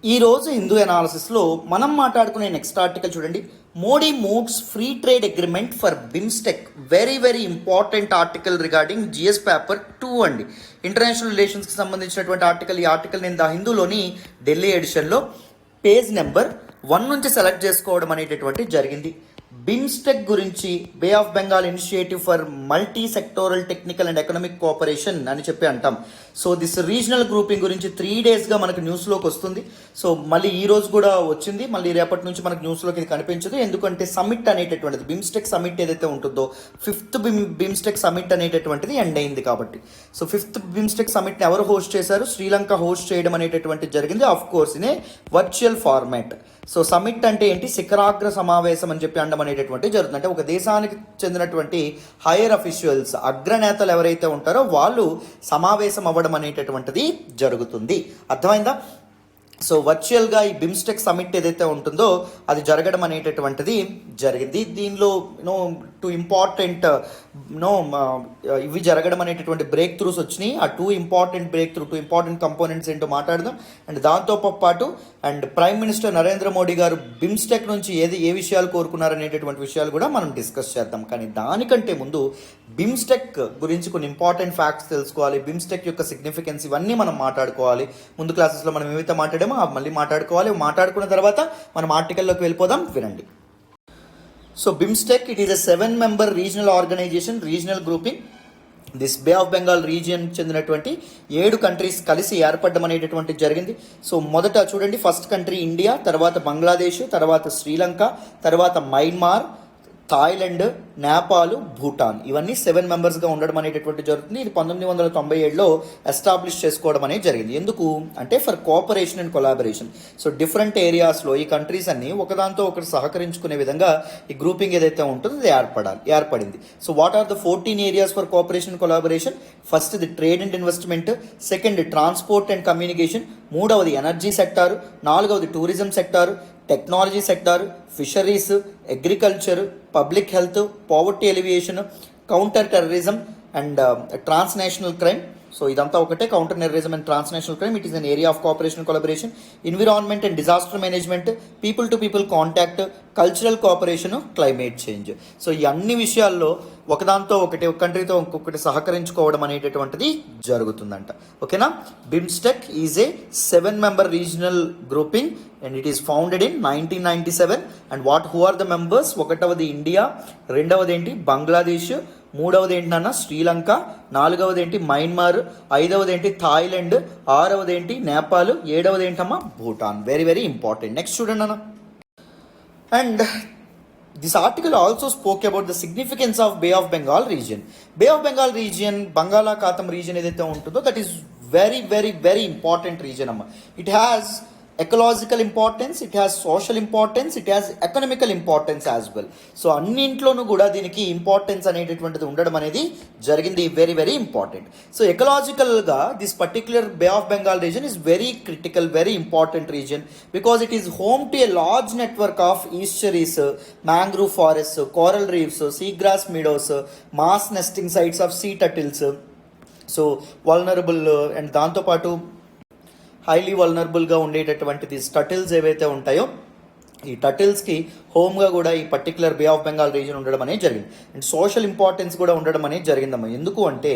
ఈరోజు హిందూ అనాలిసిస్లో మనం మాట్లాడుకునే నెక్స్ట్ ఆర్టికల్ చూడండి, Modi moves free trade agreement for BIMSTEC. Very very important article regarding GS paper 2 అండి, ఇంటర్నేషనల్ రిలేషన్స్కి సంబంధించినటువంటి ఆర్టికల్. ఈ ఆర్టికల్ నేను ద హిందూలోని ఢిల్లీ ఎడిషన్లో పేజ్ నెంబర్ 1 నుంచి సెలెక్ట్ చేసుకోవడం అనేటటువంటి జరిగింది. బిమ్స్టెక్ గురించి, bay of Bengal initiative for multi sectoral technical and economic cooperation అని చెప్పి అంటాం. సో దిస్ రీజనల్ గ్రూపింగ్ గురించి 3 డేస్గా మనకు న్యూస్లోకి వస్తుంది. సో మళ్ళీ ఈ రోజు కూడా వచ్చింది, మళ్ళీ రేపటి నుంచి మనకు న్యూస్లోకి ఇది కనిపించదు. ఎందుకంటే సమిట్ అనేటటువంటిది, బిమ్స్టెక్ సమిట్ ఏదైతే ఉంటుందో 5th బిమ్స్టెక్ సమిట్ అనేటటువంటిది ఎండ్ అయింది కాబట్టి. సో 5th బిమ్స్టెక్ సమిట్ని ఎవరు హోస్ట్ చేశారు? శ్రీలంక హోస్ట్ చేయడం అనేటటువంటిది జరిగింది, of course in a virtual format. So summit అంటే ఏంటి? శిఖరాగ్ర సమావేశం అని చెప్పి అనడం అనేటటువంటి జరుగుతుంది. అంటే ఒక దేశానికి చెందినటువంటి హైయర్ అఫీషియల్స్, అగ్రనేతలు ఎవరైతే ఉంటారో వాళ్ళు సమావేశం అవ్వడం అనేటటువంటిది జరుగుతుంది. అర్థమైందా? సో వర్చువల్గా ఈ బిమ్స్టెక్ సమిట్ ఏదైతే ఉంటుందో అది జరగడం అనేటటువంటిది జరిగింది. దీనిలో టూ ఇంపార్టెంట్ ఇవి జరగడం అనేటటువంటి బ్రేక్ త్రూస్ వచ్చినాయి. ఆ టూ ఇంపార్టెంట్ కంపోనెంట్స్ ఏంటో మాట్లాడదాం. అండ్ దాంతో పాటు and prime minister Narendra Modi గారు బిమ్స్టెక్ నుంచి ఏ విషయాలు కోరుకున్నారనేటటువంటి విషయాలు కూడా మనం డిస్కస్ చేద్దాం. కానీ దానికంటే ముందు బిమ్స్టెక్ గురించి కొన్ని ఇంపార్టెంట్ ఫ్యాక్ట్స్ తెలుసుకోవాలి. బిమ్స్టెక్ యొక్క సిగ్నిఫికెన్స్ ఇవన్నీ మనం మాట్లాడుకోవాలి. ముందు క్లాసెస్లో మనం ఏమైతే మాట్లాడామో మళ్ళీ మాట్లాడుకోవాలి. మాట్లాడుకున్న తర్వాత మనం ఆర్టికల్లోకి వెళ్ళిపోదాం, వినండి. So BIMSTEC, it is a 7-member regional organisation, regional grouping. This bay of Bengal region చెందినటువంటి 7 కంట్రీస్ కలిసి ఏర్పడడం అనేటటువంటి జరిగింది. సో మొదట చూడండి, ఫస్ట్ కంట్రీ ఇండియా, తర్వాత బంగ్లాదేశ్, తర్వాత శ్రీలంక, తర్వాత మయన్మార్, థాయిలాండ్, నేపాల్, భూటాన్, ఇవన్నీ 7 మెంబర్స్గా ఉండడం అనేటటువంటి జరుగుతుంది. ఇది 1997లో ఎస్టాబ్లిష్ చేసుకోవడం అనేది జరిగింది. ఎందుకు అంటే for cooperation and collaboration. So different ఏరియాస్లో ఈ కంట్రీస్ అన్ని ఒకదాంతో ఒకటి సహకరించుకునే విధంగా ఈ గ్రూపింగ్ ఏదైతే ఉంటుందో అది ఏర్పడింది. So what are the 14 areas for cooperation and collaboration? First the trade and investment, second transport and communication, మూడవది ఎనర్జీ సెక్టార్, నాలుగవది tourism sector, technology sector, fisheries, agriculture, public health, poverty alleviation, counter terrorism and transnational crime. So ఇదంతా ఒకటే, counter terrorism and transnational crime. It is an area of cooperation collaboration, environment and disaster management, people to people contact, cultural cooperation, climate change. So ఈ అన్ని విషయాల్లో ఒకదాంతో ఒకటి, ఒక కంట్రీతో ఇంకొకటి సహకరించుకోవడం అనేటటువంటిది జరుగుతుందంట. ఓకేనా. BIMSTEC is a 7-member regional grouping and it is founded in 1997. And who are the members? ఒకటవది ఇండియా, రెండవది ఏంటి బంగ్లాదేశ్, మూడవది ఏంటన్నా శ్రీలంక, నాలుగవది ఏంటి మయన్మార్, ఐదవది ఏంటి థాయిలాండ్, ఆరవది ఏంటి నేపాల్, ఏడవది ఏంటమ్మా Bhutan. Very very important. Next చూడండి అన్న. And this article also spoke about the significance of bay of Bengal region. Bay of Bengal region, బంగాళాఖాతం రీజియన్ ఏదైతే ఉంటుందో that is very very very important region అమ్మ. It has ecological importance, it has social importance, it has economical importance as well. So అన్నింట్లోనూ కూడా దీనికి importance అనేటటువంటిది ఉండడం అనేది జరిగింది. Very very important. సో ఎకలాజికల్గా this particular bay of Bengal region is very critical, very important region because it is home to a large network of estuaries, mangrove forest, coral reefs, seagrass meadows, mass nesting sites of sea turtles. So vulnerable and దాంతోపాటు highly వల్నరబుల్గా ఉండేటటువంటిది turtles ఏవైతే ఉంటాయో ఈ టటిల్స్కి హోమ్గా కూడా ఈ particular bay of Bengal region ఉండడం అనేది జరిగింది. అండ్ సోషల్ ఇంపార్టెన్స్ కూడా ఉండడం అనేది జరిగిందమ్మా. ఎందుకు అంటే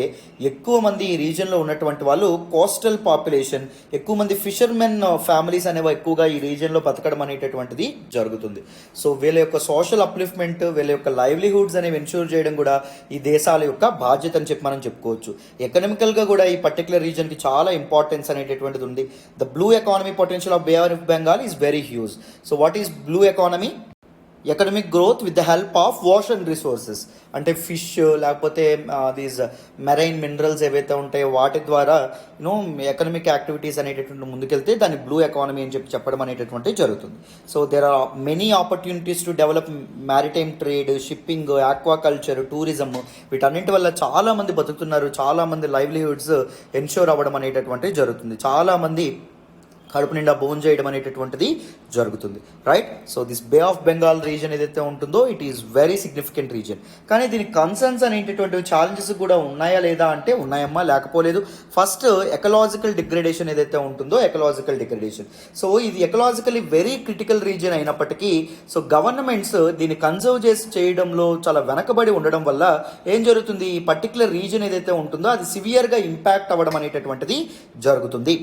ఎక్కువ మంది ఈ రీజన్లో ఉన్నటువంటి వాళ్ళు కోస్టల్ పాపులేషన్, ఎక్కువ మంది ఫిషర్మెన్ ఫ్యామిలీస్ అనేవి ఎక్కువగా ఈ రీజన్లో బతకడం అనేటటువంటిది జరుగుతుంది. సో వీళ్ళ యొక్క సోషల్ అప్లిఫ్ట్మెంట్, వీళ్ళ యొక్క లైవ్లీహుడ్స్ అనేవి ఎన్ష్యూర్ చేయడం కూడా ఈ దేశాల యొక్క బాధ్యత అని చెప్పి మనం చెప్పుకోవచ్చు. ఎకనామికల్గా కూడా ఈ పర్టికులర్ రీజన్కి చాలా ఇంపార్టెన్స్ అనేటటువంటిది ఉంది. The blue economy potential of bay of Bengal is very huge. So what is blue economy? Economic growth with the help of ocean resources, అంటే ఫిష్ లేకపోతే దీస్ మెరైన్ మినరల్స్ ఏవైతే ఉంటాయో వాటి ద్వారా ఎకనమిక్ యాక్టివిటీస్ అనేటటువంటి ముందుకెళ్తే దాన్ని బ్లూ ఎకానమీ అని చెప్పడం అనేటటువంటి జరుగుతుంది. So there are many opportunities to develop maritime trade, shipping, aquaculture, tourism. వీటన్నింటి వల్ల చాలామంది బతుకుతున్నారు, చాలామంది లైవ్లీహుడ్స్ ఎన్ష్యూర్ అవ్వడం అనేటటువంటిది జరుగుతుంది, చాలామంది కడుపు నిండా భోజనం చేయడం అనేటటువంటిది జరుగుతుంది. Right. So this bay of Bengal region ఏదైతే ఉంటుందో it is very significant region. కానీ దీనికి కన్సర్న్స్ అనేటటువంటి ఛాలెంజెస్ కూడా ఉన్నాయా లేదా అంటే ఉన్నాయమ్మా, లేకపోలేదు. ఫస్ట్ ఎకలాజికల్ డిగ్రేడేషన్ ఏదైతే ఉంటుందో ఎకలాజికల్ డిగ్రేడేషన్. సో ఇది ఎకలాజికల్లీ వెరీ క్రిటికల్ రీజన్ అయినప్పటికీ సో గవర్నమెంట్స్ దీన్ని కన్జర్వ్ చేసి చేయడంలో చాలా వెనకబడి ఉండడం వల్ల ఏం జరుగుతుంది, ఈ పర్టికులర్ రీజన్ ఏదైతే ఉంటుందో అది సివియర్గా ఇంపాక్ట్ అవ్వడం అనేటటువంటిది జరుగుతుంది.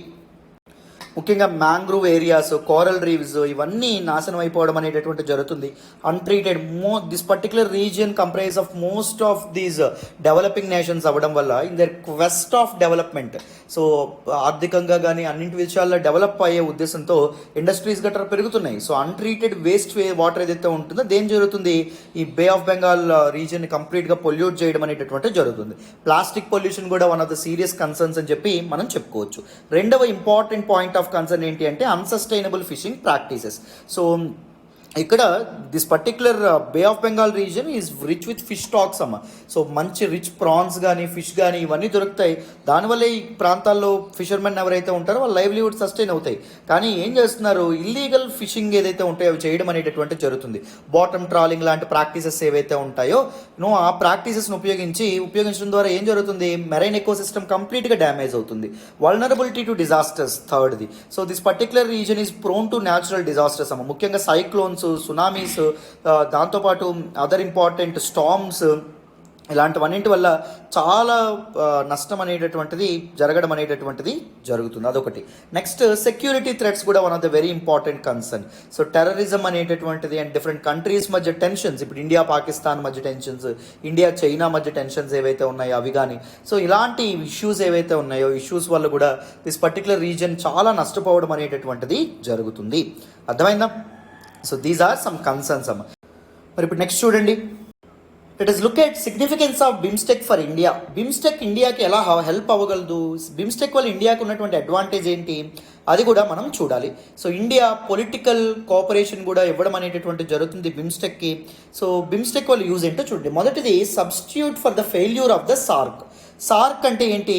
ముఖ్యంగా మ్యాంగ్రూవ్ ఏరియాస్, కోరల్ రీవ్స్ ఇవన్నీ నాశనం అయిపోవడం అనేటటువంటి జరుగుతుంది. Untreated this particular region comprise of most of these developing nations అవ్వడం వల్ల in their quest of development, so ఆర్థికంగా కానీ అన్నింటి విషయాల్లో డెవలప్ అయ్యే ఉద్దేశంతో ఇండస్ట్రీస్ గట్రా పెరుగుతున్నాయి. సో అన్ట్రీటెడ్ వేస్ట్ వాటర్ ఏదైతే ఉంటుందో దేని జరుగుతుంది, ఈ బే ఆఫ్ బెంగాల్ రీజియన్ కంప్లీట్గా పొల్యూట్ చేయడం అనేటటువంటి జరుగుతుంది. ప్లాస్టిక్ పొల్యూషన్ కూడా one of the serious concerns అని చెప్పి మనం చెప్పుకోవచ్చు. రెండవ ఇంపార్టెంట్ పాయింట్ ఆఫ్ కన్సర్న్ ఏంటి అంటే అన్సస్టైనబుల్ ఫిషింగ్ ప్రాక్టీసెస్. సో ఇక్కడ this particular bay of Bengal region is rich with fish stocks అమ్మ. సో మంచి రిచ్ ప్రాన్స్ కానీ ఫిష్ కానీ ఇవన్నీ దొరుకుతాయి. దానివల్ల ఈ ప్రాంతాల్లో ఫిషర్మెన్ ఎవరైతే ఉంటారో వాళ్ళ లైవ్లీహుడ్ సస్టైన్ అవుతాయి. కానీ ఏం చేస్తున్నారు, ఇల్లీగల్ ఫిషింగ్ ఏదైతే ఉంటాయో అవి చేయడం అనేటటువంటి జరుగుతుంది. బాటమ్ ట్రాలింగ్ లాంటి ప్రాక్టీసెస్ ఏవైతే ఉంటాయో ఆ ప్రాక్టీసెస్ను ఉపయోగించడం ద్వారా ఏం జరుగుతుంది, మెరైన్ ఎకోసిస్టమ్ కంప్లీట్గా డ్యామేజ్ అవుతుంది. వల్నరబిలిటీ టు డిజాస్టర్స్ థర్డ్ది. So this particular region is prone to natural disasters అమ్మ. ముఖ్యంగా సైక్లోన్స్, సునామీస్, దాంతోపాటు అదర్ ఇంపార్టెంట్ స్టార్మ్స్ ఇలాంటివన్నింటి వల్ల చాలా నష్టం అనేటటువంటిది జరగడం అనేటటువంటిది జరుగుతుంది. అదొకటి. నెక్స్ట్ సెక్యూరిటీ థ్రెట్స్ కూడా one of the very important concern. So terrorism అనేటటువంటిది అండ్ డిఫరెంట్ కంట్రీస్ మధ్య టెన్షన్స్, ఇప్పుడు ఇండియా పాకిస్తాన్ మధ్య టెన్షన్స్, ఇండియా చైనా మధ్య టెన్షన్స్ ఏవైతే ఉన్నాయో అవి కానీ, సో ఇలాంటి ఇష్యూస్ ఏవైతే ఉన్నాయో ఇష్యూస్ వల్ల కూడా దిస్ పర్టికులర్ రీజన్ చాలా నష్టపోవడం అనేటటువంటిది జరుగుతుంది. అర్థమైందా? So these are some concerns అమ్మ. మరి ఇప్పుడు నెక్స్ట్ చూడండి, let us look at significance of BIMSTEC for India. BIMSTEC ఇండియాకి ఎలా హెల్ప్ అవ్వగలదు, BIMSTEC వల్ల ఇండియాకి ఉన్నటువంటి అడ్వాంటేజ్ ఏంటి అది కూడా మనం చూడాలి. సో ఇండియా పొలిటికల్ కోఆపరేషన్ కూడా ఇవ్వడం అనేటటువంటి జరుగుతుంది BIMSTECకి. సో BIMSTEC వల్ల యూజ్ ఏంటో చూడండి. మొదటిది substitute for the failure of the SAARC. SAARC అంటే ఏంటి?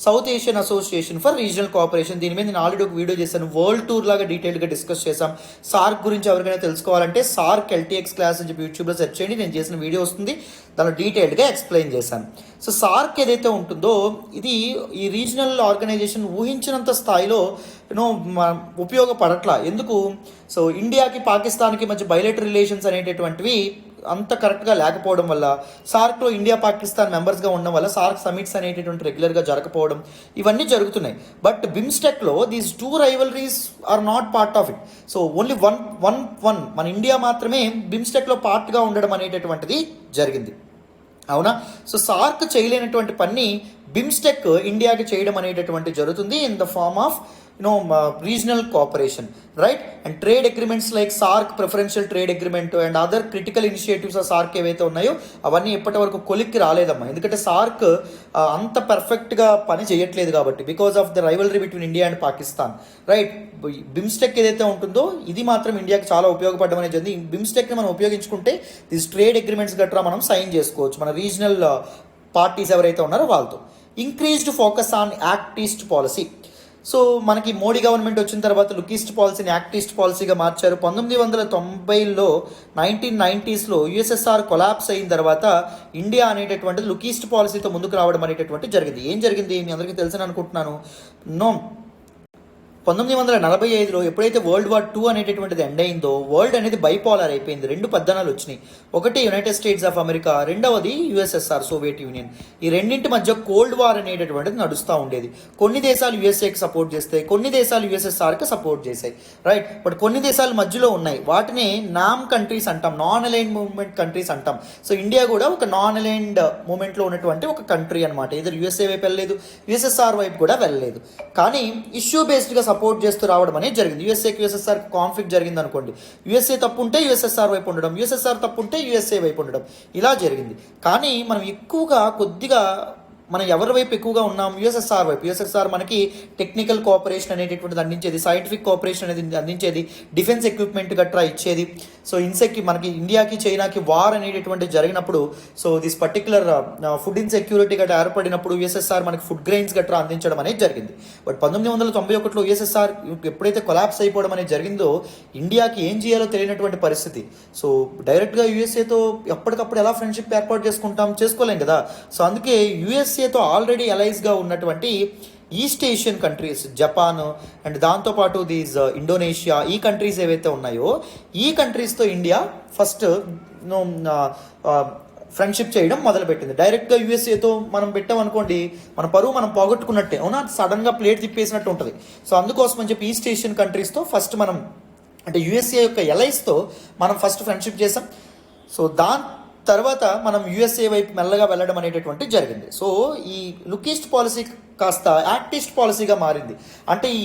South Asian association for regional cooperation. దీని మీద నేను ఆల్రెడీ ఒక వీడియో చేశాను, వరల్డ్ టూర్ లాగా డీటెయిల్గా డిస్కస్ చేశాం. సార్క్ గురించి ఎవరికైనా తెలుసుకోవాలంటే సార్క్ ఎల్టీఎక్స్ క్లాస్ అని చెప్పి యూట్యూబ్లో సెర్చ్ చేయండి, నేను చేసిన వీడియో వస్తుంది, దానిలో డీటెయిల్డ్గా ఎక్స్ప్లెయిన్ చేశాను. సో సార్క్ ఏదైతే ఉంటుందో ఇది ఈ రీజనల్ ఆర్గనైజేషన్ ఊహించినంత స్థాయిలో ఉపయోగపడట్లా. ఎందుకు? సో ఇండియాకి పాకిస్తాన్కి మధ్య బైలేటరల్ రిలేషన్స్ అనేటటువంటివి అంత కరెక్ట్గా లేకపోవడం వల్ల, సార్క్లో ఇండియా పాకిస్తాన్ మెంబర్స్గా ఉండడం వల్ల సార్క్ సమిట్స్ అనేటటువంటి రెగ్యులర్గా జరగకపోవడం ఇవన్నీ జరుగుతున్నాయి. బట్ బిమ్స్టెక్లో these two rivalries are not part of it. So only one మన ఇండియా మాత్రమే బిమ్స్టెక్లో పార్ట్గా ఉండడం అనేటటువంటిది జరిగింది. అవునా? సో సార్క్ చేయలేనటువంటి పని బిమ్స్టెక్ ఇండియాకి చేయడం అనేటటువంటి జరుగుతుంది in the form of regional cooperation, right? And trade agreements like SARC preferential trade agreement and other critical initiatives of SARC ఏవైతే ఉన్నాయో అవన్నీ ఇప్పటి వరకు కొలిక్కి రాలేదమ్మా. ఎందుకంటే సార్క్ అంత పర్ఫెక్ట్గా పని చేయట్లేదు కాబట్టి, because of the rivalry between India and Pakistan, right? BIMSTEC ఏదైతే ఉంటుందో ఇది మాత్రం ఇండియాకి చాలా ఉపయోగపడడం అనేది జరిగింది. బిమ్స్టెక్ని మనం ఉపయోగించుకుంటే దీస్ ట్రేడ్ అగ్రిమెంట్స్ గట్రా మనం సైన్ చేసుకోవచ్చు మన రీజనల్ పార్టీస్ ఎవరైతే ఉన్నారో వాళ్ళతో. Increased focus on act east policy. So మనకి మోడీ గవర్నమెంట్ వచ్చిన తర్వాత లుక్ ఈస్ట్ పాలసీని యాక్ట్ ఈస్ట్ పాలసీగా మార్చారు. 1990లో 1990స్లో యుఎస్ఎస్ఆర్ కొలాప్స్ అయిన తర్వాత ఇండియా అనేటటువంటిది లుక్ ఈస్ట్ పాలసీతో ముందుకు రావడం అనేటటువంటి జరిగింది. ఏం జరిగింది మీ అందరికీ తెలుసని అనుకుంటున్నాను. 1945లో ఎప్పుడైతే వరల్డ్ వార్ 2 అనేటటువంటిది ఎండ్ అయిందో వరల్డ్ అనేది బైపోలార్ అయిపోయింది. 2 పద్ధనాలు వచ్చినాయి. ఒకటి యునైటెడ్ స్టేట్స్ ఆఫ్ అమెరికా, రెండవది యుఎస్ఎస్ఆర్ సోవియట్ యూనియన్. ఈ రెండింటి మధ్య కోల్డ్ వార్ అనేటటువంటిది నడుస్తూ ఉండేది. కొన్ని దేశాలు యుఎస్ఏకి సపోర్ట్ చేస్తాయి, కొన్ని దేశాలు యుఎస్ఎస్ఆర్కి సపోర్ట్ చేశాయి, రైట్? బట్ కొన్ని దేశాలు మధ్యలో ఉన్నాయి, వాటిని నామ్ కంట్రీస్ అంటాం, నాన్ అలైన్డ్ మూవ్మెంట్ కంట్రీస్ అంటాం. సో ఇండియా కూడా ఒక నాన్ అలైన్డ్ మూవ్మెంట్లో ఉన్నటువంటి ఒక కంట్రీ అనమాట. ఇద్దరు యుఎస్ఏ వైపు వెళ్ళలేదు, యుఎస్ఎస్ఆర్ వైపు కూడా వెళ్ళలేదు, కానీ ఇష్యూ బేస్డ్గా సపోర్ట్ చేస్తూ రావడం అనేది జరిగింది. యుఎస్ఏకి యుఎస్ఎస్ఆర్ కాన్ఫ్లిక్ట్ జరిగింది అనుకోండి, యుఎస్ఏ తప్పు ఉంటే యుఎస్ఎస్ఆర్ వైపు ఉండడం, యుఎస్ఎస్ఆర్ తప్పు ఉంటే యుఎస్ఏ వైపు ఉండడం, ఇలా జరిగింది. కానీ మనం ఎక్కువగా కొద్దిగా మనం ఎవరి వైపు ఎక్కువగా ఉన్నాం? యుఎస్ఎస్ఆర్ వైపు. యుఎస్ఎస్ఆర్ మనకి టెక్నికల్ కోఆపరేషన్ అనేటటువంటిది అందించేది, సైంటిఫిక్ కోఆపరేషన్ అనేది అందించేది, డిఫెన్స్ ఎక్విప్మెంట్ గట్రా ఇచ్చేది. సో మనకి ఇండియాకి చైనాకి వార్ అనేటటువంటిది జరిగినప్పుడు, so this particular food insecurity గట్రా ఏర్పడినప్పుడు యుఎస్ఎస్ఆర్ మనకి ఫుడ్ గ్రెయిన్స్ గట్రా అందించడం అనేది జరిగింది. బట్ 1991లో యుఎస్ఎస్ఆర్ ఎప్పుడైతే కొలాప్స్ అయిపోవడం అనేది జరిగిందో ఇండియాకి ఏం చేయాలో తెలియనటువంటి పరిస్థితి. సో డైరెక్ట్గా యుఎస్ఏతో ఎప్పటికప్పుడు ఎలా ఫ్రెండ్షిప్ ఏర్పాటు చేసుకోలేం కదా. సో అందుకే యుఎస్ఏతో ఆల్రెడీ అలైజ్గా ఉన్నటువంటి east Asian countries, Japan and దాంతోపాటు దీస్ ఇండోనేషియా, ఈ కంట్రీస్ ఏవైతే ఉన్నాయో ఈ కంట్రీస్తో ఇండియా ఫస్ట్ ఫ్రెండ్షిప్ చేయడం మొదలుపెట్టింది. డైరెక్ట్గా యూఎస్ఏతో మనం పెట్టామనుకోండి మన పరువు మనం పోగొట్టుకున్నట్టే, అవునా? సడన్గా ప్లేట్ తిప్పేసినట్టు ఉంటుంది. సో అందుకోసం అని చెప్పి ఈస్ట్ ఏషియన్ కంట్రీస్తో ఫస్ట్ మనం, అంటే యుఎస్ఏ యొక్క ఎలైస్తో మనం ఫస్ట్ ఫ్రెండ్షిప్ చేసాం. సో దాని తర్వాత మనం యుఎస్ఏ వైపు మెల్లగా వెళ్ళడం అనేటటువంటి జరిగింది. సో ఈ లుక్ ఈస్ట్ పాలసీ కాస్త యాక్ట్ ఈస్ట్ పాలసీగా మారింది. అంటే ఈ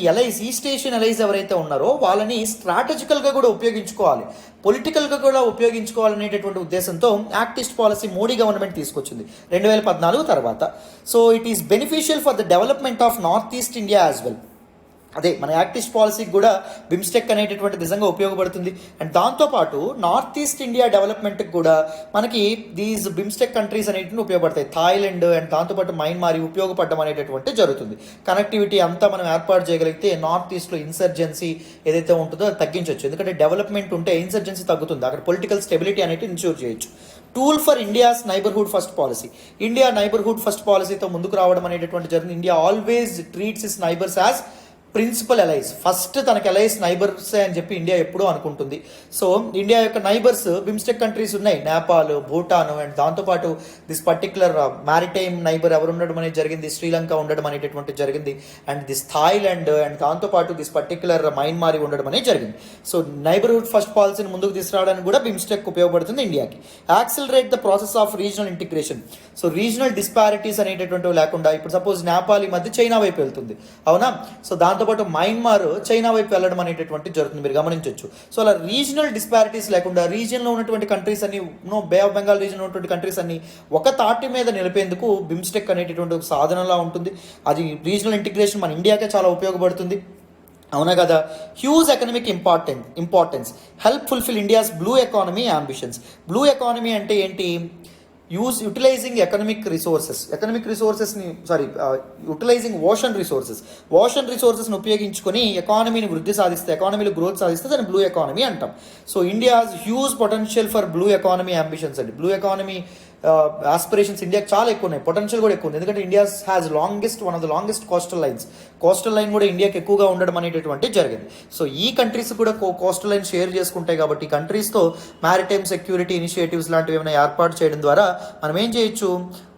ఈస్ట్ ఏషియన్ ఎలైస్ ఎవరైతే ఉన్నారో వాళ్ళని స్ట్రాటజికల్గా కూడా ఉపయోగించుకోవాలి, పొలిటికల్గా కూడా ఉపయోగించుకోవాలనేటటువంటి ఉద్దేశంతో act east policy Modi government తీసుకొచ్చింది 2014 తర్వాత. So it is beneficial for the development of north east India as well. అదే మన యాక్ట్ ఈస్ట్ పాలసీకి కూడా బిమ్స్టెక్ అనేటటువంటి నిజంగా ఉపయోగపడుతుంది. అండ్ దాంతోపాటు నార్త్ ఈస్ట్ ఇండియా డెవలప్మెంట్కి కూడా మనకి దీస్ బిమ్స్టెక్ కంట్రీస్ అనేటివి ఉపయోగపడతాయి. థాయిలాండ్ అండ్ దాంతోపాటు మయన్మార్ ఉపయోగపడడం అనేటటువంటి జరుగుతుంది. కనెక్టివిటీ అంతా మనం ఏర్పాటు చేయగలిగితే నార్త్ ఈస్ట్లో ఇన్సర్జెన్సీ ఏదైతే ఉంటుందో అది తగ్గించవచ్చు. ఎందుకంటే డెవలప్మెంట్ ఉంటే ఇన్సర్జెన్సీ తగ్గుతుంది, అక్కడ పొలిటికల్ స్టెబిలిటీ అనేది ఇన్ష్యూర్ చేయొచ్చు. Tool for India's neighbourhood first policy. India neighbourhood first పాలసీతో ముందుకు రావడం అనేటటువంటి జరిగింది. India always treats is neighbours as principal allies. First తనకి అలైస్ నైబర్సే అని చెప్పి ఇండియా ఎప్పుడూ అనుకుంటుంది. సో ఇండియా యొక్క నైబర్స్ బిమ్స్టెక్ కంట్రీస్ ఉన్నాయి, నేపాల్, భూటాన్ అండ్ దాంతోపాటు దిస్ పర్టికులర్ మ్యారిటైమ్ నైబర్ ఎవరు ఉండడం అనేది జరిగింది, శ్రీలంక ఉండడం అనేటటువంటి జరిగింది. అండ్ దిస్ థాయిలాండ్ అండ్ దాంతోపాటు దిస్ పర్టికులర్ మయన్మార్ ఉండడం అనేది జరిగింది. సో నైబర్హుడ్ ఫస్ట్ పాలసీని ముందుకు తీసుకురావడానికి కూడా బిమ్స్టెక్ ఉపయోగపడుతుంది ఇండియాకి. Accelerate the process of regional integration. So regional disparities అనేటటువంటివి లేకుండా, ఇప్పుడు సపోజ్ నేపాల్ ఈ మధ్య చైనా వైపు వెళ్తుంది, అవునా? సో దాంతోపాటు మయన్మార్ చైనా వైపు వెళ్ళడం అనేటటువంటి జరుగుతుంది, మీరు గమనించవచ్చు. సో అలా రీజనల్ డిస్పారిటీస్ లేకుండా రీజియన్లో ఉన్నటువంటి కంట్రీస్ అన్ని, బే ఆఫ్ బెంగాల్ రీజియన్ ఉన్నటువంటి కంట్రీస్ అన్ని ఒక తాటి మీద నిలిపేందుకు బిమ్స్టెక్ అనేటటువంటి ఒక సాధనలా ఉంటుంది. అది రీజనల్ ఇంటిగ్రేషన్ మన ఇండియాకే చాలా ఉపయోగపడుతుంది, అవునా కదా? Huge economic importance help fulfil India's blue economy ambitions. Blue economy అంటే ఏంటి? యూటిలైజింగ్ యూటిలైజింగ్ ఓషన్ రిసోర్సెస్ని ఉపయోగించుకొని ఎకానమీని వృద్ధి సాధిస్తే, ఎకానమీలో గ్రోత్ సాధిస్తే దాన్ని బ్లూ ఎకానమీ అంటాం. So India has huge potential for blue economy ambitions అండి. బ్లూ ఎకానమీ ఆస్పిరేషన్స్ ఇండియాకి చాలా ఎక్కువ ఉన్నాయి, పొటెన్షియల్ కూడా ఎక్కువ ఉంది. ఎందుకంటే India has one of the longest coastal line కూడా ఇండియాకి ఎక్కువగా ఉండడం అనేటటువంటి జరిగింది. సో ఈ కంట్రీస్ కూడా కోస్టల్ లైన్ షేర్ చేసుకుంటాయి కాబట్టి కంట్రీస్తో మ్యారిటైమ్ సెక్యూరిటీ ఇనిషియేటివ్స్ లాంటివి ఏమైనా ఏర్పాటు చేయడం ద్వారా మనం ఏం చేయొచ్చు,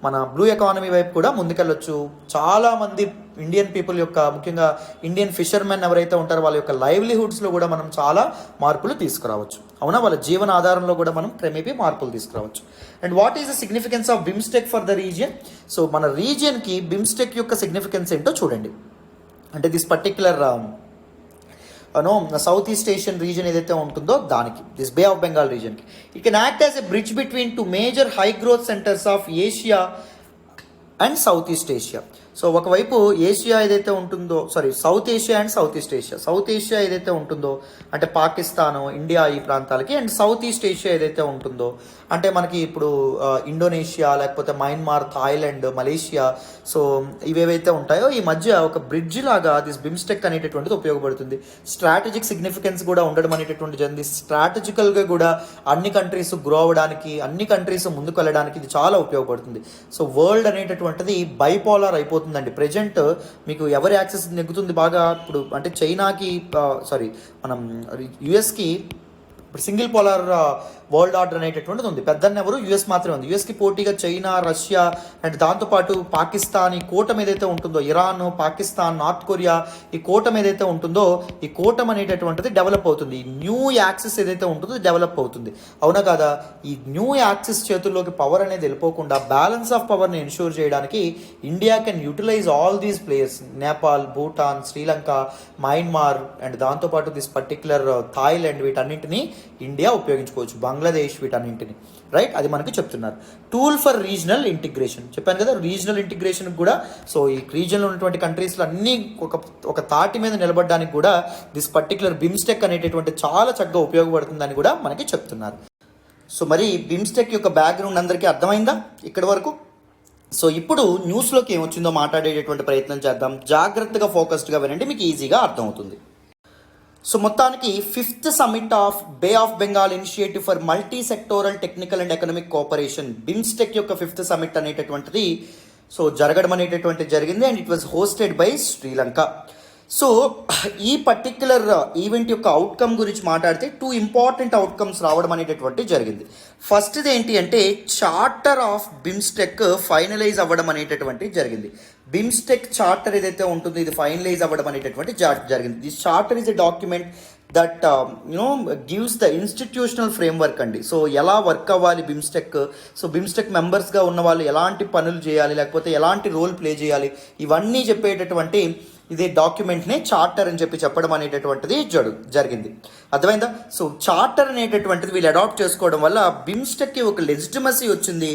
మన బ్లూ ఎకానమీ వైపు కూడా ముందుకెళ్ళొచ్చు. చాలామంది ఇండియన్ పీపుల్ యొక్క, ముఖ్యంగా ఇండియన్ ఫిషర్మెన్ ఎవరైతే ఉంటారో వాళ్ళ యొక్క లైవ్లీహుడ్స్లో కూడా మనం చాలా మార్పులు తీసుకురావచ్చు. అవునా, వాళ్ళ జీవన ఆధారంలో కూడా మనం క్రమేపీ మార్పులు తీసుకురావచ్చు. And what is the significance of BIMSTEC for the region? So మన రీజియన్కి బిమ్స్టెక్ యొక్క సిగ్నిఫికెన్స్ ఏంటో చూడండి. అంటే this particular south east Asian region ఏదైతే ఉంటుందో దానికి, దిస్ బే ఆఫ్ బెంగాల్ రీజన్కి, it can act as a bridge between two major high growth centres of Asia and south east Asia. So ఒకవైపు ఏషియా ఏదైతే ఉంటుందో, south Asia and south east Asia. South Asia ఏదైతే ఉంటుందో అంటే Pakistan, India ఈ ప్రాంతాలకి, and south east Asia ఏదైతే ఉంటుందో అంటే మనకి ఇప్పుడు ఇండోనేషియా, లేకపోతే మయన్మార్, థాయిలాండ్, మలేషియా, సో ఇవేవైతే ఉంటాయో ఈ మధ్య ఒక బ్రిడ్జ్ లాగా దిస్ బిమ్స్టెక్ అనేటటువంటిది ఉపయోగపడుతుంది. స్ట్రాటజిక్ సిగ్నిఫికెన్స్ కూడా ఉండడం అనేటటువంటి జరిగింది. స్ట్రాటజికల్గా కూడా అన్ని కంట్రీస్ గ్రో అవ్వడానికి, అన్ని కంట్రీస్ ముందుకు వెళ్ళడానికి ఇది చాలా ఉపయోగపడుతుంది. సో వరల్డ్ అనేటటువంటిది బైపోలార్ అయిపోతుంది అండి. ప్రెజెంట్ మీకు ఎవరి యాక్సెస్ నెగ్గుతుంది బాగా ఇప్పుడు అంటే చైనాకి, మనం యుఎస్కి ఇప్పుడు సింగిల్ పోలార్ వరల్డ్ ఆర్డర్ అనేటటువంటిది ఉంది. పెద్దన్న ఎవరు, యుఎస్ మాత్రమే ఉంది. యుఎస్కి పోటీగా చైనా, రష్యా అండ్ దాంతోపాటు పాకిస్తాన్, ఈ కూటమి ఏదైతే ఉంటుందో, ఇరాన్, పాకిస్తాన్, నార్త్ కొరియా, ఈ కూటమి ఏదైతే ఉంటుందో ఈ కూటమి అనేటటువంటిది డెవలప్ అవుతుంది. ఈ న్యూ యాక్సిస్ ఏదైతే ఉంటుందో డెవలప్ అవుతుంది. అవునా కాదా? ఈ న్యూ యాక్సిస్ చేతుల్లోకి పవర్ అనేది వెళ్ళిపోకుండా బ్యాలెన్స్ ఆఫ్ పవర్ని ఎన్ష్యూర్ చేయడానికి India can utilise all these players, Nepal, Bhutan, Sri Lanka, Myanmar and దాంతోపాటు దిస్ పర్టిక్యులర్ థాయిలాండ్, వీటన్నింటినీ ఇండియా ఉపయోగించుకోవచ్చు, బంగ్లాదేశ్, వీటన్నింటిని. రైట్, అది మనకి చెప్తున్నారు. టూల్ ఫర్ రీజనల్ ఇంటిగ్రేషన్ చెప్పాను కదా, రీజనల్ ఇంటిగ్రేషన్ కూడా. సో ఈ రీజన్లో ఉన్నటువంటి కంట్రీస్లో అన్నీ ఒక తాటి మీద నిలబడడానికి కూడా దిస్ పర్టిక్యులర్ బిమ్స్టెక్ అనేటటువంటి చాలా చక్కగా ఉపయోగపడుతుందని కూడా మనకి చెప్తున్నారు. సో మరి బిమ్స్టెక్ యొక్క బ్యాక్గ్రౌండ్ అందరికీ అర్థమైందా ఇక్కడి వరకు? సో ఇప్పుడు న్యూస్లోకి ఏమొచ్చిందో మాట్లాడేటటువంటి ప్రయత్నం చేద్దాం. జాగ్రత్తగా ఫోకస్డ్గా వినండి, మీకు ఈజీగా అర్థమవుతుంది. సో మొత్తానికి 5th summit of bay of Bengal initiative for multi sectoral technical and economic cooperation, BIMSTEC యొక్క 5th సమ్మిట్ అనేటటువంటిది సో జరగడం అనేటటువంటిది జరిగింది. And it was hosted by Sri Lanka. So ఈ పర్టిక్యులర్ ఈవెంట్ యొక్క అవుట్కమ్ గురించి మాట్లాడితే 2 ఇంపార్టెంట్ అవుట్కమ్స్ రావడం అనేటటువంటి జరిగింది. ఫస్ట్ది ఏంటి అంటే చార్టర్ ఆఫ్ బిమ్స్టెక్ ఫైనలైజ్ అవ్వడం అనేటటువంటి జరిగింది. బిమ్స్టెక్ చార్టర్ ఏదైతే ఉంటుందో ఇది ఫైనలైజ్ అవ్వడం అనేటటువంటి జరిగింది. This charter is a document that gives the institutional framework అండి. సో ఎలా వర్క్ అవ్వాలి బిమ్స్టెక్, సో బిమ్స్టెక్ మెంబర్స్గా ఉన్న వాళ్ళు ఎలాంటి పనులు చేయాలి, లేకపోతే ఎలాంటి రోల్ ప్లే చేయాలి, ఇవన్నీ చెప్పేటటువంటి ఇదే డాక్యుమెంట్ని చార్టర్ అని చెప్పడం అనేటటువంటిది జరిగింది. అర్థమైందా? సో చార్టర్ అనేటటువంటిది వీళ్ళు అడాప్ట్ చేసుకోవడం వల్ల బిమ్స్టెక్కి ఒక లెజిటిమసీ వచ్చింది,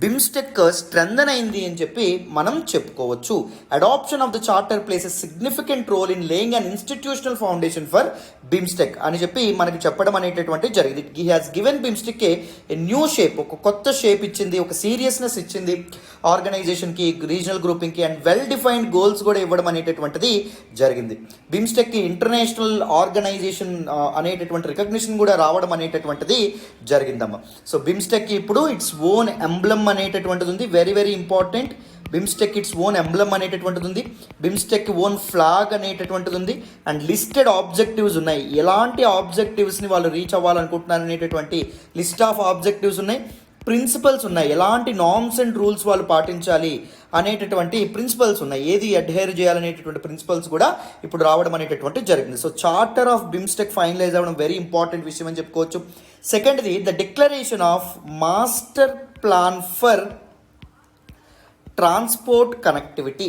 బిమ్స్టెక్ స్ట్రెంథన్ అయింది అని చెప్పి మనం చెప్పుకోవచ్చు. Adoption of the charter plays a significant role in laying an institutional foundation for BIMSTEC అని చెప్పి మనకి చెప్పడం అనేటటువంటి జరిగింది. He has given BIMSTEC a new shape, ఒక కొత్త షేప్ ఇచ్చింది, ఒక సీరియస్నెస్ ఇచ్చింది ఆర్గనైజేషన్కి, రీజనల్ గ్రూపింగ్కి, అండ్ వెల్ డిఫైన్డ్ గోల్స్ కూడా ఇవ్వడం అనేటటువంటిది జరిగింది. బిమ్స్టెక్కి ఇంటర్నేషనల్ ఆర్గనైజేషన్ అనేటటువంటి రికగ్నిషన్ కూడా రావడం అనేటటువంటిది జరిగిందమ్మా. సో బిమ్స్టెక్కి ఇప్పుడు ఇట్స్ ఓన్ ఎంబ్లమ్ అనేటటువంటిది ఉంది, very very important. BIMSTEC its own emblem అనేటటువంటిది ఉంది, బిమ్స్టెక్ ఓన్ ఫ్లాగ్ అనేటటువంటిది ఉంది, అండ్ లిస్టెడ్ ఆబ్జెక్టివ్స్ ఉన్నాయి. ఎలాంటి ఆబ్జెక్టివ్స్ని వాళ్ళు రీచ్ అవ్వాలనుకుంటున్నారు అనేటటువంటి లిస్ట్ ఆఫ్ ఆబ్జెక్టివ్స్ ఉన్నాయి, ప్రిన్సిపల్స్ ఉన్నాయి, ఎలాంటి నార్మ్స్ అండ్ రూల్స్ వాళ్ళు పాటించాలి అనేటటువంటి ప్రిన్సిపల్స్ ఉన్నాయి, ఏది అడ్హైర్ చేయాలనేటటువంటి ప్రిన్సిపల్స్ కూడా ఇప్పుడు రావడం అనేటటువంటి జరిగింది. So charter of BIMSTEC finalise అవ్వడం వెరీ ఇంపార్టెంట్ విషయం అని చెప్పుకోవచ్చు. సెకండ్ది the declaration of master plan for transport connectivity.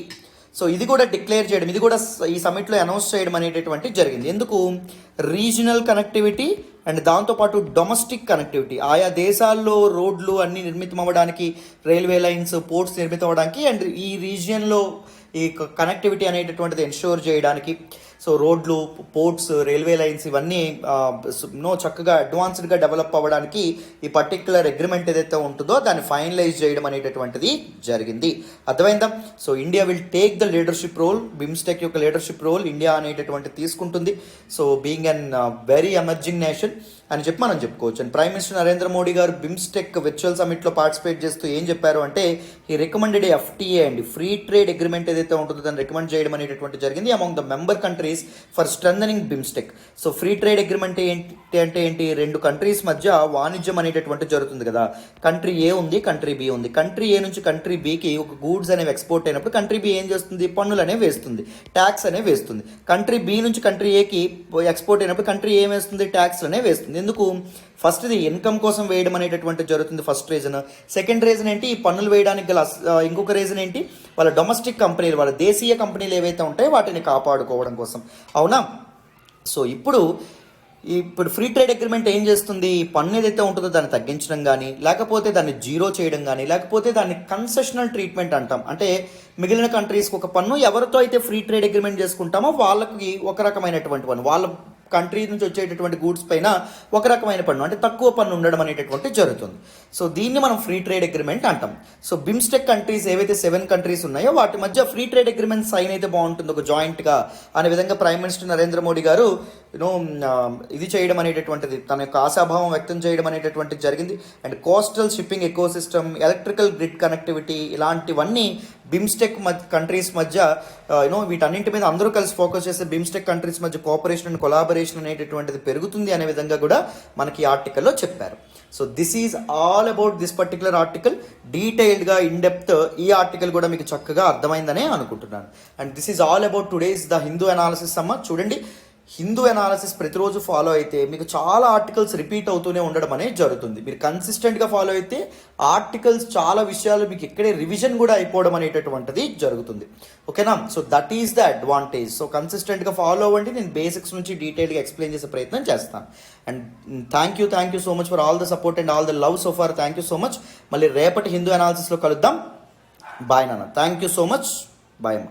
So ఇది కూడా డిక్లేర్ చేయడం, ఇది కూడా ఈ సమిట్లో అనౌన్స్ చేయడం అనేటటువంటి జరిగింది. ఎందుకు? రీజనల్ కనెక్టివిటీ అండ్ దాంతోపాటు డొమెస్టిక్ కనెక్టివిటీ, ఆయా దేశాల్లో రోడ్లు అన్నీ నిర్మితం అవ్వడానికి, రైల్వే లైన్స్, పోర్ట్స్ నిర్మితం అవ్వడానికి, అండ్ ఈ రీజియన్లో ఈ కనెక్టివిటీ అనేటటువంటిది ఎన్ష్యూర్ చేయడానికి, సో రోడ్లు, పోర్ట్స్, రైల్వే లైన్స్ ఇవన్నీ చక్కగా అడ్వాన్స్డ్గా డెవలప్ అవ్వడానికి ఈ పర్టిక్యులర్ అగ్రిమెంట్ ఏదైతే ఉంటుందో దాన్ని ఫైనలైజ్ చేయడం అనేటటువంటిది జరిగింది. అర్థమైందా? So India will take the leadership role, BIMSTEC యొక్క లీడర్షిప్ రోల్ ఇండియా అనేటటువంటిది తీసుకుంటుంది. So being an very emerging nation అని చెప్పి మనం చెప్పుకోవచ్చు. And prime minister Narendra Modi గారు బిమ్స్టెక్ వర్చువల్ సమిట్లో పార్టిసిపేట్ చేస్తూ ఏం చెప్పారు అంటే, ఈ రికమెండెడ్ ఎఫ్టీఏ అండి, ఫ్రీ ట్రేడ్ అగ్రిమెంట్ ఏదైతే ఉంటుందో దాన్ని రికమెండ్ చేయడం అనేటటువంటి జరిగింది among the member countries for strengthening BIMSTEC. So free trade agreement ఏంటి అంటే ఏంటి, రెండు కంట్రీస్ మధ్య వాణిజ్యం అనేటటువంటి జరుగుతుంది కదా. కంట్రీ ఏ ఉంది, కంట్రీ బి ఉంది. కంట్రీ ఏ నుంచి కంట్రీ బికి ఒక గూడ్స్ అనేవి ఎక్స్పోర్ట్ అయినప్పుడు కంట్రీ బి ఏం చేస్తుంది, పన్నులు అనేవి వేస్తుంది, ట్యాక్స్ అనేవి వేస్తుంది. కంట్రీ బి నుంచి కంట్రీ ఏకి ఎక్స్పోర్ట్ అయినప్పుడు కంట్రీ ఏం వేస్తుంది, ట్యాక్స్ అనేవి వేస్తుంది. ఎందుకు? ఫస్ట్ ఇది ఇన్కమ్ కోసం వేయడం అనేటటువంటి జరుగుతుంది, ఫస్ట్ రీజన్. సెకండ్ రీజన్ ఏంటి, ఈ పన్నులు వేయడానికి గల ఇంకొక రీజన్ ఏంటి, వాళ్ళ డొమెస్టిక్ కంపెనీలు, వాళ్ళ దేశీయ కంపెనీలు ఏవైతే ఉంటాయో వాటిని కాపాడుకోవడం కోసం. అవునా? సో ఇప్పుడు ఫ్రీ ట్రేడ్ అగ్రిమెంట్ ఏం చేస్తుంది, పన్ను ఏదైతే ఉంటుందో దాన్ని తగ్గించడం కానీ, లేకపోతే దాన్ని జీరో చేయడం కానీ, లేకపోతే దాన్ని కన్సెషనల్ ట్రీట్మెంట్ అంటాం. అంటే మిగిలిన కంట్రీస్కి ఒక పన్ను, ఎవరితో అయితే ఫ్రీ ట్రేడ్ అగ్రిమెంట్ చేసుకుంటామో వాళ్ళకి ఒక రకమైనటువంటి పన్ను, వాళ్ళ కంట్రీ నుంచి వచ్చేటటువంటి గూడ్స్ పైన ఒక రకమైన పన్ను, అంటే తక్కువ పన్ను ఉండడం అనేటటువంటి జరుగుతుంది. సో దీన్ని మనం ఫ్రీ ట్రేడ్ అగ్రిమెంట్ అంటాం. సో బిమ్స్టెక్ కంట్రీస్ ఏవైతే 7 కంట్రీస్ ఉన్నాయో వాటి మధ్య ఫ్రీ ట్రేడ్ అగ్రిమెంట్ సైన్ అయితే బాగుంటుంది ఒక జాయింట్గా అనే విధంగా ప్రైమ్ మినిస్టర్ నరేంద్ర మోడీ గారు ఇది చేయడం అనేటటువంటిది, తన యొక్క ఆశాభావం వ్యక్తం చేయడం అనేటటువంటిది జరిగింది. And coastal shipping ecosystem, electrical grid connectivity, ఇలాంటివన్నీ బిమ్స్టెక్ కంట్రీస్ మధ్య వీటన్నింటి మీద అందరూ కలిసి ఫోకస్ చేసే బిమ్స్టెక్ కంట్రీస్ మధ్య కోఆపరేషన్ అండ్ కొలాబరేషన్ అనేటటువంటిది పెరుగుతుంది అనే విధంగా కూడా మనకి ఈ ఆర్టికల్లో చెప్పారు. So this is all about this particular article. డీటెయిల్డ్గా ఇన్ డెప్త్ ఈ ఆర్టికల్ కూడా మీకు చక్కగా అర్థమైందనే అనుకుంటున్నాను. And this is all about today's the Hindu analysis అమ్మ. చూడండి, హిందూ అనాలిసిస్ ప్రతిరోజు ఫాలో అయితే మీకు చాలా ఆర్టికల్స్ రిపీట్ అవుతూనే ఉండడం అనేది జరుగుతుంది. మీరు కన్సిస్టెంట్గా ఫాలో అయితే ఆర్టికల్స్ చాలా విషయాలు మీకు ఇక్కడే రివిజన్ కూడా అయిపోవడం అనేటటువంటిది జరుగుతుంది. ఓకేనా? So that is the advantage. So కన్సిస్టెంట్గా ఫాలో అవ్వండి, నేను బేసిక్స్ నుంచి డీటెయిల్గా ఎక్స్ప్లెయిన్ చేసే ప్రయత్నం చేస్తాను. And thank you so much for all the support and all the love so far. Thank you so much. మళ్ళీ రేపటి హిందూ అనాలిసిస్లో కలుద్దాం. బాయ్ నాన్న. Thank you so much. Bye అమ్మ.